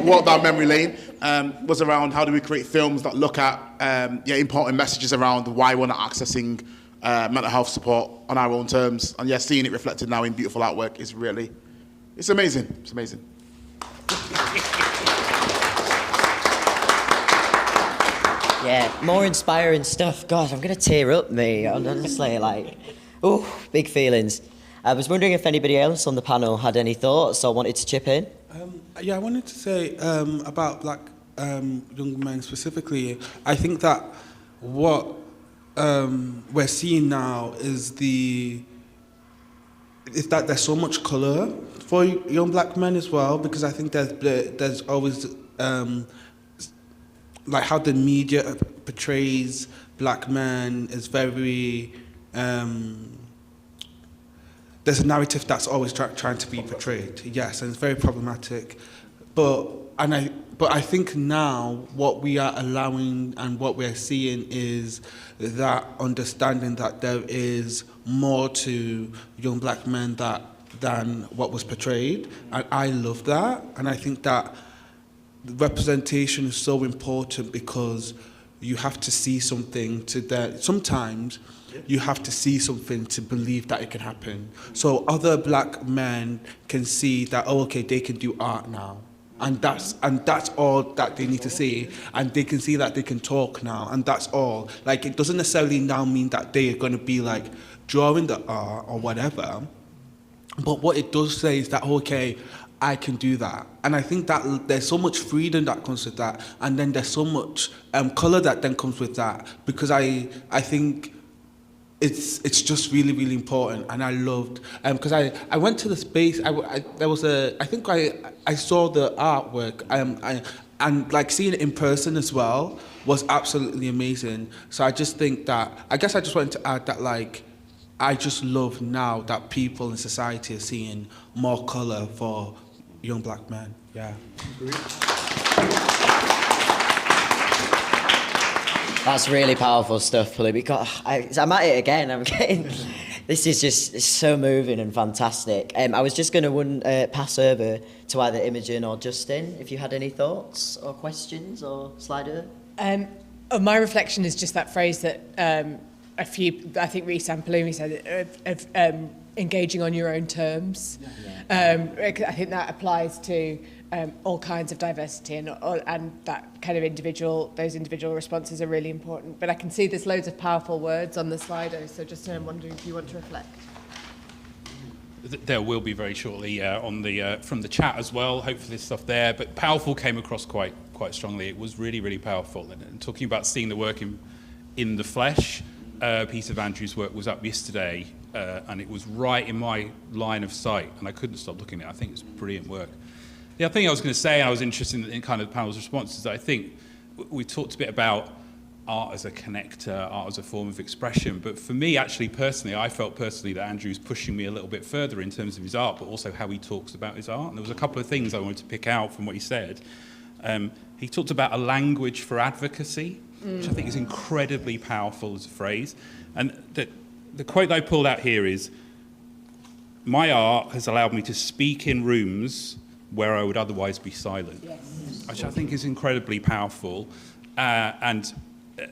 Walk down memory lane was around how do we create films that look at important messages around why we're not accessing mental health support on our own terms. And yeah, seeing it reflected now in beautiful artwork is really, it's amazing. It's amazing. Yeah, more inspiring stuff. God, I'm going to tear up, me. Honestly, like, oh, big feelings. I was wondering if anybody else on the panel had any thoughts or wanted to chip in. Yeah, I wanted to say about black young men specifically. I think that what we're seeing now is that there's so much colour for young black men as well, because I think there's always like how the media portrays black men is very there's a narrative that's always trying to be portrayed, yes, and it's very problematic. But I think now what we are allowing and what we're seeing is that understanding that there is more to young black men than what was portrayed, and I love that. And I think that representation is so important, because you have to see something sometimes you have to see something to believe that it can happen. So other black men can see that, oh, okay, they can do art now. And that's all that they need to see. And they can see that they can talk now, and that's all. Like, it doesn't necessarily now mean that they are going to be like drawing the art or whatever. But what it does say is that, okay, I can do that. And I think that there's so much freedom that comes with that. And then there's so much colour that then comes with that. Because I think it's just really, really important. And I loved, because I went to the space, I saw the artwork, and like seeing it in person as well was absolutely amazing. So I just think that, I guess I just wanted to add that, like, I just love now that people in society are seeing more colour for young black men. Yeah. That's really powerful stuff, Polly. Because I'm at it again. I'm getting. This is just so moving and fantastic. I was just going to pass over to either Imogen or Justin if you had any thoughts or questions or Slido. My reflection is just that phrase that I think Reece and Palumi said, of engaging on your own terms. Yeah. I think that applies to all kinds of diversity, and that kind of those individual responses are really important. But I can see there's loads of powerful words on the Slido, so just I'm wondering if you want to reflect. There will be very shortly on the from the chat as well. Hopefully there's stuff there, but powerful came across quite strongly. It was really, really powerful. And talking about seeing the work in the flesh, a piece of Andrew's work was up yesterday, and it was right in my line of sight, and I couldn't stop looking at it. I think it's brilliant work. The other thing I was going to say, I was interested in kind of the panel's responses, that I think we talked a bit about art as a connector, art as a form of expression, but for me, actually, personally, I felt personally that Andrew's pushing me a little bit further in terms of his art, but also how he talks about his art. And there was a couple of things I wanted to pick out from what he said. He talked about a language for advocacy, which I think is incredibly powerful as a phrase. And the quote that I pulled out here is, my art has allowed me to speak in rooms where I would otherwise be silent, which I think is incredibly powerful, and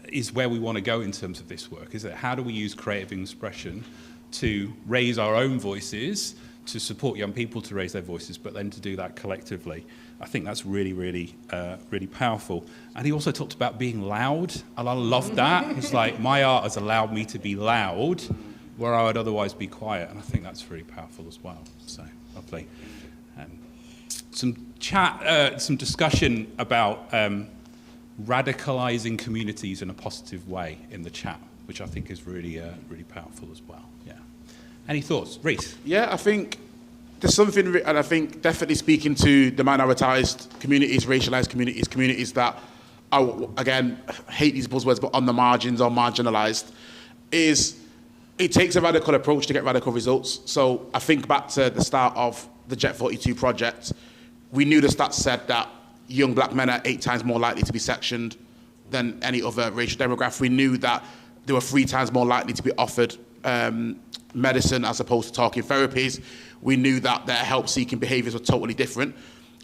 is where we want to go in terms of this work, is that how do we use creative expression to raise our own voices, to support young people to raise their voices, but then to do that collectively. I think that's really, really, really powerful. And he also talked about being loud, and I love that. It's like, my art has allowed me to be loud where I would otherwise be quiet, and I think that's really powerful as well. So, lovely. Some discussion about radicalizing communities in a positive way in the chat, which I think is really, really powerful as well. Yeah. Any thoughts, Reece? Yeah, I think there's something, and I think definitely speaking to the minoritized communities, racialized communities, communities that are, again, hate these buzzwords, but on the margins or marginalized, is it takes a radical approach to get radical results. So I think back to the start of the Jet 42 project, we knew the stats said that young black men are 8 times more likely to be sectioned than any other racial demographic. We knew that they were 3 times more likely to be offered medicine as opposed to talking therapies. We knew that their help-seeking behaviours were totally different.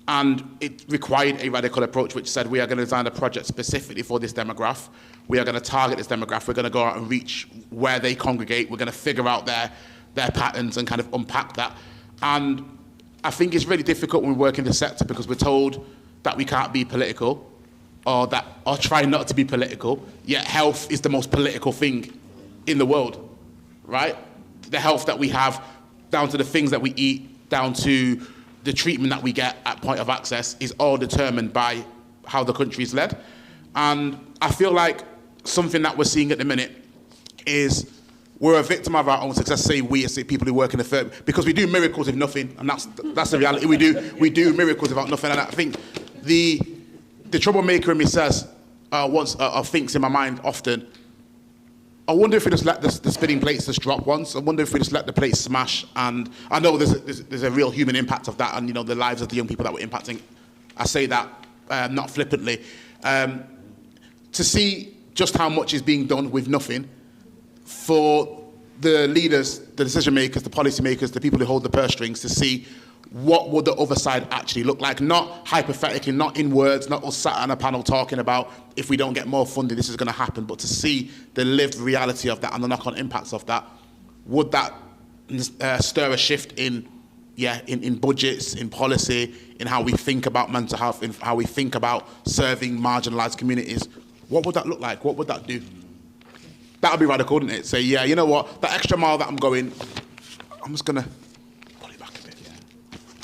And it required a radical approach which said we are going to design a project specifically for this demographic. We are going to target this demographic. We're going to go out and reach where they congregate. We're going to figure out their patterns and kind of unpack that. And I think it's really difficult when we work in the sector because we're told that we can't be political or try not to be political, yet health is the most political thing in the world, right? The health that we have, down to the things that we eat, down to the treatment that we get at point of access, is all determined by how the country is led. And I feel like something that we're seeing at the minute is we're a victim of our own success. Say we, as people who work in the firm, because we do miracles with nothing, and that's the reality. We do miracles without nothing, and I think the troublemaker in me says thinks in my mind often, I wonder if we just let the spinning plates just drop once. I wonder if we just let the plates smash. And I know there's a real human impact of that, and the lives of the young people that we're impacting. I say that not flippantly. To see just how much is being done with nothing, for the leaders, the decision makers, the policy makers, the people who hold the purse strings, to see what would the other side actually look like, not hypothetically, not in words, not us sat on a panel talking about if we don't get more funding, this is going to happen, but to see the lived reality of that and the knock-on impacts of that. Would that stir a shift in budgets, in policy, in how we think about mental health, in how we think about serving marginalised communities? What would that look like? What would that do? That would be radical, wouldn't it? Say, yeah, you know what, that extra mile that I'm going, I'm just going to pull it back a bit. Yeah.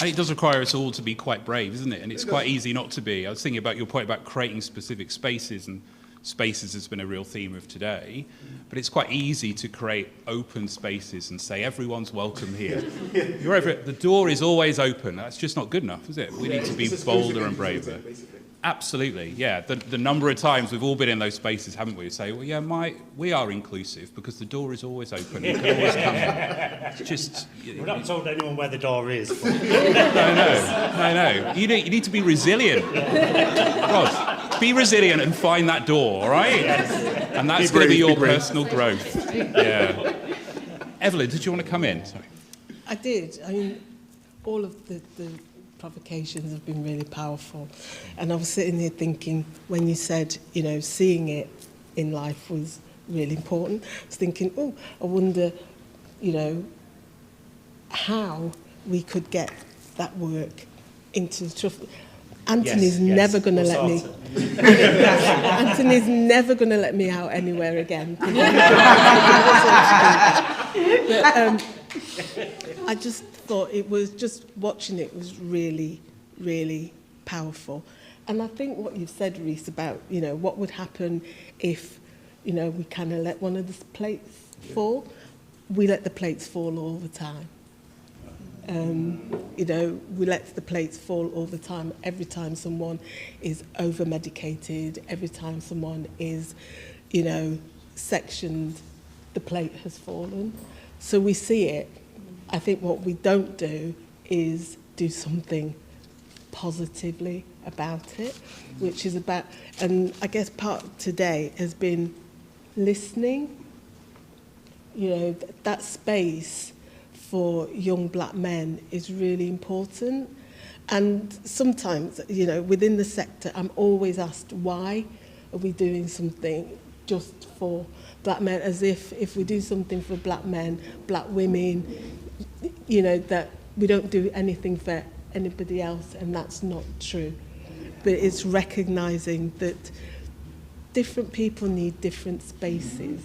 And it does require us all to be quite brave, isn't it? And it's quite easy not to be. I was thinking about your point about creating specific spaces, and spaces has been a real theme of today. But it's quite easy to create open spaces and say, everyone's welcome here. The door is always open. That's just not good enough, is it? We need to be bolder and braver. Absolutely, yeah. The number of times we've all been in those spaces, haven't we? Say, well, yeah, we are inclusive because the door is always open. You can always come in. It's just... We're not told anyone where the door is. No. You need to be resilient. God, be resilient and find that door, all right? Yes. And that's going to be your personal growth. Yeah. Evelyn, did you want to come in? Sorry. I did. I mean, all of the provocations have been really powerful. And I was sitting here thinking, when you said, seeing it in life was really important, I was thinking, I wonder, how we could get that work into the truth. Anthony's never going to let me. Anthony's never going to let me out anywhere again. But I just thought it was just watching it was really, really powerful. And I think what you've said, Reece, about what would happen if we kind of let one of the plates fall. We let the plates fall all the time. We let the plates fall all the time. Every time someone is over-medicated, every time someone is, sectioned, the plate has fallen. So we see it. I think what we don't do is do something positively about it, which is about, and I guess part of today has been listening, that space for young black men is really important. And sometimes, you know, within the sector, I'm always asked, why are we doing something just for black men, as if we do something for black men, black women, you know, that we don't do anything for anybody else, and that's not true. But it's recognising that different people need different spaces,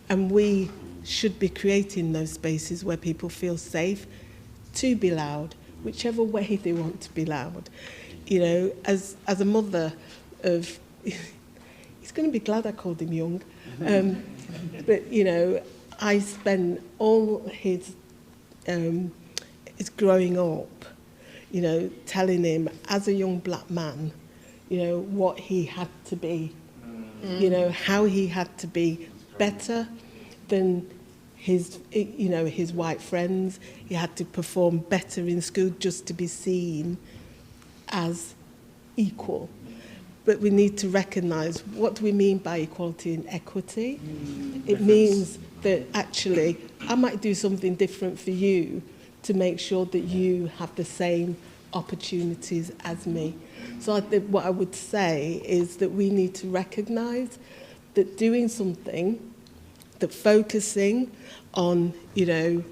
and we should be creating those spaces where people feel safe to be loud, whichever way they want to be loud. You know, as a mother of, he's going to be glad I called him young, but you know, I spent all his growing up, you know, telling him as a young black man, you know, what he had to be, you know, how he had to be better than his, you know, his white friends. He had to perform better in school just to be seen as equal. But we need to recognise, what do we mean by equality and equity? It means that actually I might do something different for you to make sure that you have the same opportunities as me. So I think what I would say is that we need to recognise that doing something, that focusing on, you know,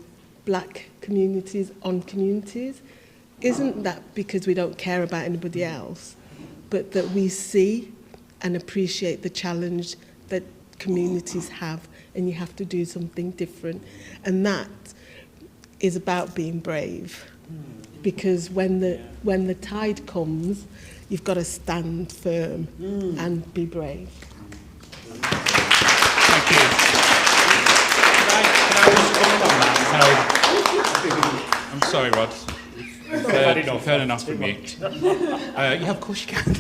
black communities, on communities, isn't that because we don't care about anybody else, but that we see and appreciate the challenge that communities have, and you have to do something different. And that is about being brave, because when the tide comes, you've got to stand firm and be brave. Thank you. I'm sorry, Rod. I've heard enough from you. Yeah, of course you can.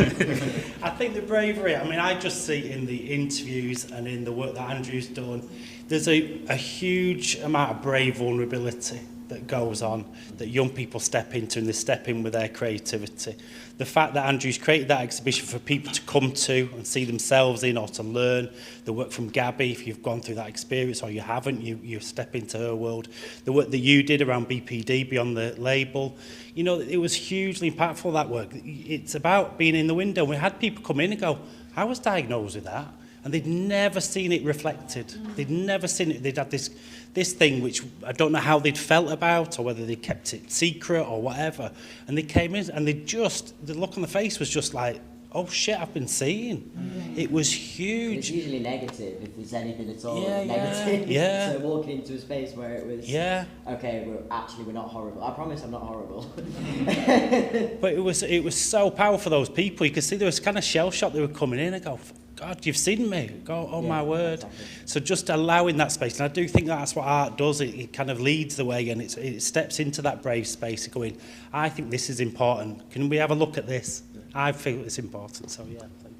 I think the bravery, I mean, I just see in the interviews and in the work that Andrew's done, there's a huge amount of brave vulnerability that goes on, that young people step into, and they step in with their creativity. The fact that Andrew's created that exhibition for people to come to and see themselves in, or to learn, the work from Gabby, if you've gone through that experience or you haven't, you step into her world. The work that you did around BPD, Beyond the Label, you know, it was hugely impactful, that work. It's about being in the window. We had people come in and go, I was diagnosed with that. And they'd never seen it reflected. They'd never seen it. They'd had this thing which I don't know how they'd felt about, or whether they kept it secret or whatever. And they came in and the look on the face was just like, oh shit, I've been seeing. It was huge. It's usually negative, if there's anything at all. Yeah, negative. yeah. So walking into a space where it was, okay, we're not horrible. I promise I'm not horrible. But it was so powerful for those people. You could see there was kind of shell shock. They were coming in and go, God, you've seen me. Go, oh my word. Exactly. So just allowing that space. And I do think that's what art does. It kind of leads the way, and it steps into that brave space of going, I think this is important. Can we have a look at this? I feel it's important. So yeah, thank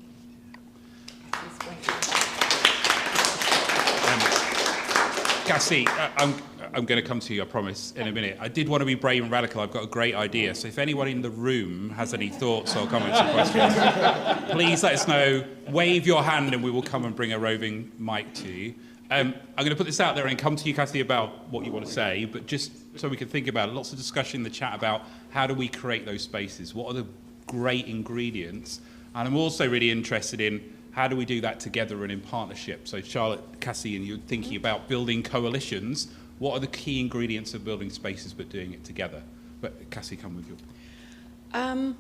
you. Cassie, I'm going to come to you, I promise, in a minute. I did want to be brave and radical. I've got a great idea. So if anyone in the room has any thoughts or comments or questions, please let us know. Wave your hand and we will come and bring a roving mic to you. I'm going to put this out there and come to you, Cassie, about what you want to say, but just so we can think about it. Lots of discussion in the chat about how do we create those spaces? What are the great ingredients? And I'm also really interested in how do we do that together and in partnership? So Charlotte, Cassie, and you're thinking about building coalitions. What are the key ingredients of building spaces but doing it together? But Cassie, come with you. Oh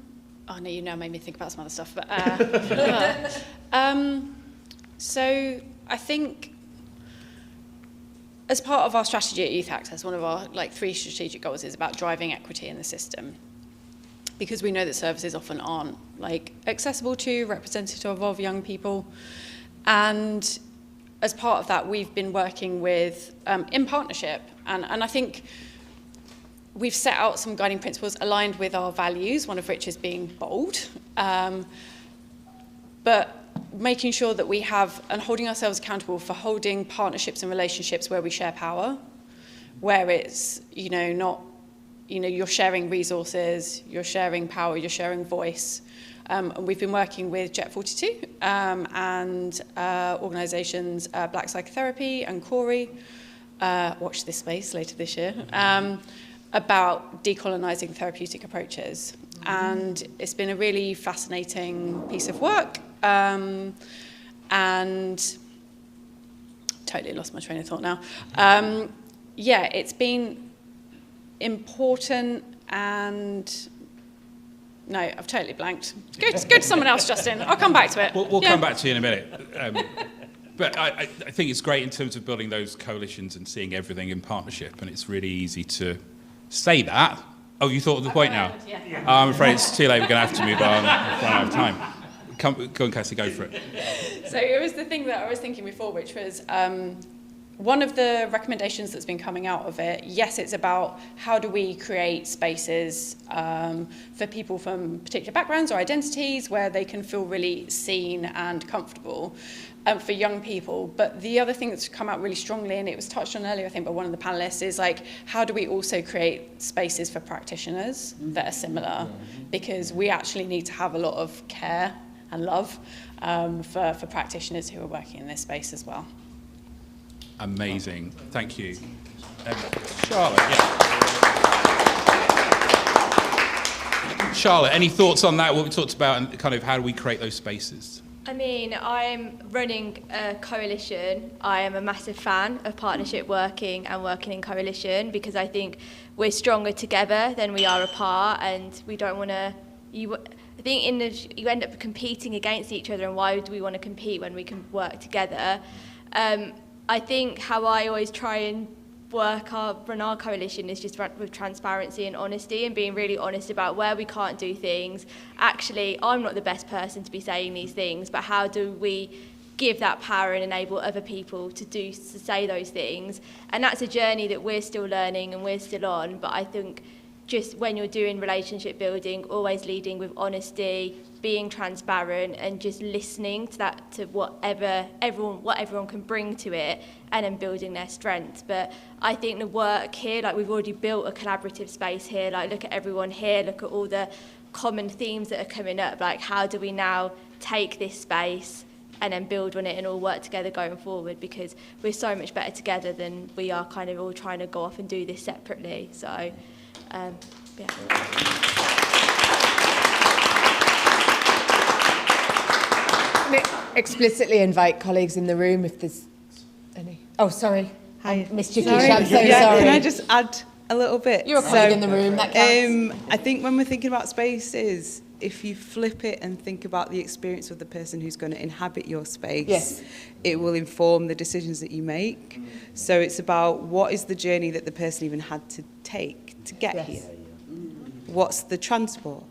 no, you now made me think about some other stuff. But so I think as part of our strategy at Youth Access, one of our 3 strategic goals is about driving equity in the system, because we know that services often aren't accessible to, representative of young people. And as part of that, we've been working with, in partnership, and I think we've set out some guiding principles aligned with our values, one of which is being bold, but making sure that we have, and holding ourselves accountable for holding partnerships and relationships where we share power, where it's, not, you're sharing resources, you're sharing power, you're sharing voice. And we've been working with Jet 42 and organisations Black Psychotherapy and Corey watch this space later this year, about decolonising therapeutic approaches. And it's been a really fascinating piece of work. And totally lost my train of thought now. Yeah, it's been important and... No, I've totally blanked. Go to someone else, Justin. I'll come back to it. We'll come back to you in a minute. But I think it's great in terms of building those coalitions and seeing everything in partnership, and it's really easy to say that. Oh, you thought of the point now? Yeah. Oh, I'm afraid it's too late. We're going to have to move on. We've run out of time. Go on, Cassie, go for it. So it was the thing that I was thinking before, which was one of the recommendations that's been coming out of it. Yes, it's about how do we create spaces for people from particular backgrounds or identities where they can feel really seen and comfortable for young people. But the other thing that's come out really strongly, and it was touched on earlier, I think, by one of the panelists, is like, how do we also create spaces for practitioners that are similar? Because we actually need to have a lot of care and love for practitioners who are working in this space as well. Amazing. Thank you. Charlotte, yeah. Charlotte, any thoughts on that, what we talked about, and kind of how do we create those spaces? I mean, I'm running a coalition. I am a massive fan of partnership working and working in coalition, because I think we're stronger together than we are apart, and we don't want to... I think you end up competing against each other, and why do we want to compete when we can work together? I think how I always try and run our coalition is just with transparency and honesty, and being really honest about where we can't do things. Actually, I'm not the best person to be saying these things, but how do we give that power and enable other people to say those things? And that's a journey that we're still learning and we're still on, but I think just when you're doing relationship building, always leading with honesty, being transparent, and just listening to what everyone can bring to it, and then building their strengths. But I think the work here, like, we've already built a collaborative space here. Like, look at everyone here, look at all the common themes that are coming up. Like, how do we now take this space and then build on it and all work together going forward? Because we're so much better together than we are kind of all trying to go off and do this separately. So, yeah. Explicitly invite colleagues in the room if there's any. Oh, sorry. Hi. Missed you, Sorry. Keisha. I'm so Yeah, sorry. can I just add a little bit? You're a colleague in the room, that counts. I think when we're thinking about spaces, if you flip it and think about the experience of the person who's going to inhabit your space, yes, it will inform the decisions that you make. So it's about what is the journey that the person even had to take to get here. What's the transport?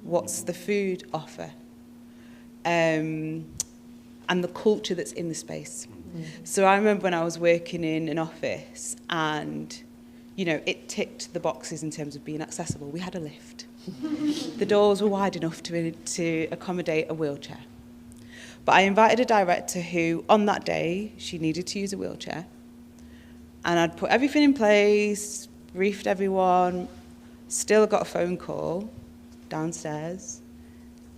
What's the food offer? And the culture that's in the space. So I remember when I was working in an office and, you know, it ticked the boxes in terms of being accessible. We had a lift. The doors were wide enough to accommodate a wheelchair. But I invited a director who, on that day, she needed to use a wheelchair. And I'd put everything in place, briefed everyone, still got a phone call downstairs.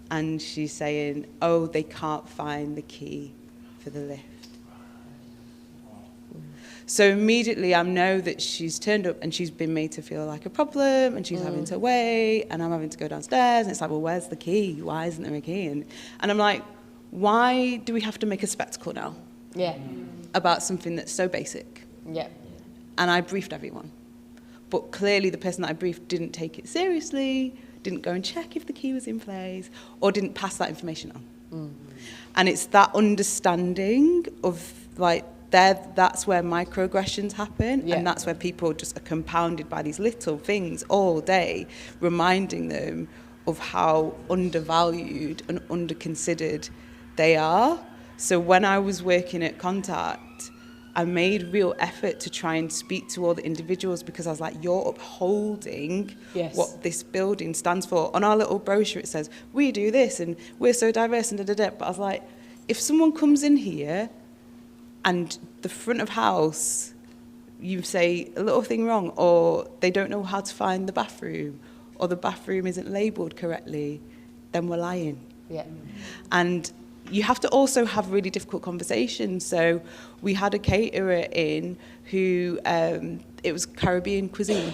And she's saying, oh, they can't find the key for the lift. So immediately I know that she's turned up and she's been made to feel like a problem, and she's having to wait, and I'm having to go downstairs, and it's like, well, where's the key? Why isn't there a key? And I'm like, why do we have to make a spectacle now? Yeah. About something that's so basic? Yeah. And I briefed everyone. But clearly the person that I briefed didn't take it seriously, didn't go and check if the key was in place, or didn't pass that information on. And it's that understanding of, like, that's where microaggressions happen, and that's where people just are compounded by these little things all day, reminding them of how undervalued and underconsidered they are. So when I was working at Contact, I made real effort to try and speak to all the individuals, because I was like, you're upholding what this building stands for. On our little brochure it says, we do this and we're so diverse and da-da-da. But I was like, if someone comes in here and the front of house, you say a little thing wrong, or they don't know how to find the bathroom, or the bathroom isn't labelled correctly, then we're lying. Yeah. And you have to also have really difficult conversations. So we had a caterer in who, it was Caribbean cuisine.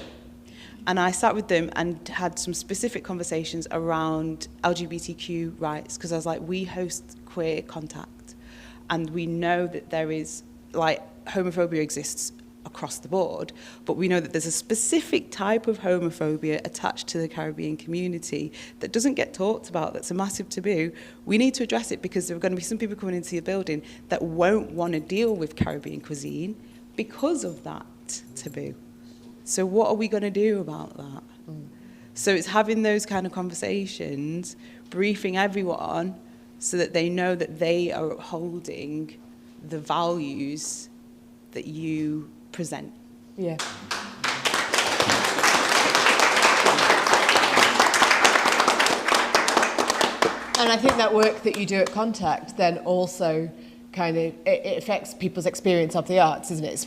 And I sat with them and had some specific conversations around LGBTQ rights, because I was like, we host queer contact, and we know that there is, like, homophobia exists across the board, but we know that there's a specific type of homophobia attached to the Caribbean community that doesn't get talked about, that's a massive taboo. We need to address it, because there are going to be some people coming into your building that won't want to deal with Caribbean cuisine because of that taboo. So what are we going to do about that? So it's having those kind of conversations, briefing everyone so that they know that they are upholding the values that you present. Yeah. And I think that work that you do at Contact then also kind of, it affects people's experience of the arts, isn't it?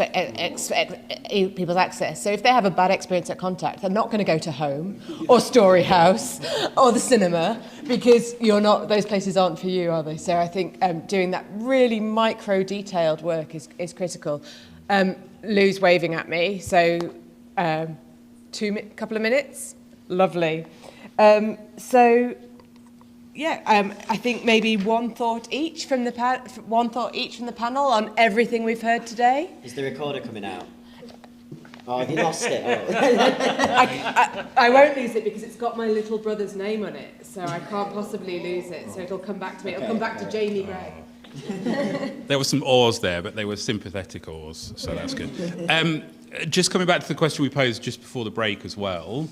People's access. So if they have a bad experience at Contact, they're not going to go to Home or Story House or the cinema, because those places aren't for you, are they? So I think doing that really micro detailed work is critical. Lou's waving at me, so couple of minutes. Lovely. I think maybe one thought each from the panel on everything we've heard today. Is the recorder coming out? Oh, have you lost it? Oh. I won't lose it because it's got my little brother's name on it, so I can't possibly lose it. So it'll come back to me. It'll come back to Jamie Gray. There were some awes there, but they were sympathetic awes, so that's good. Just coming back to the question we posed just before the break as well,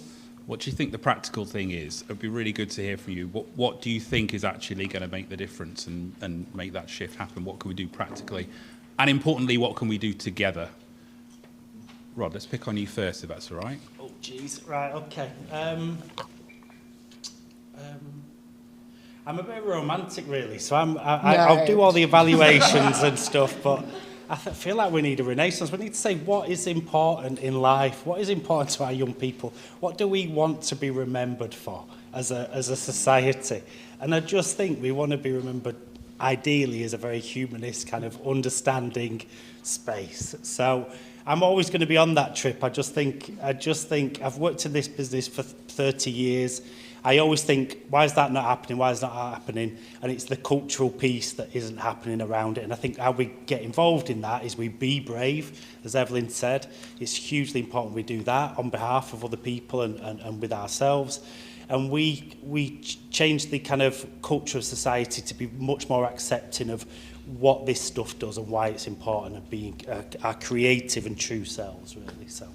what do you think the practical thing is? It'd be really good to hear from you. What do you think is actually going to make the difference and make that shift happen? What can we do practically? And importantly, what can we do together? Rod, let's pick on you first, if that's all right. Oh, jeez. Right, okay. I'm a bit romantic, really, so I'll do all the evaluations and stuff, but I feel like we need a renaissance. We need to say what is important in life, what is important to our young people, what do we want to be remembered for as a society. And I just think we want to be remembered ideally as a very humanist kind of understanding space. So I'm always going to be on that trip. I just think I've worked in this business for 30 years. I always think, why is that not happening? Why is that not happening? And it's the cultural piece that isn't happening around it. And I think how we get involved in that is we be brave, as Evelyn said. It's hugely important we do that on behalf of other people and with ourselves. And we change the kind of culture of society to be much more accepting of what this stuff does and why it's important, and being our creative and true selves, really. So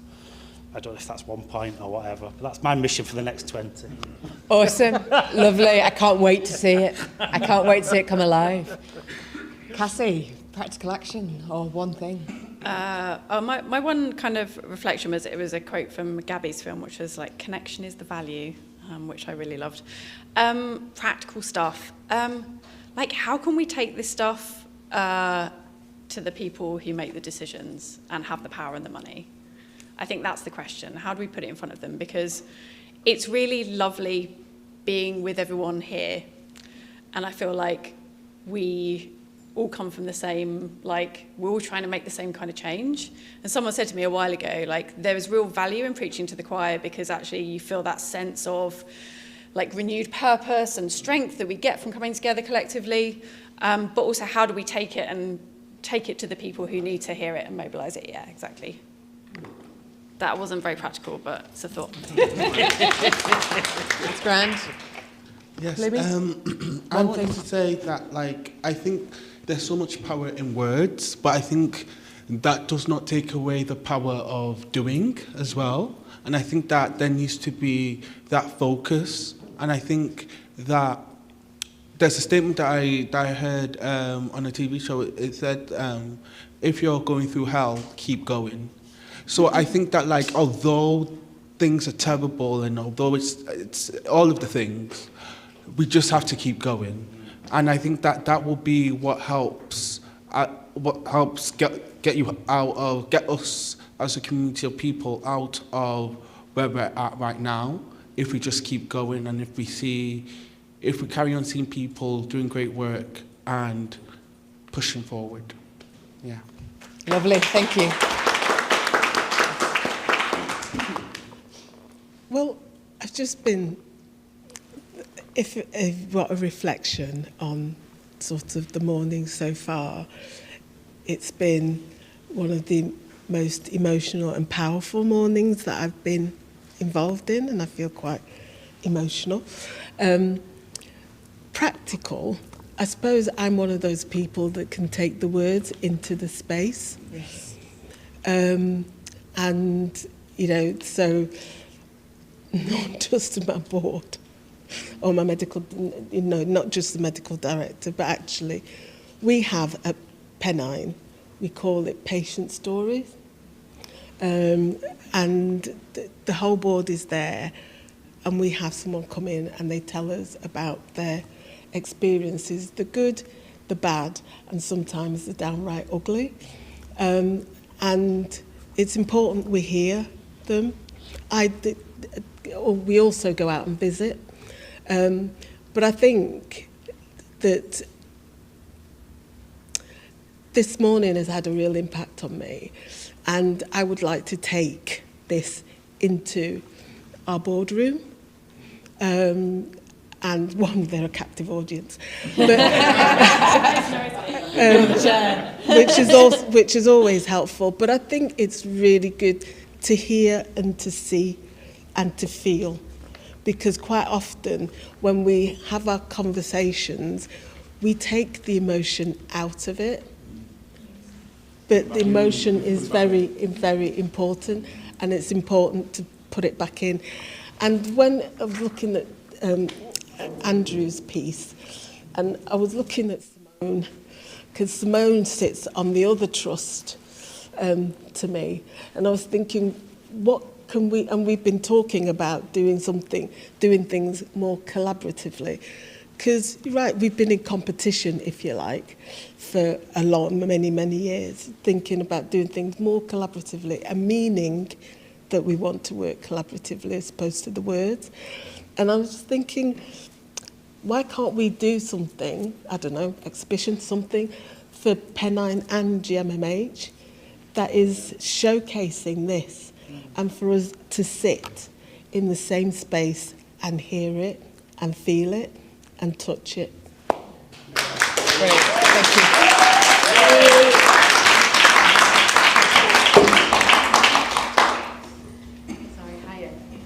I don't know if that's 1 point or whatever, but that's my mission for the next 20. Awesome. Lovely. I can't wait to see it. I can't wait to see it come alive. Cassie, practical action or one thing? My one kind of reflection was, it was a quote from Gabby's film, which was like, connection is the value, which I really loved. Practical stuff. Like, how can we take this stuff to the people who make the decisions and have the power and the money? I think that's the question. How do we put it in front of them? Because it's really lovely being with everyone here. And I feel like we all come from the same, like, we're all trying to make the same kind of change. And someone said to me a while ago, like, there is real value in preaching to the choir, because actually you feel that sense of, like, renewed purpose and strength that we get from coming together collectively. But also, how do we take it to the people who need to hear it and mobilise it? Yeah, exactly. That wasn't very practical, but it's a thought. That's grand. Yes, I wanted to say that, like, I think there's so much power in words, but I think that does not take away the power of doing as well. And I think that there needs to be that focus. And I think that there's a statement that I heard on a TV show. It said, if you're going through hell, keep going. So I think that, like, although things are terrible and although it's all of the things, we just have to keep going. And I think that that will be what helps get you out of, get us as a community of people out of where we're at right now, if we just keep going, and if we carry on seeing people doing great work and pushing forward. Yeah. Lovely, thank you. Well, I've just been, what a reflection on sort of the morning so far. It's been one of the most emotional and powerful mornings that I've been involved in, and I feel quite emotional. Practical, I suppose I'm one of those people that can take the words into the space. Yes. And, you know, so not just my board or my medical, you know, not just the medical director, but actually we have at Pennine, we call it patient stories. And the whole board is there, and we have someone come in and they tell us about their experiences, the good, the bad, and sometimes the downright ugly. And it's important we hear them. We also go out and visit. But I think that this morning has had a real impact on me, and I would like to take this into our boardroom. And one, they're a captive audience, but, which is always helpful. But I think it's really good to hear and to see and to feel, because quite often when we have our conversations, we take the emotion out of it. But the emotion is very, very important, and it's important to put it back in. And when I was looking at Andrew's piece, and I was looking at Simone, because Simone sits on the other trust to me, and I was thinking, what can we, and we've been talking about doing things more collaboratively, because you're right, we've been in competition, if you like, for many years, thinking about doing things more collaboratively and meaning that we want to work collaboratively as opposed to the words. And I was thinking, why can't we do something, I don't know, exhibition, something for Pennine and GMMH that is showcasing this, and for us to sit in the same space and hear it and feel it and touch it. Great, thank you.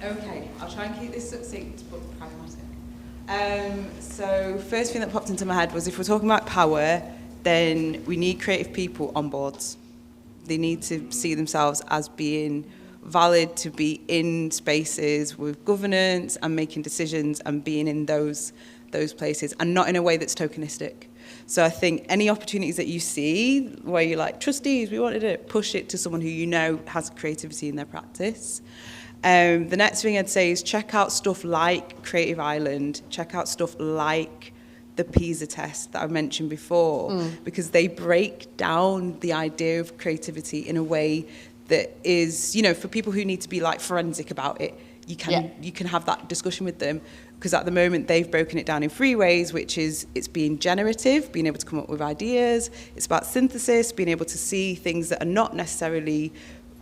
Okay, I'll try and keep this succinct but pragmatic. So first thing that popped into my head was, if we're talking about power, then we need creative people on boards. They need to see themselves as being valid, to be in spaces with governance and making decisions and being in those places, and not in a way that's tokenistic. So I think any opportunities that you see where you're like, trustees, we wanted to push it to someone who you know has creativity in their practice. The next thing I'd say is check out stuff like Creative Island, check out stuff like the PISA test that I mentioned before, because they break down the idea of creativity in a way that is, you know, for people who need to be like forensic about it, you can have that discussion with them, because at the moment they've broken it down in 3 ways, which is it's being generative, being able to come up with ideas, it's about synthesis, being able to see things that are not necessarily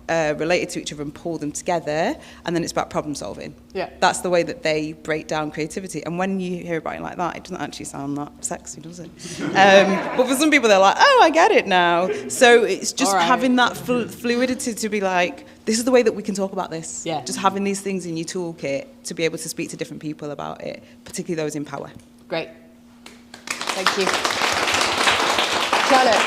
related to each other and pull them together, and then it's about problem solving. Yeah. That's the way that they break down creativity, and when you hear about it like that, it doesn't actually sound that sexy, does it? But for some people they're like, oh, I get it now. So it's just having that fluidity to be like, this is the way that we can talk about this. Yeah. Just having these things in your toolkit to be able to speak to different people about it, particularly those in power. Great. Thank you. Charlotte.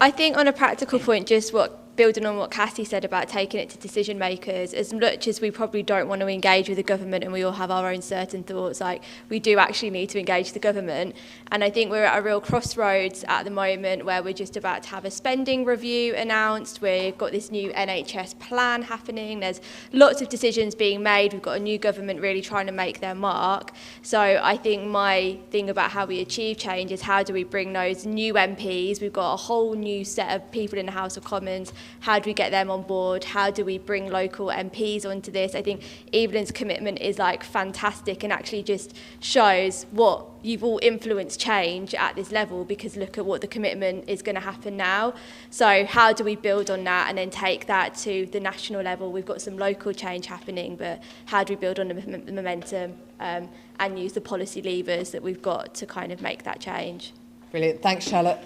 I think on a practical point, just building on what Cassie said about taking it to decision makers, as much as we probably don't want to engage with the government and we all have our own certain thoughts, like we do actually need to engage the government. And I think we're at a real crossroads at the moment where we're just about to have a spending review announced. We've got this new NHS plan happening. There's lots of decisions being made. We've got a new government really trying to make their mark. So I think my thing about how we achieve change is how do we bring those new MPs? We've got a whole new set of people in the House of Commons how do we get them on board? How do we bring local MPs onto this? I think Evelyn's commitment is like fantastic and actually just shows what you've all influenced change at this level, because look at what the commitment is going to happen now. So how do we build on that and then take that to the national level? We've got some local change happening, but how do we build on the momentum and use the policy levers that we've got to kind of make that change? Brilliant. Thanks, Charlotte.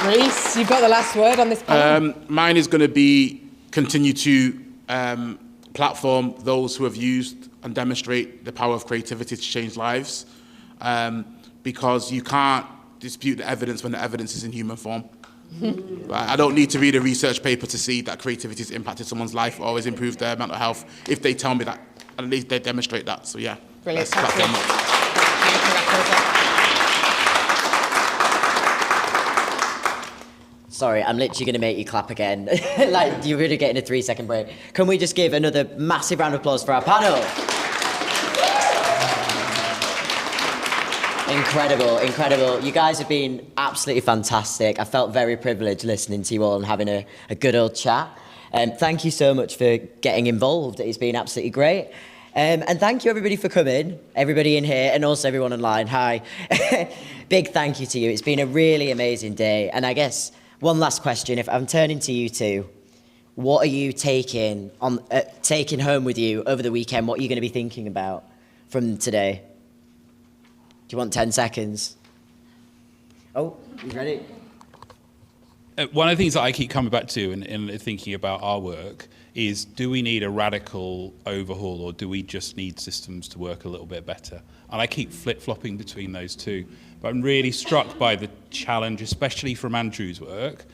Reece, you've got the last word on this panel. Mine is going to be continue to platform those who have used and demonstrate the power of creativity to change lives, because you can't dispute the evidence when the evidence is in human form. I don't need to read a research paper to see that creativity has impacted someone's life or has improved their mental health. If they tell me that, at least they demonstrate that. So yeah. Brilliant. Sorry, I'm literally going to make you clap again. Like, you're really getting a 3-second break. Can we just give another massive round of applause for our panel? Incredible, incredible. You guys have been absolutely fantastic. I felt very privileged listening to you all and having a good old chat. Thank you so much for getting involved. It's been absolutely great. And thank you, everybody, for coming. Everybody in here and also everyone online. Hi. Big thank you to you. It's been a really amazing day. And I guess one last question. If I'm turning to you two, what are you taking home with you over the weekend? What are you going to be thinking about from today? Do you want 10 seconds? Oh, you ready? One of the things that I keep coming back to in thinking about our work is, do we need a radical overhaul, or do we just need systems to work a little bit better? And I keep flip-flopping between those two. But I'm really struck by the challenge, especially from Andrew's work,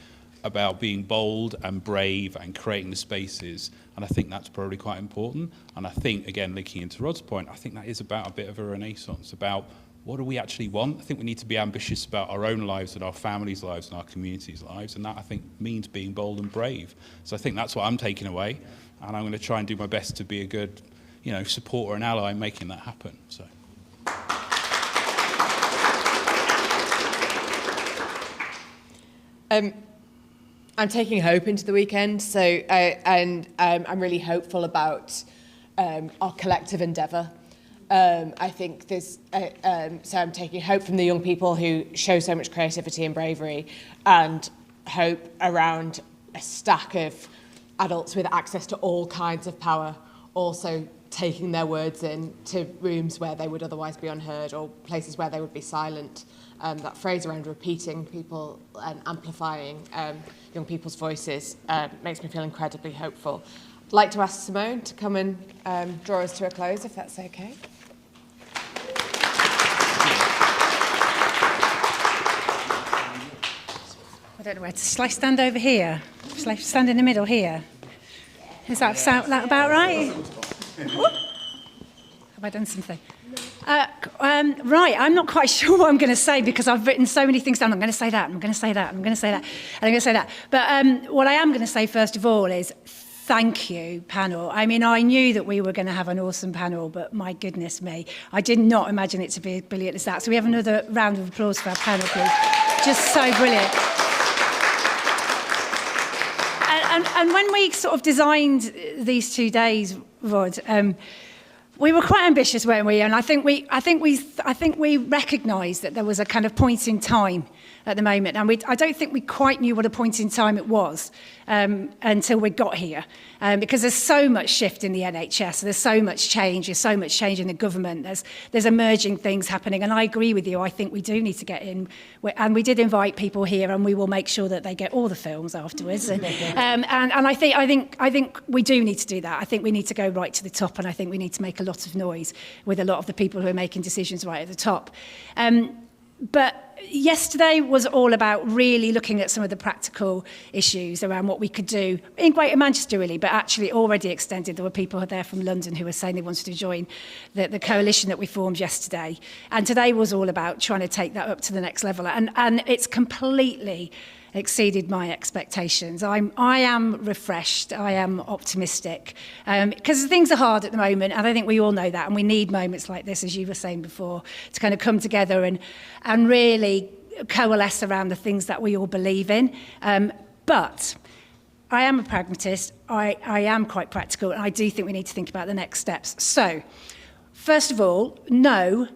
about being bold and brave and creating the spaces. And I think that's probably quite important. And I think, again, linking into Rod's point, I think that is about a bit of a renaissance, about what do we actually want? I think we need to be ambitious about our own lives and our families' lives and our communities' lives. And that, I think, means being bold and brave. So I think that's what I'm taking away. And I'm going to try and do my best to be a good, supporter and ally in making that happen. So. I'm taking hope into the weekend, I'm really hopeful about our collective endeavour. I think there's, so I'm taking hope from the young people who show so much creativity and bravery, and hope around a stack of adults with access to all kinds of power, also taking their words in to rooms where they would otherwise be unheard or places where they would be silent. That phrase around repeating people and amplifying young people's voices makes me feel incredibly hopeful. I'd like to ask Simone to come and draw us to a close, if that's okay. I don't know where to. Shall I stand over here? Shall I stand in the middle here? Is that sound that about right? Have I done something? Right, I'm not quite sure what I'm going to say because I've written so many things down. I'm going to say that, I'm going to say that, I'm going to say that, I'm going to say that. But what I am going to say first of all is thank you, panel. I mean, I knew that we were going to have an awesome panel, but my goodness me, I did not imagine it to be as brilliant as that. So we have another round of applause for our panel, please. Just so brilliant. And when we sort of designed these 2 days, Rod, we were quite ambitious, weren't we? And I think we recognised that there was a kind of point in time at the moment, and I don't think we quite knew what a point in time it was until we got here, because there's so much shift in the NHS, there's so much change, there's so much change in the government, there's emerging things happening, and I agree with you. I think we do need to get in, and we did invite people here, and we will make sure that they get all the films afterwards. And I think we do need to do that. I think we need to go right to the top, and I think we need to make a lot of noise with a lot of the people who are making decisions right at the top. But yesterday was all about really looking at some of the practical issues around what we could do in Greater Manchester, really, but actually already extended. There were people there from London who were saying they wanted to join the coalition that we formed yesterday. And today was all about trying to take that up to the next level. And it's completely exceeded my expectations. I am refreshed. I am optimistic because things are hard at the moment, and I think we all know that, and we need moments like this, as you were saying before, to kind of come together and really coalesce around the things that we all believe in. But I am a pragmatist, I am quite practical, and I do think we need to think about the next steps. So, first of all, no,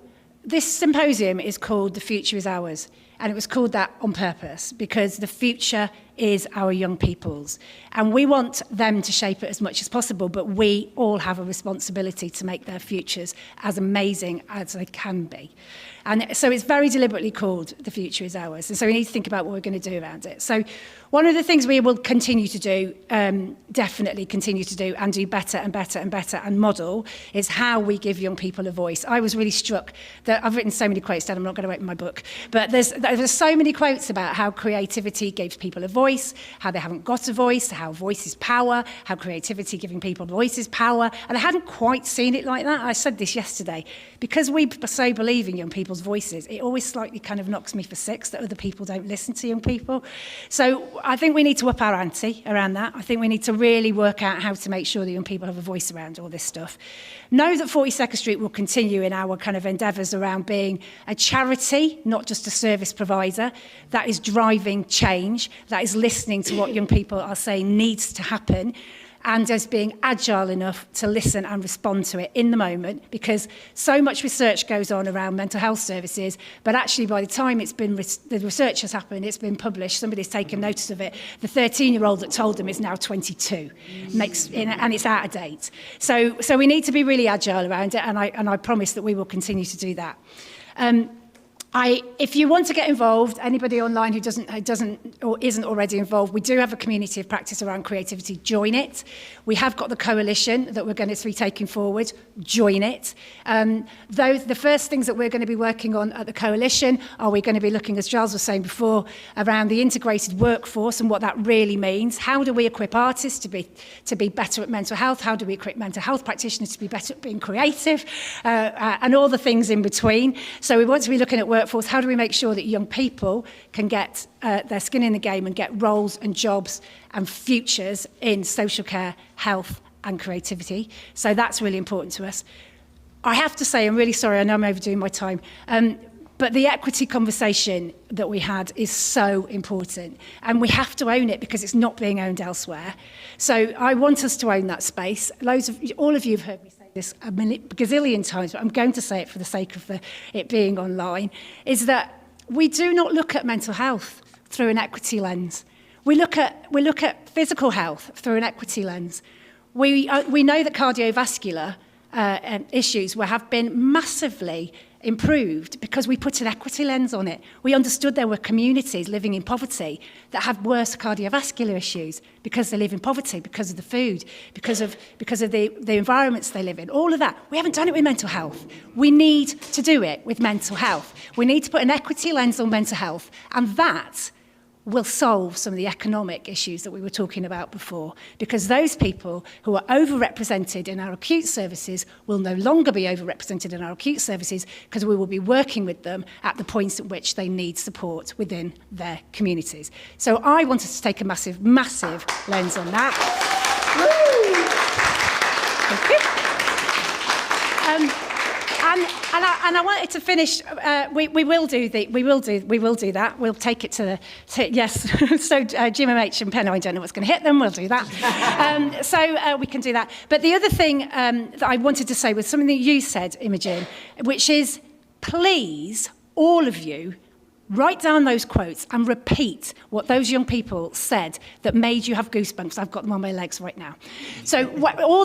this symposium is called The Future Is Ours, and it was called that on purpose, because the future is our young people's. And we want them to shape it as much as possible, but we all have a responsibility to make their futures as amazing as they can be. And so it's very deliberately called The Future Is Ours. And so we need to think about what we're going to do around it. So one of the things we will continue to do, definitely continue to do, and do better and better and better and model, is how we give young people a voice. I was really struck that I've written so many quotes down, I'm not going to open my book, but there's so many quotes about how creativity gives people a voice, how they haven't got a voice, how voice is power, how creativity giving people a voice is power. And I hadn't quite seen it like that. I said this yesterday. Because we so believe in young people's voices, it always slightly kind of knocks me for six that other people don't listen to young people. So I think we need to up our ante around that. I think we need to really work out how to make sure that young people have a voice around all this stuff. Know that 42nd Street will continue in our kind of endeavours around being a charity, not just a service provider, that is driving change, that is listening to what young people are saying needs to happen, and as being agile enough to listen and respond to it in the moment, because so much research goes on around mental health services, but actually by the time it's been the research has happened, it's been published, somebody's taken notice of it, the 13-year-old that told them is now 22, and it's out of date. So we need to be really agile around it, and I promise that we will continue to do that. If you want to get involved, anybody online who doesn't or isn't already involved, we do have a community of practice around creativity. Join it. We have got the coalition that we're going to be taking forward. Join it. The first things that we're going to be working on at the coalition are we're going to be looking, as Giles was saying before, around the integrated workforce and what that really means. How do we equip artists to be better at mental health? How do we equip mental health practitioners to be better at being creative? And all the things in between. So we want to be looking at workforce. How do we make sure that young people can get their skin in the game and get roles and jobs and futures in social care, health and creativity? So that's really important to us. I have to say, I'm really sorry, I know I'm overdoing my time, but the equity conversation that we had is so important, and we have to own it because it's not being owned elsewhere. So I want us to own that space. All of you have heard me say this a gazillion times, but I'm going to say it for the sake of it being online, is that we do not look at mental health through an equity lens. We look at physical health through an equity lens. We know that cardiovascular issues have been massively improved because we put an equity lens on it. We understood there were communities living in poverty that have worse cardiovascular issues because they live in poverty, because of the food, because of the environments they live in. All of that. We haven't done it with mental health. We need to do it with mental health. We need to put an equity lens on mental health, and that will solve some of the economic issues that we were talking about before, because those people who are overrepresented in our acute services will no longer be overrepresented in our acute services because we will be working with them at the points at which they need support within their communities. So I wanted to take a massive, massive lens on that. Thank you. And I wanted to finish. We will do that. We'll take it to yes. So GMH and Penn, I don't know what's going to hit them. We'll do that. So we can do that. But the other thing that I wanted to say was something that you said, Imogen, which is, please, all of you, write down those quotes and repeat what those young people said that made you have goosebumps. I've got them on my legs right now. So all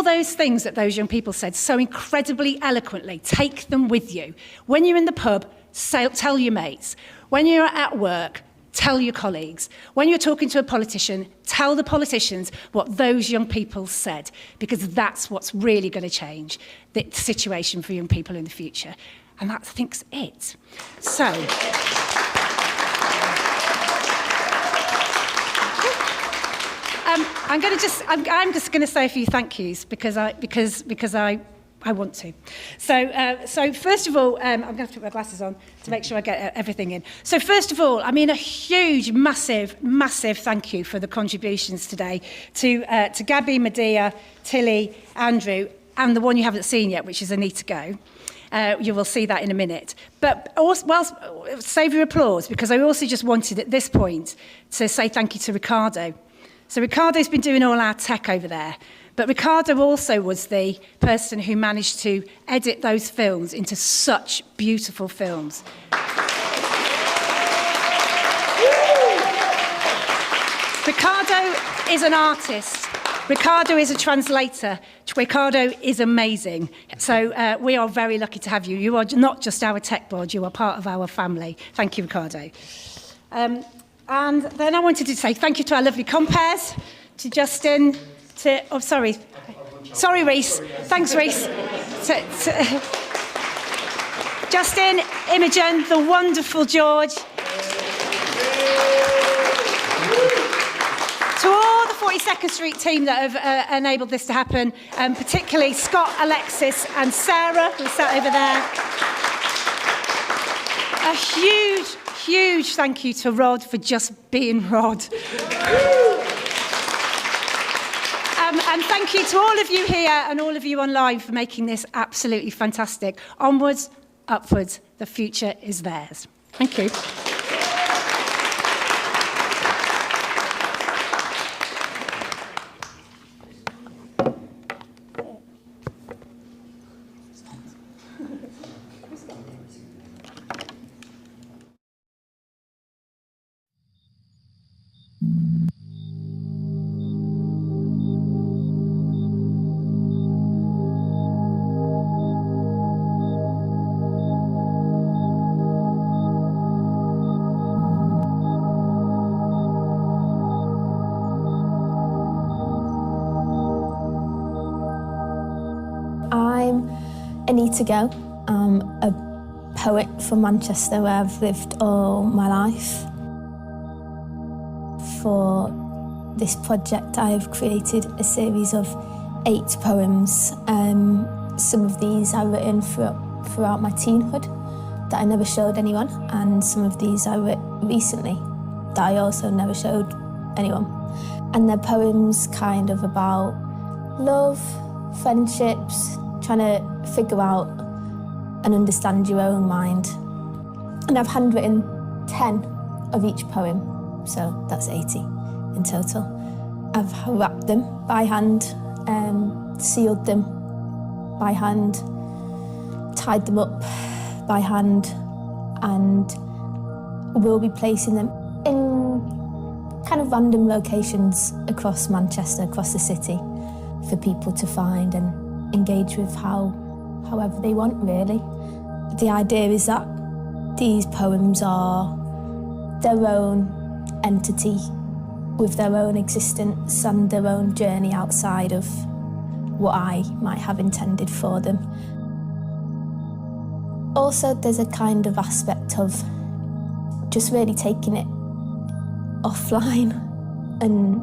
those things that those young people said so incredibly eloquently, take them with you. When you're in the pub, tell your mates. When you're at work, tell your colleagues. When you're talking to a politician, tell the politicians what those young people said, because that's what's really going to change the situation for young people in the future. And that, I think's it. So, I'm just going to say a few thank yous because I want to. So first of all, I'm going to put my glasses on to make sure I get everything in. So first of all, I mean a huge, massive thank you for the contributions today to Gabby, Medea, Tilly, Andrew, and the one you haven't seen yet, which is Anita Go. You will see that in a minute. But also, well, save your applause, because I also just wanted at this point to say thank you to Ricardo. So Ricardo's been doing all our tech over there. But Ricardo also was the person who managed to edit those films into such beautiful films. Ricardo is an artist. Ricardo is a translator. Ricardo is amazing. So we are very lucky to have you. You are not just our tech board, you are part of our family. Thank you, Ricardo. And then I wanted to say thank you to our lovely compares, to Justin, to, oh, sorry, Reece. Thanks, Reece. Justin, Imogen, the wonderful George. To all the 42nd Street team that have enabled this to happen, particularly Scott, Alexis and Sarah, who sat over there. A huge, huge thank you to Rod for just being Rod. And thank you to all of you here and all of you online for making this absolutely fantastic. Onwards, upwards, the future is theirs. Thank you. To go. I'm a poet from Manchester, where I've lived all my life. For this project, I have created a series of 8 poems. Some of these I've written throughout my teenhood that I never showed anyone, and some of these I wrote recently that I also never showed anyone. And they're poems kind of about love, friendships, trying to figure out and understand your own mind. And I've handwritten 10 of each poem, so that's 80 in total. I've wrapped them by hand, sealed them by hand, tied them up by hand, and we'll be placing them in kind of random locations across Manchester, across the city, for people to find and engage with however they want, really. The idea is that these poems are their own entity with their own existence and their own journey outside of what I might have intended for them. Also, there's a kind of aspect of just really taking it offline and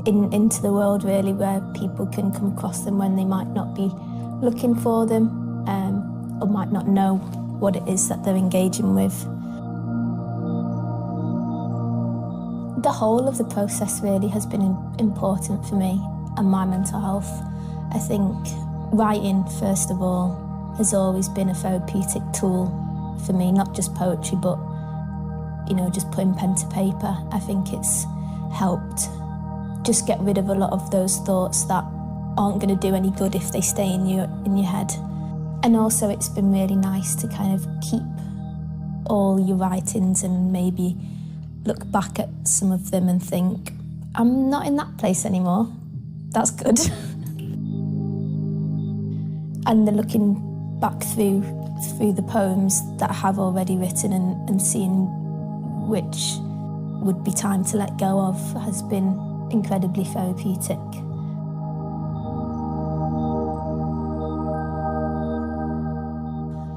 into the world, really, where people can come across them when they might not be looking for them, or might not know what it is that they're engaging with. The whole of the process really has been important for me and my mental health. I think writing, first of all, has always been a therapeutic tool for me, not just poetry, but, you know, just putting pen to paper. I think it's helped just get rid of a lot of those thoughts that aren't going to do any good if they stay in your head. And also it's been really nice to kind of keep all your writings and maybe look back at some of them and think, I'm not in that place anymore. That's good. And then looking back through the poems that I have already written and seeing which would be time to let go of has been incredibly therapeutic.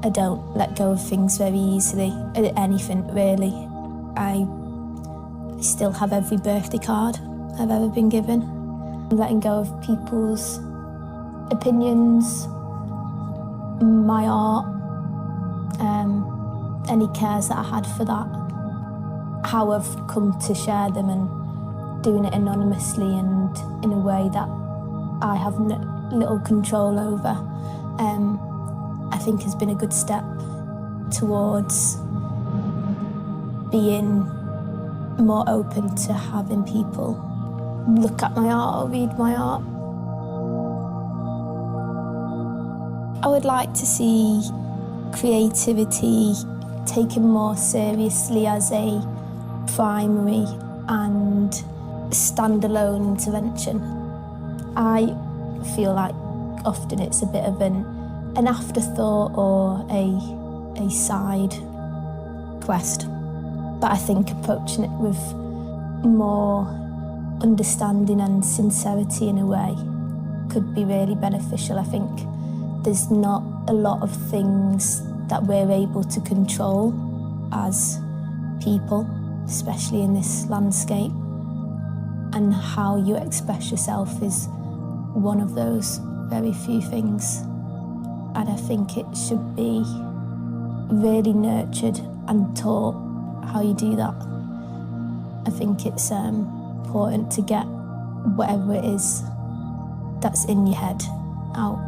I don't let go of things very easily, anything really. I still have every birthday card I've ever been given. Letting go of people's opinions, my art, any cares that I had for that, how I've come to share them and doing it anonymously and in a way that I have little control over. I think has been a good step towards being more open to having people look at my art or read my art. I would like to see creativity taken more seriously as a primary and standalone intervention. I feel like often it's a bit of an afterthought or a side quest. But I think approaching it with more understanding and sincerity in a way could be really beneficial. I think there's not a lot of things that we're able to control as people, especially in this landscape, and how you express yourself is one of those very few things. And I think it should be really nurtured and taught how you do that. I think it's important to get whatever it is that's in your head out.